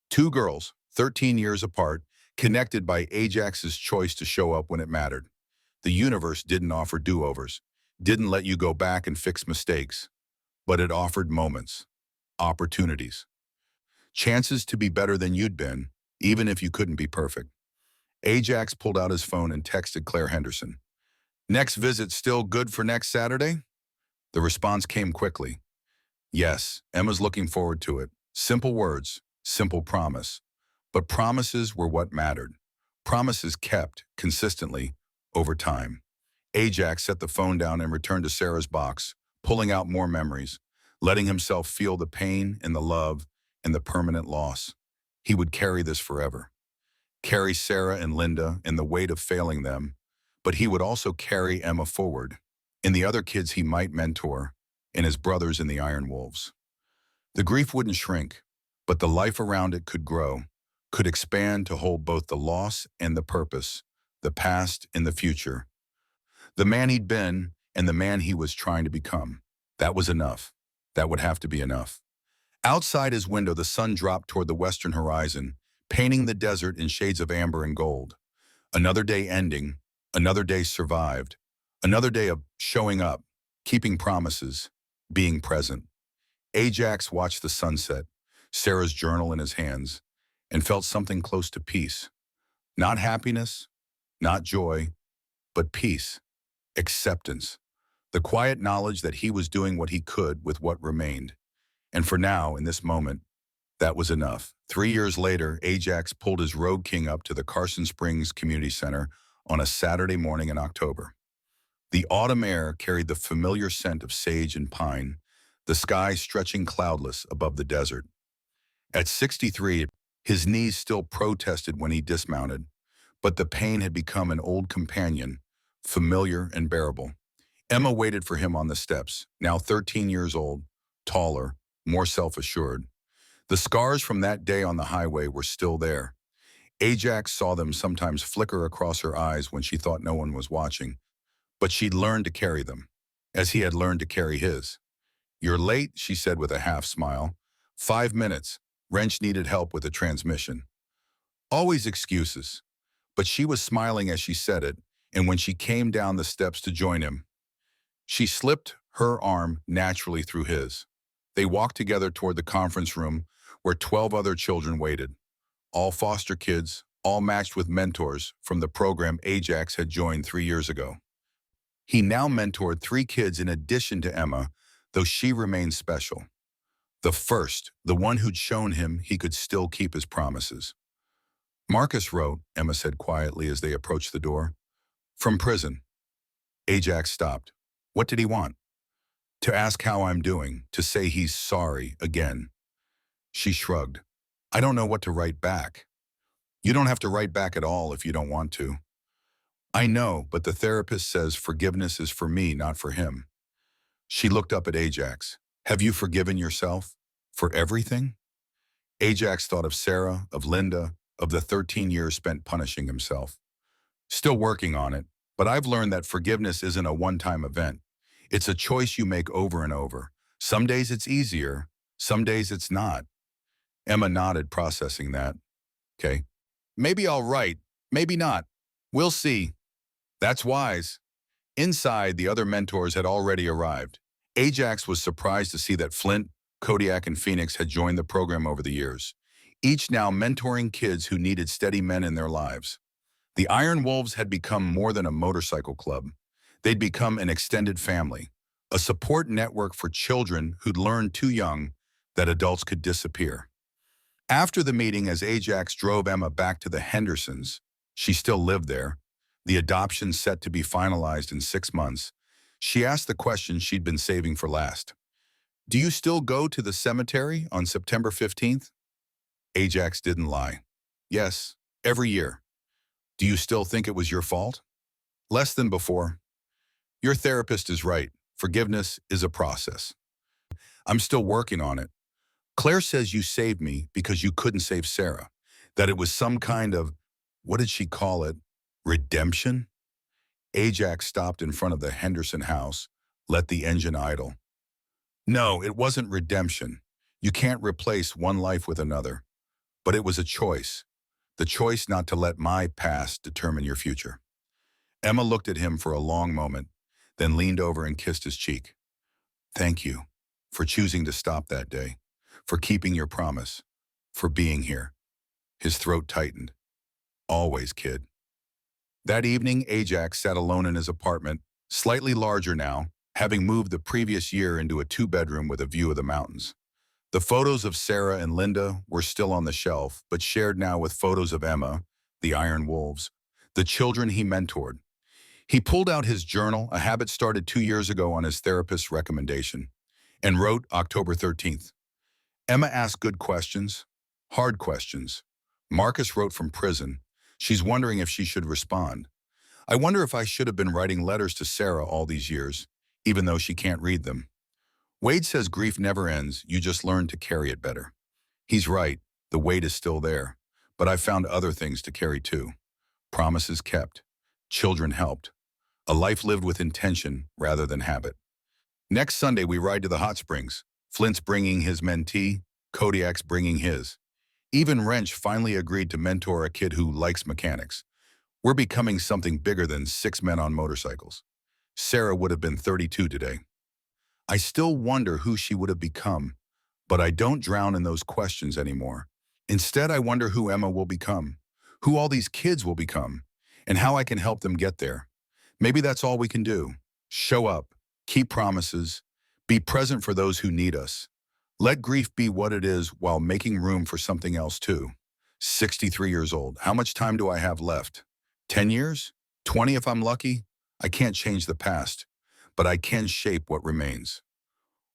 Two girls, 13 years apart, connected by Ajax's choice to show up when it mattered. The universe didn't offer do-overs, didn't let you go back and fix mistakes, but it offered moments, opportunities, chances to be better than you'd been, even if you couldn't be perfect. Ajax pulled out his phone and texted Claire Henderson. "Next visit still good for next Saturday?" The response came quickly. Yes, Emma's looking forward to it. Simple words, simple promise. But promises were what mattered. Promises kept, consistently, over time. Ajax set the phone down and returned to Sarah's box, pulling out more memories, letting himself feel the pain and the love and the permanent loss. He would carry this forever. Carry Sarah and Linda and the weight of failing them, but he would also carry Emma forward, and the other kids he might mentor, and his brothers in the Iron Wolves. The grief wouldn't shrink, but the life around it could grow, could expand to hold both the loss and the purpose, the past and the future. The man he'd been and the man he was trying to become. That was enough. That would have to be enough. Outside his window, the sun dropped toward the western horizon, painting the desert in shades of amber and gold. Another day ending, another day survived, another day of showing up, keeping promises, being present. Ajax watched the sunset, Sarah's journal in his hands, and felt something close to peace. Not happiness, not joy, but peace, acceptance, the quiet knowledge that he was doing what he could with what remained. And for now, in this moment, that was enough. 3 years later, Ajax pulled his Rogue King up to the Carson Springs Community Center on a Saturday morning in October. The autumn air carried the familiar scent of sage and pine, the sky stretching cloudless above the desert. At 63, his knees still protested when he dismounted, but the pain had become an old companion, familiar and bearable. Emma waited for him on the steps, now 13 years old, taller, more self-assured. The scars from that day on the highway were still there. Ajax saw them sometimes flicker across her eyes when she thought no one was watching, but she'd learned to carry them, as he had learned to carry his. "You're late," she said with a half smile. 5 minutes. Wrench needed help with the transmission. Always excuses. But she was smiling as she said it, and when she came down the steps to join him, she slipped her arm naturally through his. They walked together toward the conference room where 12 other children waited, all foster kids, all matched with mentors from the program Ajax had joined 3 years ago. He now mentored 3 kids in addition to Emma, though she remained special. The first, the one who'd shown him he could still keep his promises. "Marcus wrote," Emma said quietly as they approached the door. "From prison." Ajax stopped. What did he want? To ask how I'm doing, to say he's sorry again. She shrugged. "I don't know what to write back." "You don't have to write back at all if you don't want to." "I know, but the therapist says forgiveness is for me, not for him." She looked up at Ajax. "Have you forgiven yourself? For everything?" Ajax thought of Sarah, of Linda, of the 13 years spent punishing himself. "Still working on it, but I've learned that forgiveness isn't a one-time event. It's a choice you make over and over. Some days it's easier, some days it's not." Emma nodded, processing that. "Okay. Maybe I'll write, maybe not. We'll see." "That's wise." Inside, the other mentors had already arrived. Ajax was surprised to see that Flint, Kodiak, and Phoenix had joined the program over the years, each now mentoring kids who needed steady men in their lives. The Iron Wolves had become more than a motorcycle club. They'd become an extended family, a support network for children who'd learned too young that adults could disappear. After the meeting, as Ajax drove Emma back to the Hendersons, she still lived there, the adoption set to be finalized in 6 months, she asked the question she'd been saving for last. "Do you still go to the cemetery on September 15th? Ajax didn't lie. "Yes, every year." "Do you still think it was your fault?" "Less than before." "Your therapist is right. Forgiveness is a process." "I'm still working on it. Claire says you saved me because you couldn't save Sarah, that it was some kind of, what did she call it, redemption?" Ajax stopped in front of the Henderson house, let the engine idle. "No, it wasn't redemption. You can't replace one life with another. But it was a choice. The choice not to let my past determine your future." Emma looked at him for a long moment, then leaned over and kissed his cheek. "Thank you for choosing to stop that day, for keeping your promise, for being here." His throat tightened. "Always, kid." That evening, Ajax sat alone in his apartment, slightly larger now, having moved the previous year into a 2-bedroom with a view of the mountains. The photos of Sarah and Linda were still on the shelf, but shared now with photos of Emma, the Iron Wolves, the children he mentored. He pulled out his journal, a habit started 2 years ago on his therapist's recommendation, and wrote October 13th. Emma asked good questions, hard questions. Marcus wrote from prison. She's wondering if she should respond. "I wonder if I should have been writing letters to Sarah all these years, even though she can't read them." Wade says grief never ends, you just learn to carry it better. He's right, the weight is still there, but I've found other things to carry too. Promises kept, children helped, a life lived with intention rather than habit. Next Sunday we ride to the hot springs, Flint's bringing his mentee, Kodiak's bringing his. Even Wrench finally agreed to mentor a kid who likes mechanics. We're becoming something bigger than 6 men on motorcycles. Sarah would have been 32 today. I still wonder who she would have become, but I don't drown in those questions anymore. Instead, I wonder who Emma will become, who all these kids will become, and how I can help them get there. Maybe that's all we can do. Show up, keep promises, be present for those who need us. Let grief be what it is while making room for something else too. 63 years old. How much time do I have left? 10 years? 20 if I'm lucky? I can't change the past, but I can shape what remains.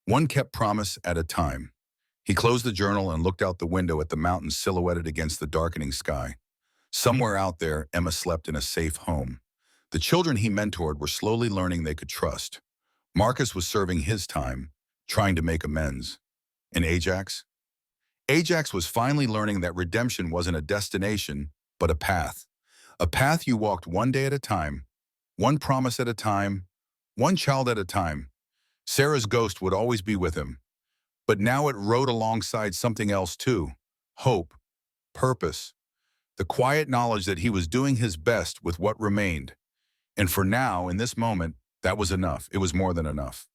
One kept promise at a time. He closed the journal and looked out the window at the mountains silhouetted against the darkening sky. Somewhere out there, Emma slept in a safe home. The children he mentored were slowly learning they could trust. Marcus was serving his time, trying to make amends. And Ajax? Ajax was finally learning that redemption wasn't a destination, but a path. A path you walked one day at a time, one promise at a time, one child at a time. Sarah's ghost would always be with him. But now it rode alongside something else too. Hope, purpose, the quiet knowledge that he was doing his best with what remained. And for now, in this moment, that was enough. It was more than enough.